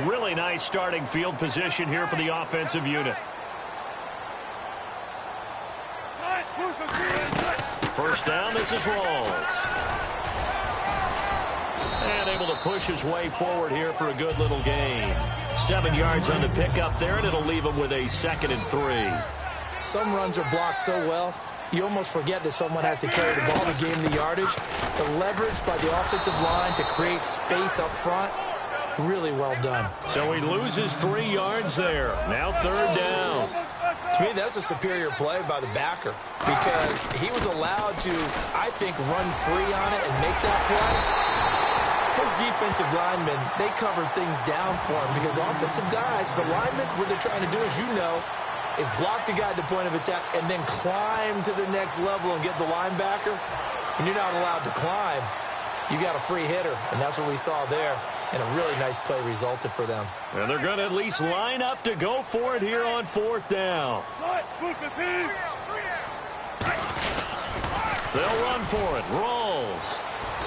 Really nice starting field position here for the offensive unit. First down, this is Rawls. And able to push his way forward here for a good little gain. 7 yards on the pickup there, and it'll leave him with a 2nd and 3. Some runs are blocked so well, you almost forget that someone has to carry the ball to gain the yardage. The leverage by the offensive line to create space up front, really well done. So he loses 3 yards there. Now third down. To me, that's a superior play by the backer because he was allowed to, I think, run free on it and make that play. His defensive linemen, they covered things down for him because offensive guys, the linemen, what they're trying to do, as you know, is block the guy at the point of attack and then climb to the next level and get the linebacker. And you're not allowed to climb. You got a free hitter, and that's what we saw there. and a really nice play resulted for them. And they're going to at least line up to go for it here on 4th down. They'll run for it. Rolls.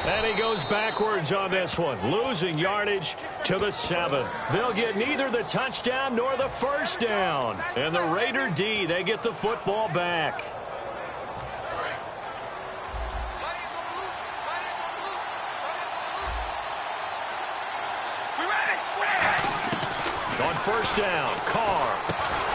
And he goes backwards on this one, losing yardage to the 7. They'll get neither the touchdown nor the first down. And the Raider D, they get the football back. On 1st down, Carr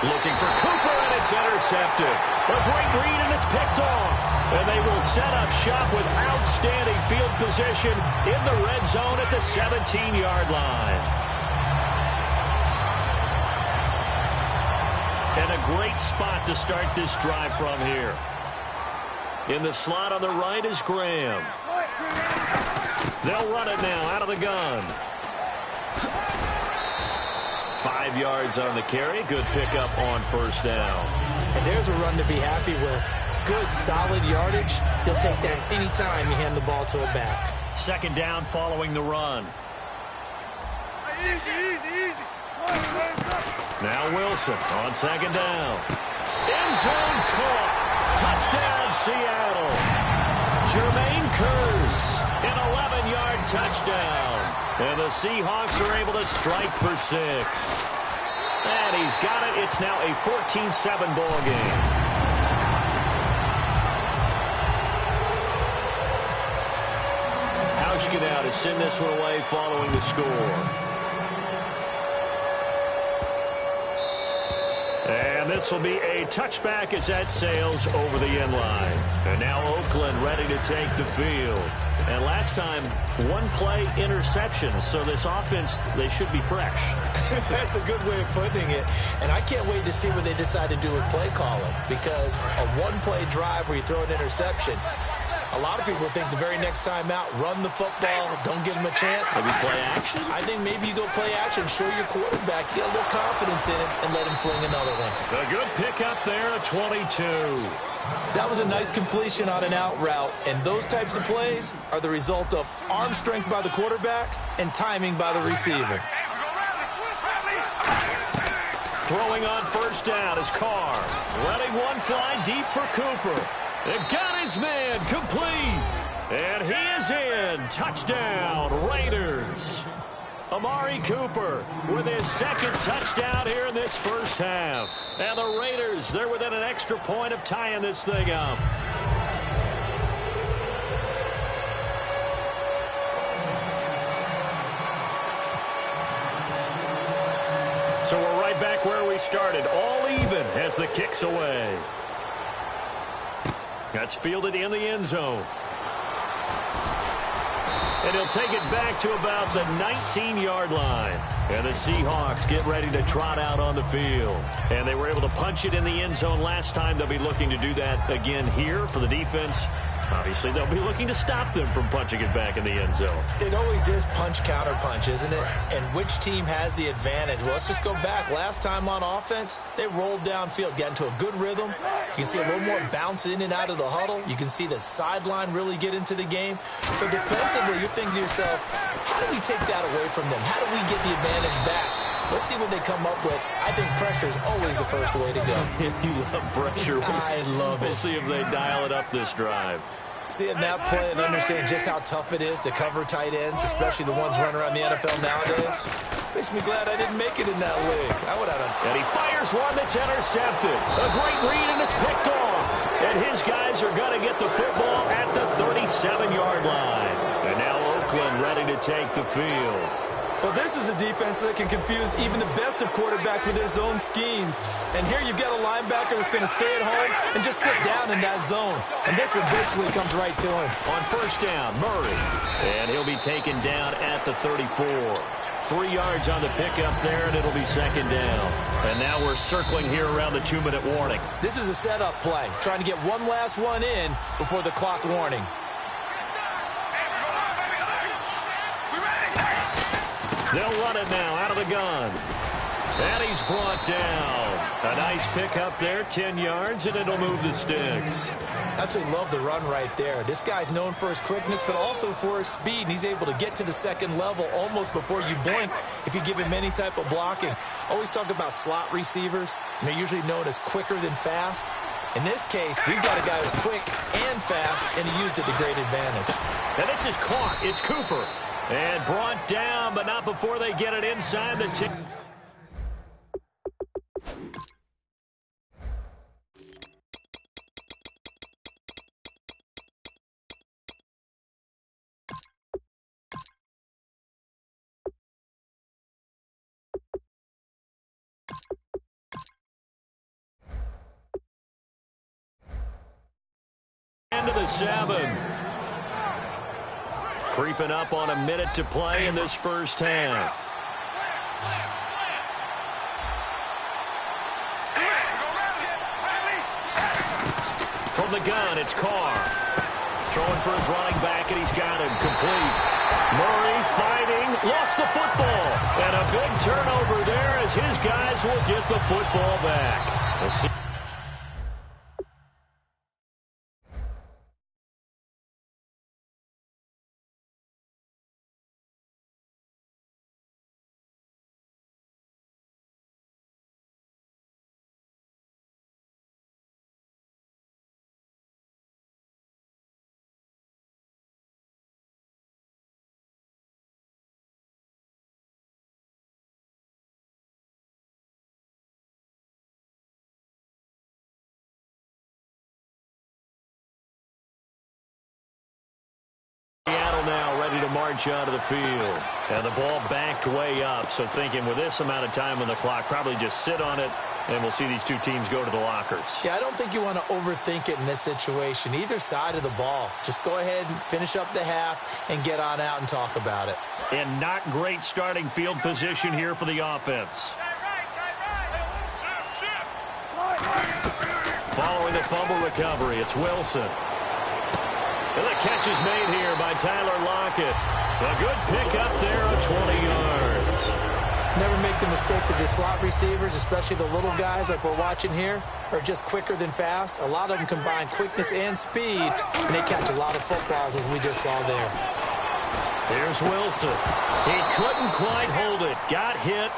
looking for Cooper, and it's intercepted. A great read, and it's picked off. And they will set up shop with outstanding field position in the red zone at the 17-yard line. And a great spot to start this drive from here. In the slot on the right is Graham. They'll run it now out of the gun. 5 yards on the carry. Good pickup on 1st down. And there's a run to be happy with. Good, solid yardage. He'll take that anytime you hand the ball to a back. 2nd down following the run. Now Wilson on 2nd down. End zone caught. Touchdown, Seattle. Jermaine Kearse, an 11-yard touchdown. And the Seahawks are able to strike for 6. And he's got it. It's now a 14-7 ball game. Out to send this one away following the score. And this will be a touchback as that sails over the end line. And now Oakland ready to take the field. And last time, 1-play interception. So this offense, they should be fresh. That's a good way of putting it. And I can't wait to see what they decide to do with play calling. Because a 1-play drive where you throw an interception, a lot of people think the very next time out, run the football, don't give them a chance. Maybe play action? I think maybe you go play action, show your quarterback, get a little confidence in it, and let him fling another one. A good pickup there at 22. That was a nice completion on an out route, and those types of plays are the result of arm strength by the quarterback and timing by the receiver. Throwing on 1st down is Carr. Letting one fly deep for Cooper. They've got his man complete. And he is in. Touchdown, Raiders. Amari Cooper with his 2nd touchdown here in this 1st half. And the Raiders, they're within an extra point of tying this thing up. So we're right back where we started. All even as the kick's away. That's fielded in the end zone. And he'll take it back to about the 19-yard line. And the Seahawks get ready to trot out on the field. And they were able to punch it in the end zone last time. They'll be looking to do that again here for the defense. Obviously, they'll be looking to stop them from punching it back in the end zone. It always is punch-counter-punch, isn't it? And which team has the advantage? Well, let's just go back. Last time on offense, they rolled downfield, got into a good rhythm. You can see a little more bounce in and out of the huddle. You can see the sideline really get into the game. So defensively, you're thinking to yourself, how do we take that away from them? How do we get the advantage back? Let's see what they come up with. I think pressure is always the first way to go. You love pressure. I love it. We'll see if they dial it up this drive. Seeing that play and understand just how tough it is to cover tight ends, especially the ones running around the NFL nowadays, makes me glad I didn't make it in that league. I would have done. And he fires one that's intercepted. A great read, and it's picked off. And his guys are going to get the football at the 37-yard line. And now Oakland ready to take the field. Well, this is a defense that can confuse even the best of quarterbacks with their zone schemes. And here you've got a linebacker that's going to stay at home and just sit down in that zone. And this one basically comes right to him. On 1st down, Murray. And he'll be taken down at the 34. 3 yards on the pickup there, and it'll be 2nd down. And now we're circling here around the 2-minute warning. This is a setup play, trying to get one last one in before the clock warning. They'll run it now out of the gun. And he's brought down. A nice pick up there, 10 yards, and it'll move the sticks. Absolutely love the run right there. This guy's known for his quickness, but also for his speed, and he's able to get to the second level almost before you blink if you give him any type of blocking. Always talk about slot receivers, and they're usually known as quicker than fast. In this case, we've got a guy who's quick and fast, and he used it to great advantage. And this is caught. It's Cooper. And brought down, but not before they get it inside the 10. Into the 7. Creeping up on a minute to play in this first half. From the gun, it's Carr. Throwing for his running back, and he's got him complete. Murray fighting, lost the football. And a big turnover there as his guys will get the football back. We'll see. Now ready to march onto the field. And the ball backed way up, so thinking with this amount of time on the clock, probably just sit on it, and we'll see these two teams go to the lockers. Yeah, I don't think you want to overthink it in this situation. Either side of the ball. Just go ahead and finish up the half and get on out and talk about it. And not great starting field position here for the offense. Following the fumble recovery, it's Wilson. And the catch is made here by Tyler Lockett. A good pick up there of 20 yards. Never make the mistake that the slot receivers, especially the little guys like we're watching here, are just quicker than fast. A lot of them combine quickness and speed, and they catch a lot of footballs, as we just saw there. Here's Wilson. He couldn't quite hold it. Got hit.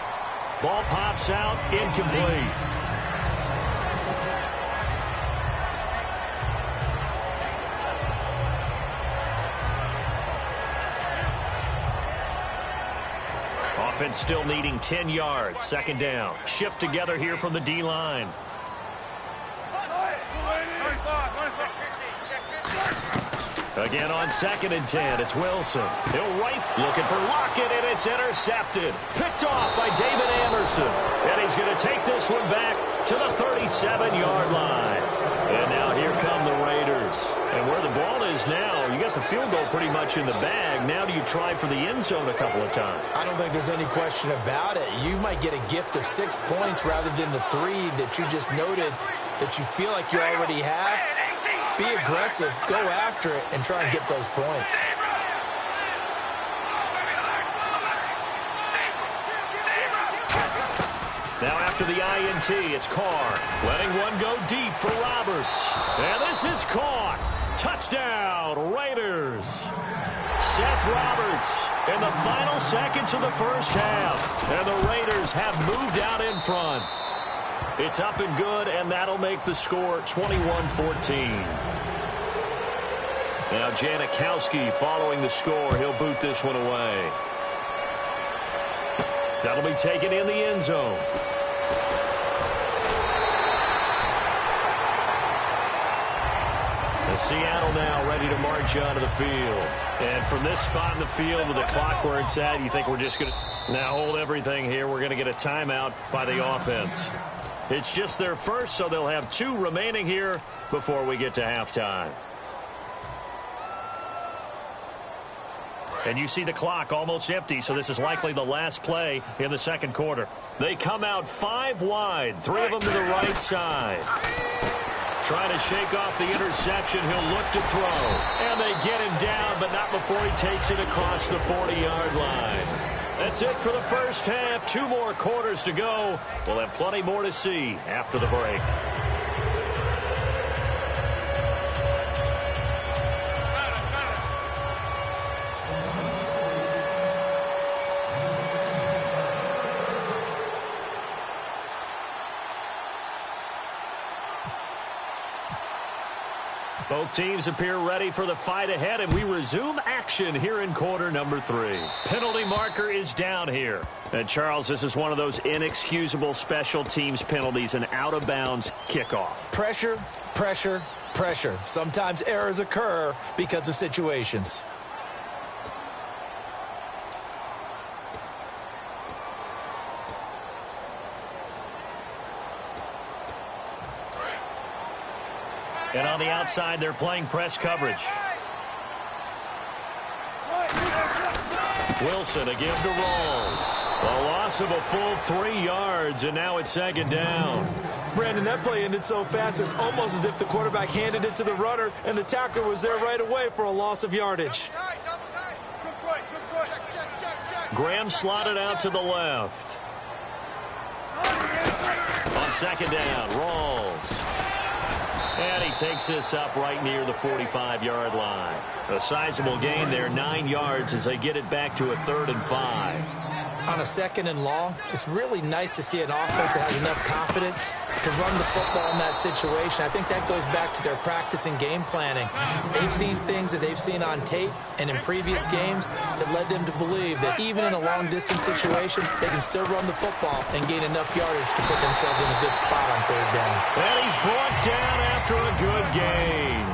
Ball pops out, incomplete. Offense still needing 10 yards. Second down. Shift together here from the D-line. Again on 2nd and 10. It's Wilson. He'll rifle. Looking for Lockett, and it's intercepted. Picked off by David Anderson. And he's going to take this one back to the 37-yard line. And now here come the Raiders. And where the ball is now, you got the field goal pretty much in the bag. Now do you try for the end zone a couple of times? I don't think there's any question about it. You might get a gift of 6 points rather than the 3 that you just noted that you feel like you already have. Be aggressive, go after it, and try and get those points. Now after the INT, it's Carr. Letting one go deep for Roberts. And this is caught. Touchdown, Raiders. Seth Roberts in the final seconds of the first half. And the Raiders have moved out in front. It's up and good, and that'll make the score 21-14. Now Janikowski following the score. He'll boot this one away. That'll be taken in the end zone. And Seattle now ready to march onto the field. And from this spot in the field with the clock where it's at, you think we're just going to now hold everything here. We're going to get a timeout by the offense. It's just their first, so they'll have 2 remaining here before we get to halftime. And you see the clock almost empty, so this is likely the last play in the second quarter. They come out 5 wide, 3 of them to the right side. Trying to shake off the interception. He'll look to throw. And they get him down, but not before he takes it across the 40-yard line. That's it for the first half. 2 more quarters to go. We'll have plenty more to see after the break. Both teams appear ready for the fight ahead, and we resume action here in quarter number 3. Penalty marker is down here. And Charles, this is one of those inexcusable special teams penalties, an out-of-bounds kickoff. Pressure, pressure, pressure. Sometimes errors occur because of situations. And on the outside, they're playing press coverage. Wilson again to Rawls. A loss of a full 3 yards, and now it's second down. Brandon, that play ended so fast, it's almost as if the quarterback handed it to the runner, and the tackler was there right away for a loss of yardage. Graham slotted out to the left. On second down, Rawls. And he takes this up right near the 45-yard line. A sizable gain there, 9 yards as they get it back to a 3rd and 5. On a 2nd and long, it's really nice to see an offense that has enough confidence to run the football in that situation. I think that goes back to their practice and game planning. They've seen things that they've seen on tape and in previous games that led them to believe that even in a long-distance situation, they can still run the football and gain enough yardage to put themselves in a good spot on 3rd down. And he's brought down after a good gain.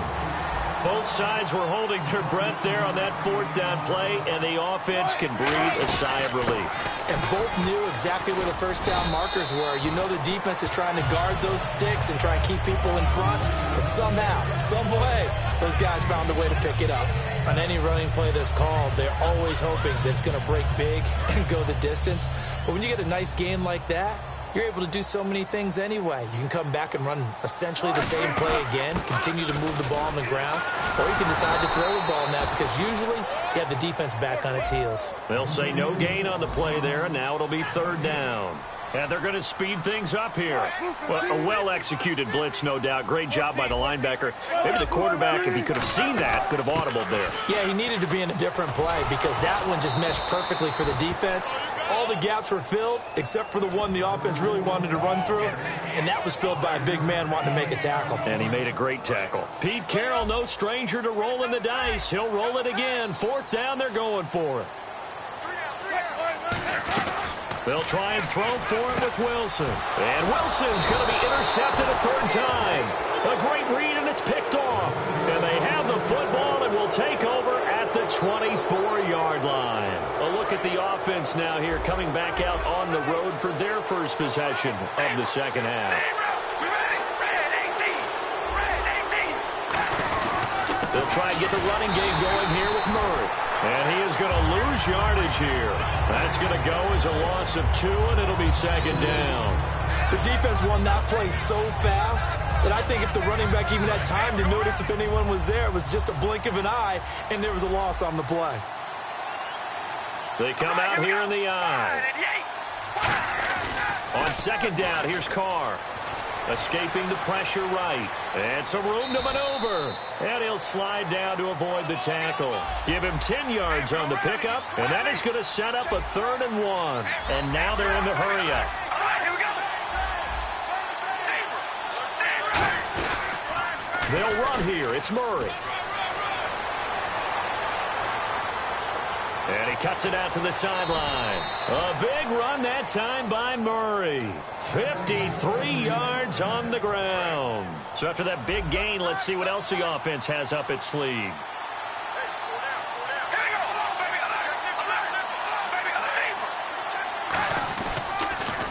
Both sides were holding their breath there on that 4th down play, and the offense can breathe a sigh of relief. And both knew exactly where the first down markers were. You know the defense is trying to guard those sticks and try and keep people in front, but somehow, some way, those guys found a way to pick it up. On any running play that's called, they're always hoping that it's going to break big and go the distance. But when you get a nice game like that, you're able to do so many things anyway. You can come back and run essentially the same play again, continue to move the ball on the ground, or you can decide to throw the ball now because usually you have the defense back on its heels. They'll say no gain on the play there, and now it'll be 3rd down. And they're going to speed things up here. Well, a well-executed blitz, no doubt. Great job by the linebacker. Maybe the quarterback, if he could have seen that, could have audibled there. Yeah, he needed to be in a different play because that one just meshed perfectly for the defense. All the gaps were filled except for the one the offense really wanted to run through, and that was filled by a big man wanting to make a tackle. And he made a great tackle. Pete Carroll, no stranger to rolling the dice. He'll roll it again. 4th down, they're going for it. They'll try and throw for it with Wilson. And Wilson's going to be intercepted a 3rd time. A great read, and it's picked off. And they have the football and will take over at the 24-yard line. A look at the offense now here, coming back out on the road for their first possession of the 2nd half. They'll try and get the running game going here with Murray. And he is going to lose yardage here. That's going to go as a loss of 2, and it'll be 2nd down. The defense won that play so fast that I think if the running back even had time to notice if anyone was there, it was just a blink of an eye, and there was a loss on the play. They come out here in the eye. On 2nd down, here's Carr. Escaping the pressure right. And some room to maneuver. And he'll slide down to avoid the tackle. Give him 10 yards on the pickup. And that is going to set up a 3rd and 1. And now they're in the hurry up. They'll run here. It's Murray. And he cuts it out to the sideline. A big run that time by Murray. 53 yards on the ground. So after that big gain, let's see what else the offense has up its sleeve.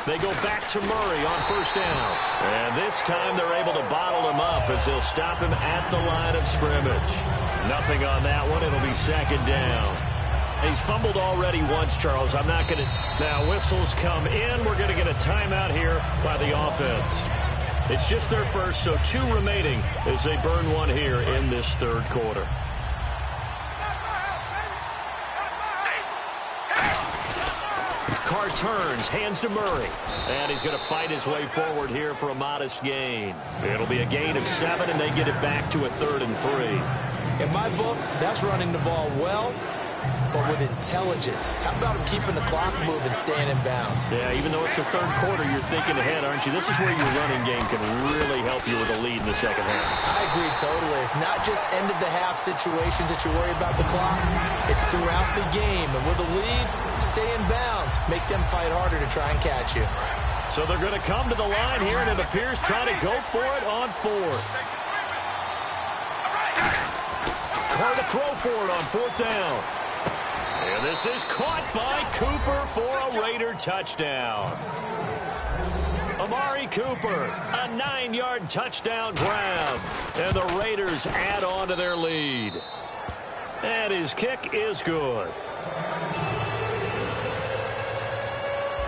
They go back to Murray on 1st down. And this time they're able to bottle him up as they'll stop him at the line of scrimmage. Nothing on that one. It'll be 2nd down. He's fumbled already once, Charles. I'm not going to... Now, whistles come in. We're going to get a timeout here by the offense. It's just their first, so 2 remaining as they burn one here in this 3rd quarter. turns, hands to Murray. And he's going to fight his way forward here for a modest gain. It'll be a gain of 7, and they get it back to a 3rd and 3. In my book, that's running the ball well, but with intelligence. How about him keeping the clock moving, staying in bounds? Yeah, even though it's the 3rd quarter, you're thinking ahead, aren't you? This is where your running game can really help you with a lead in the second half. I agree totally. It's not just end-of-the-half situations that you worry about the clock. It's throughout the game. And with a lead, stay in bounds. Make them fight harder to try and catch you. So they're going to come to the line here, and it appears trying to go for it on 4th. Hard to throw for it on 4th down. And this is caught by Cooper for a Raider touchdown. Amari Cooper, a 9-yard touchdown grab. And the Raiders add on to their lead. And his kick is good.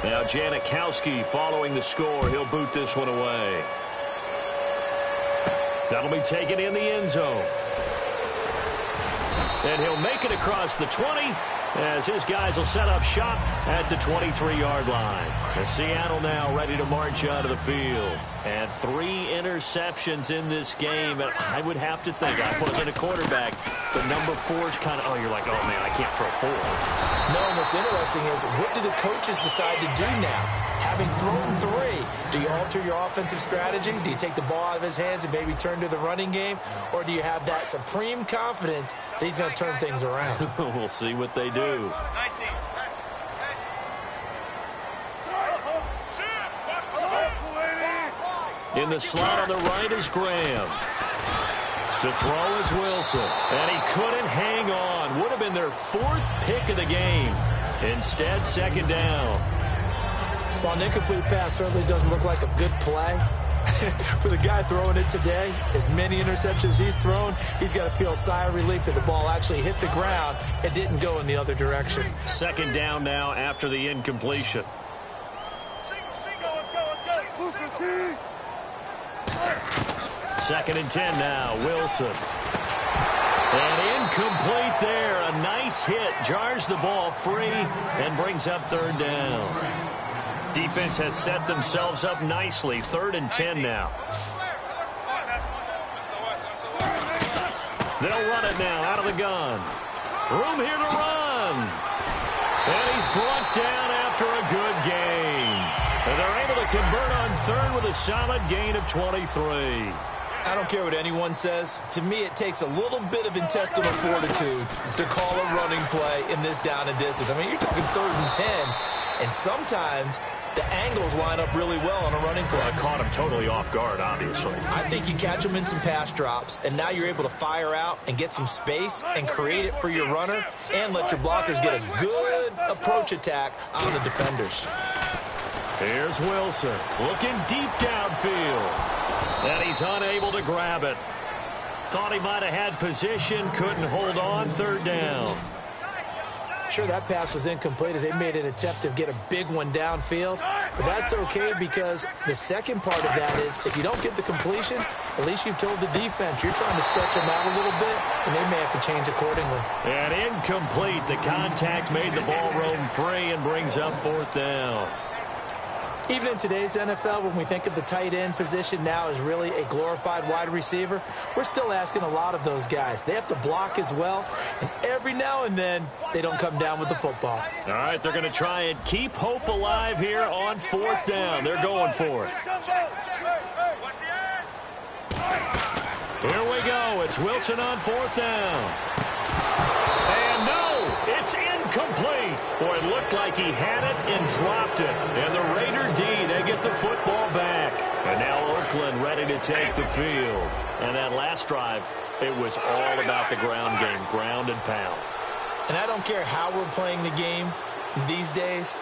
Now Janikowski following the score. He'll boot this one away. That'll be taken in the end zone. And he'll make it across the 20 as his guys will set up shop at the 23-yard line. And Seattle now ready to march out of the field. And 3 interceptions in this game. And I would have to think, I wasn't a quarterback, but number 4 is kind of, oh, you're like, oh, man, I can't throw 4. No, and what's interesting is, what do the coaches decide to do now? Having thrown 3, do you alter your offensive strategy? Do you take the ball out of his hands and maybe turn to the running game? Or do you have that supreme confidence that he's going to turn things around? We'll see what they do. In the slot on the right is Graham. To throw is Wilson. And he couldn't hang on. Would have been their 4th pick of the game. Instead, 2nd down. While an incomplete pass certainly doesn't look like a good play, for the guy throwing it today, as many interceptions he's thrown, he's got to feel a sigh of relief that the ball actually hit the ground and didn't go in the other direction. 2nd down now after the incompletion. 2nd and 10 now, Wilson. And incomplete there. A nice hit. Jars the ball free and brings up 3rd down. Defense has set themselves up nicely. 3rd and 10 now. They'll run it now out of the gun. Room here to run. And he's brought down after a good gain. And they're able to convert on 3rd with a solid gain of 23. I don't care what anyone says. To me, it takes a little bit of intestinal fortitude to call a running play in this down and distance. I mean, you're talking 3rd and 10, and sometimes the angles line up really well on a running play. Well, I caught him totally off guard, obviously. I think you catch him in some pass drops, and now you're able to fire out and get some space and create it for your runner and let your blockers get a good approach attack on the defenders. Here's Wilson looking deep downfield. And he's unable to grab it. Thought he might have had position, couldn't hold on. 3rd down. Sure, that pass was incomplete as they made an attempt to get a big one downfield. But that's okay because the second part of that is if you don't get the completion, at least you've told the defense you're trying to stretch them out a little bit, and they may have to change accordingly. And incomplete. The contact made the ball roam free and brings up 4th down. Even in today's NFL, when we think of the tight end position now as really a glorified wide receiver, we're still asking a lot of those guys. They have to block as well, and every now and then, they don't come down with the football. All right, they're going to try and keep hope alive here on 4th down. They're going for it. Here we go. It's Wilson on 4th down. And no, it's incomplete. Boy, it looked like he had it and dropped it. And the Raider D, they get the football back. And now Oakland ready to take the field. And that last drive, it was all about the ground game, ground and pound. And I don't care how we're playing the game these days,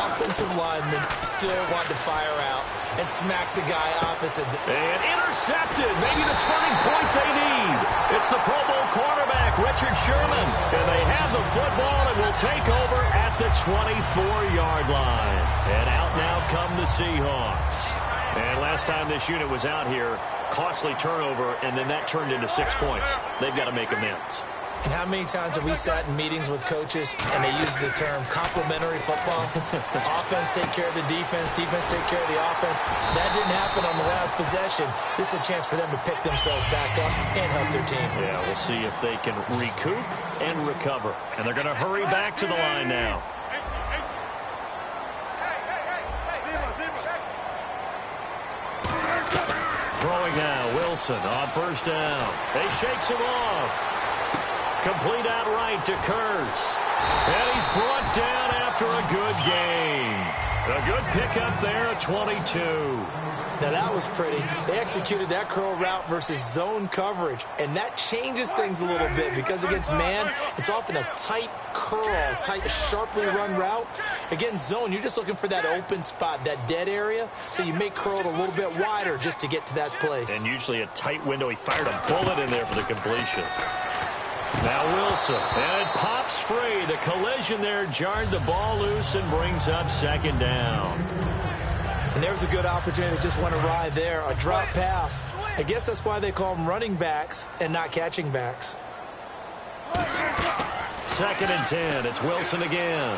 offensive linemen still want to fire out and smack the guy opposite. And intercepted, maybe the turning point they need. It's the Pro Bowl quarterback, Richard Sherman. And they have the football and will take over at the 24-yard line. And out now come the Seahawks. And last time this unit was out here, costly turnover, and then that turned into 6 points. They've got to make amends. And how many times have we sat in meetings with coaches and they use the term complementary football? Offense take care of the defense, defense take care of the offense. That didn't happen on the last possession. This is a chance for them to pick themselves back up and help their team. Yeah, we'll see if they can recoup and recover. And they're going to hurry back to the line now. Throwing now, Wilson on first down. He shakes him off. Complete outright to Kurz. And he's brought down after a good game. A good pickup there at 22. Now that was pretty. They executed that curl route versus zone coverage, and that changes things a little bit because against man, it's often a tight curl, tight, sharply run route. Against zone, you're just looking for that open spot, that dead area, so you may curl it a little bit wider just to get to that place. And usually a tight window. He fired a bullet in there for the completion. Now Wilson, and it pops free. The collision there jarred the ball loose and brings up second down. And there's a good opportunity to just went awry there, a drop pass. I guess that's why they call them running backs and not catching backs. 2nd and 10. It's Wilson again.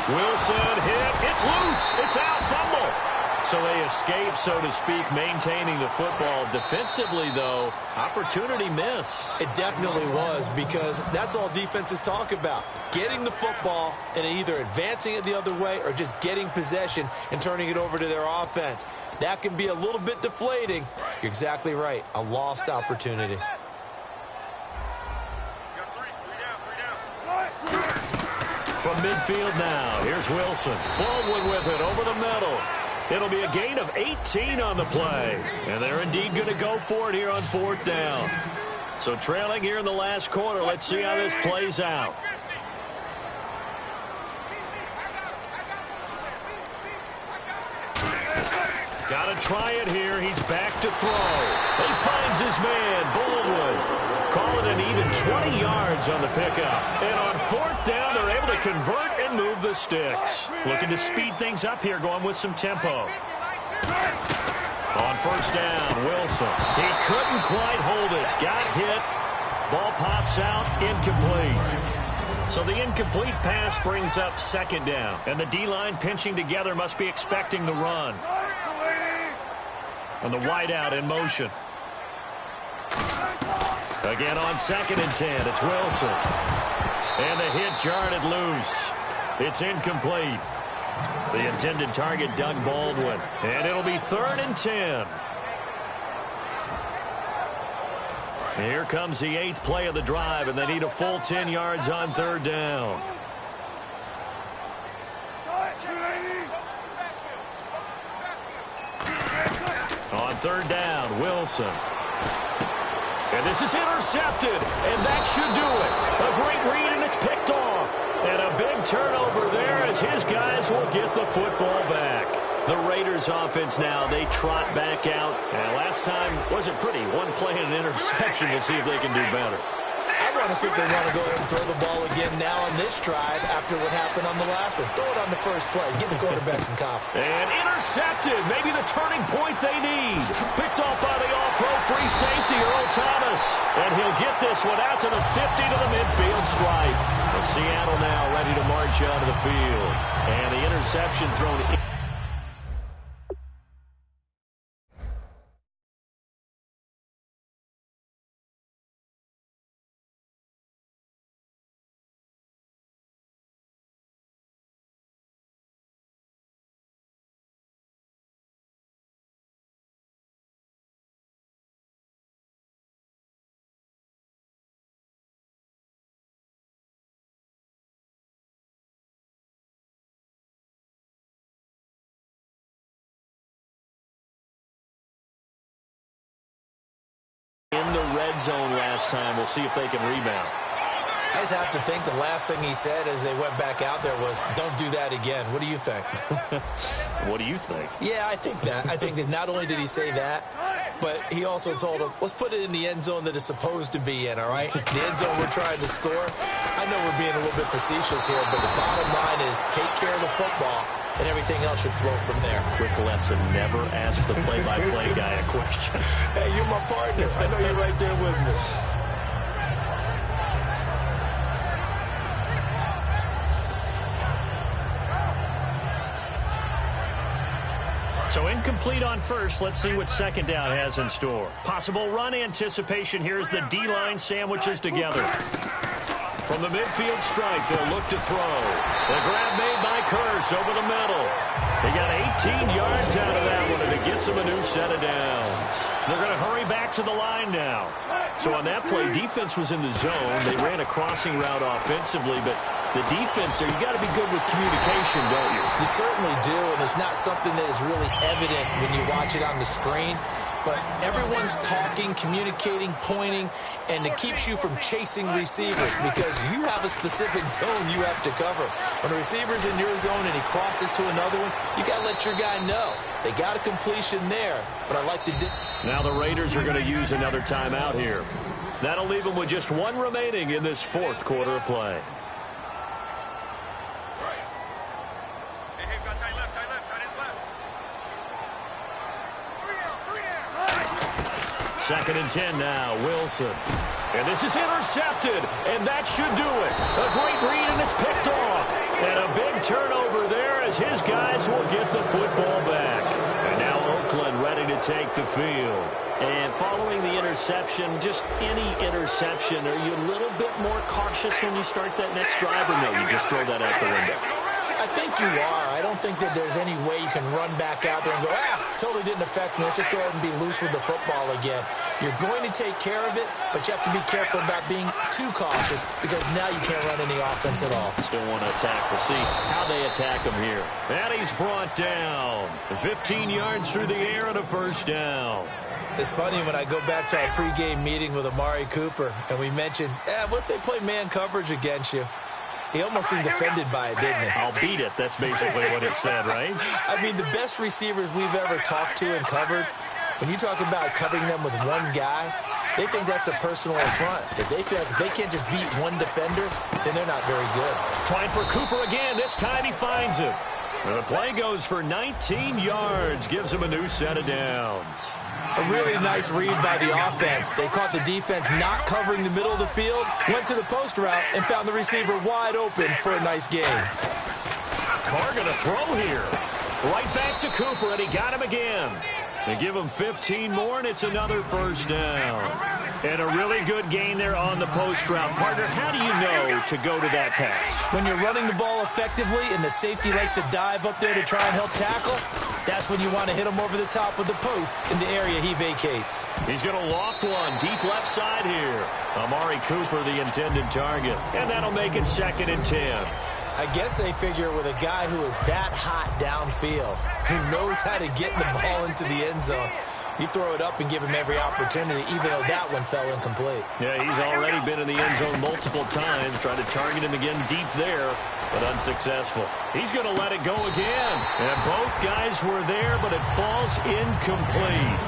Wilson hit. It's loose. It's out. Fumble. So they escape, so to speak, maintaining the football. Defensively, though, opportunity miss. It definitely was, because that's all defenses talk about. Getting the football and either advancing it the other way or just getting possession and turning it over to their offense. That can be a little bit deflating. You're exactly right. A lost opportunity. From midfield now, here's Wilson. Baldwin with it over the middle. It'll be a gain of 18 on the play. And they're indeed going to go for it here on 4th down. So trailing here in the last quarter. Let's see how this plays out. Got to try it here. He's back to throw. He finds his man, Baldwin. Call it an even 20 yards on the pickup. And on 4th down, they're able to convert and move the sticks. Looking to speed things up here, going with some tempo. On 1st down, Wilson. He couldn't quite hold it. Got hit. Ball pops out, incomplete. So the incomplete pass brings up 2nd down. And the D-line pinching together must be expecting the run. And the wideout in motion. Again on 2nd and 10, it's Wilson. And the hit jarred it loose. It's incomplete. The intended target, Doug Baldwin. And it'll be 3rd and 10. Here comes the 8th play of the drive, and they need a full 10 yards on 3rd down. On 3rd down, Wilson. And this is intercepted, and that should do it. A great read, and it's picked off. And a big turnover there as his guys will get the football back. The Raiders offense now, they trot back out. And last time wasn't pretty. One play and an interception. We'll see if they can do better. I want to see if they want to go ahead and throw the ball again now on this drive after what happened on the last one. Throw it on the first play. Give the quarterback some confidence. And intercepted. Maybe the turning point they need. Picked off by the all-pro free safety, Earl Thomas. And he'll get this one out to the 50 to the midfield stripe. And Seattle now ready to march out of the field. And the interception thrown in. In the red zone last time. We'll see if they can rebound. I just have to think the last thing he said as they went back out there was, don't do that again. What do you think? What do you think? Yeah, I think that. I think that not only did he say that, but he also told him, let's put it in the end zone that it's supposed to be in, all right? The end zone we're trying to score. I know we're being a little bit facetious here, but the bottom line is take care of the football, and everything else should flow from there. Quick lesson, never ask the play-by-play guy a question. Hey, you're my partner. I know you're right there with me. So incomplete on first. Let's see what second down has in store. Possible run anticipation here as the D-line sandwiches together. From the midfield stripe, they'll look to throw. The grab made by Curse over the middle. They got 18 yards out of that one, and it gets them a new set of downs. They're going to hurry back to the line now. So on that play, defense was in the zone. They ran a crossing route offensively, but the defense there, you got to be good with communication, don't you? You certainly do, and it's not something that is really evident when you watch it on the screen. But everyone's talking, communicating, pointing, and it keeps you from chasing receivers because you have a specific zone you have to cover. When a receiver's in your zone and he crosses to another one, you got to let your guy know. They got a completion there, but I like the... Now the Raiders are going to use another timeout here. That'll leave them with just one remaining in this fourth quarter of play. Second and 10 now, Wilson. And this is intercepted, and that should do it. A great read, and it's picked off. And a big turnover there as his guys will get the football back. And now Oakland ready to take the field. And following the interception, just any interception, are you a little bit more cautious when you start that next drive, or no, you just throw that out the window? I think you are. I don't think that there's any way you can run back out there and go, totally didn't affect me. Let's just go ahead and be loose with the football again. You're going to take care of it, but you have to be careful about being too cautious because now you can't run any offense at all. Still want to attack. We'll see how they attack him here. And he's brought down. 15 yards through the air and a first down. It's funny when I go back to our pregame meeting with Amari Cooper and we mentioned, what if they play man coverage against you? He almost seemed offended by it, didn't he? I'll beat it. That's basically what it said, right? I mean, the best receivers we've ever talked to and covered, when you talk about covering them with one guy, they think that's a personal affront. If they feel like if they can't just beat one defender, then they're not very good. Trying for Cooper again. This time he finds him. And the play goes for 19 yards. Gives him a new set of downs. A really nice read by the offense. They caught the defense not covering the middle of the field, went to the post route, and found the receiver wide open for a nice gain. Carr going to throw here. Right back to Cooper, and he got him again. They give him 15 more, and it's another first down. And a really good gain there on the post route. Partner, how do you know to go to that pass? When you're running the ball effectively and the safety likes to dive up there to try and help tackle, that's when you want to hit him over the top of the post in the area he vacates. He's going to loft one deep left side here. Amari Cooper, the intended target. And that'll make it second and 10. I guess they figure with a guy who is that hot downfield, who knows how to get the ball into the end zone, you throw it up and give him every opportunity, even though that one fell incomplete. Yeah, he's already been in the end zone multiple times, trying to target him again deep there, but unsuccessful. He's going to let it go again. And both guys were there, but it falls incomplete.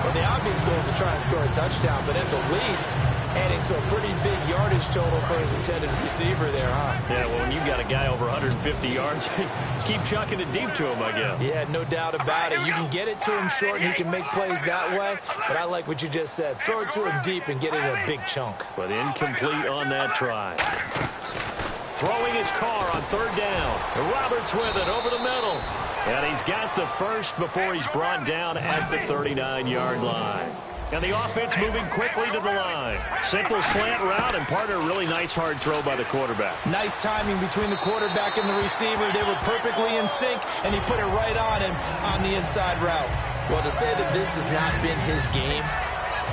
Well, the obvious goal is to try and score a touchdown, but at the least, adding to a pretty big yardage total for his intended receiver there, huh? Yeah, well, when you got a guy over 150 yards, keep chucking it deep to him, I guess. Yeah, no doubt about it. You can get it to him short, and he can make plays that way, but I like what you just said. Throw it to him deep and get it in a big chunk. But incomplete on that try. Throwing his Carr on third down. Roberts with it over the middle. And he's got the first before he's brought down at the 39-yard line. And the offense moving quickly to the line. Simple slant route, and partner, really nice hard throw by the quarterback. Nice timing between the quarterback and the receiver. They were perfectly in sync, and he put it right on him on the inside route. Well, to say that this has not been his game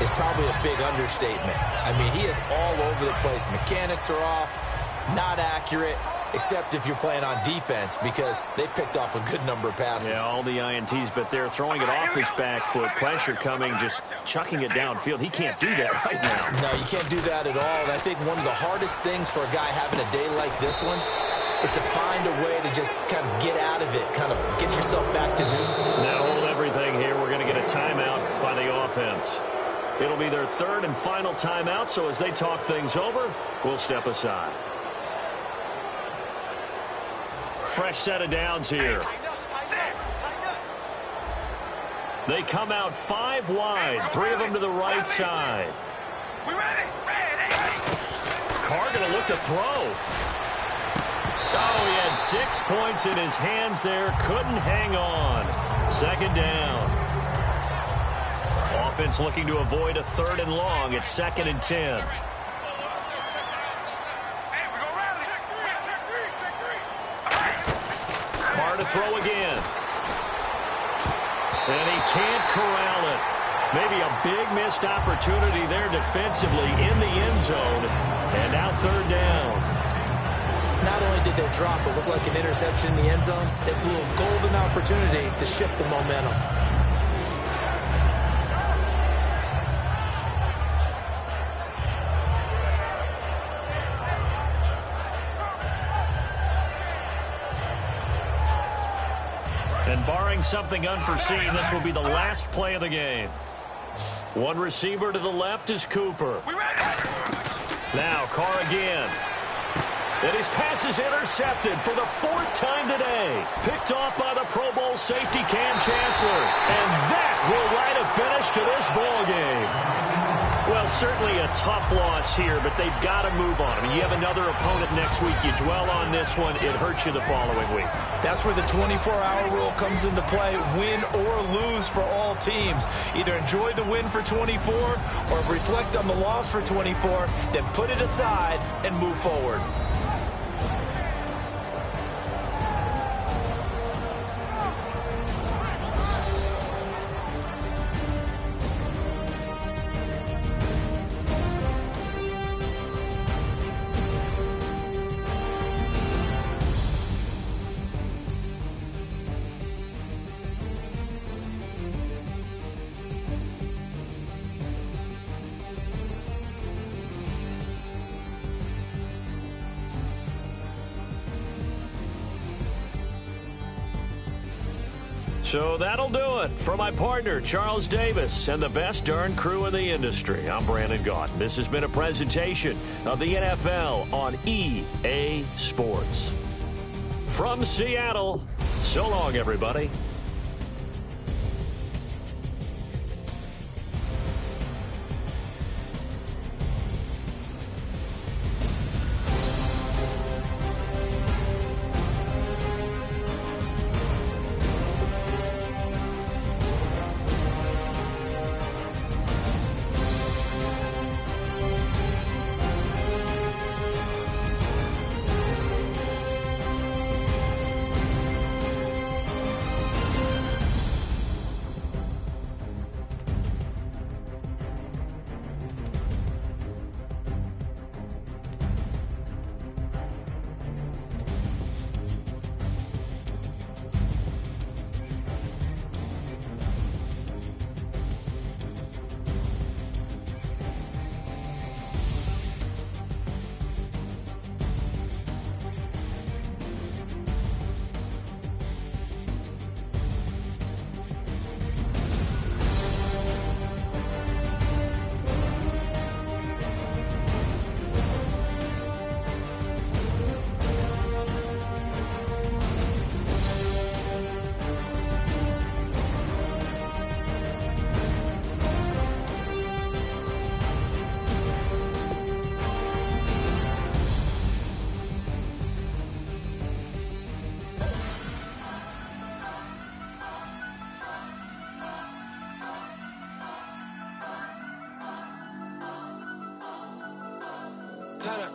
is probably a big understatement. I mean, he is all over the place. Mechanics are off, not accurate, except if you're playing on defense, because they picked off a good number of passes. Yeah, all the INTs, but they're throwing it off his back foot. Pressure coming, just chucking it downfield. He can't do that right now. No, you can't do that at all. And I think one of the hardest things for a guy having a day like this one is to find a way to just kind of get out of it, kind of get yourself back to new. Now hold everything here. We're going to get a timeout by the offense. It'll be their third and final timeout, so as they talk things over, we'll step aside. Fresh set of downs here. They come out 5 wide, 3 of them to the right side. Carr going to look to throw. Oh, he had 6 points in his hands there. Couldn't hang on. Second down. Offense looking to avoid a 3rd and long. It's 2nd and 10. Carr to throw again. And he can't corral it. Maybe a big missed opportunity there defensively in the end zone. And now 3rd down. Not only did they drop what looked like an interception in the end zone, they blew a golden opportunity to shift the momentum. And barring something unforeseen, this will be the last play of the game. One receiver to the left is Cooper. Now Carr again. And his pass is intercepted for the 4th time today. Picked off by the Pro Bowl safety Cam Chancellor. And that will write a finish to this ball game. Well, certainly a tough loss here, but they've got to move on. I mean, you have another opponent next week. You dwell on this one, it hurts you the following week. That's where the 24-hour rule comes into play, win or lose for all teams. Either enjoy the win for 24 or reflect on the loss for 24, then put it aside and move forward. So that'll do it. For my partner, Charles Davis, and the best darn crew in the industry, I'm Brandon Gaudin. This has been a presentation of the NFL on EA Sports. From Seattle, so long, everybody.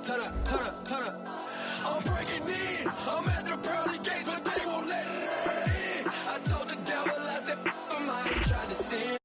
Turn up. I'm breaking in. I'm at the pearly gates, but they won't let it in. I told the devil, I said, I ain't trying to sin.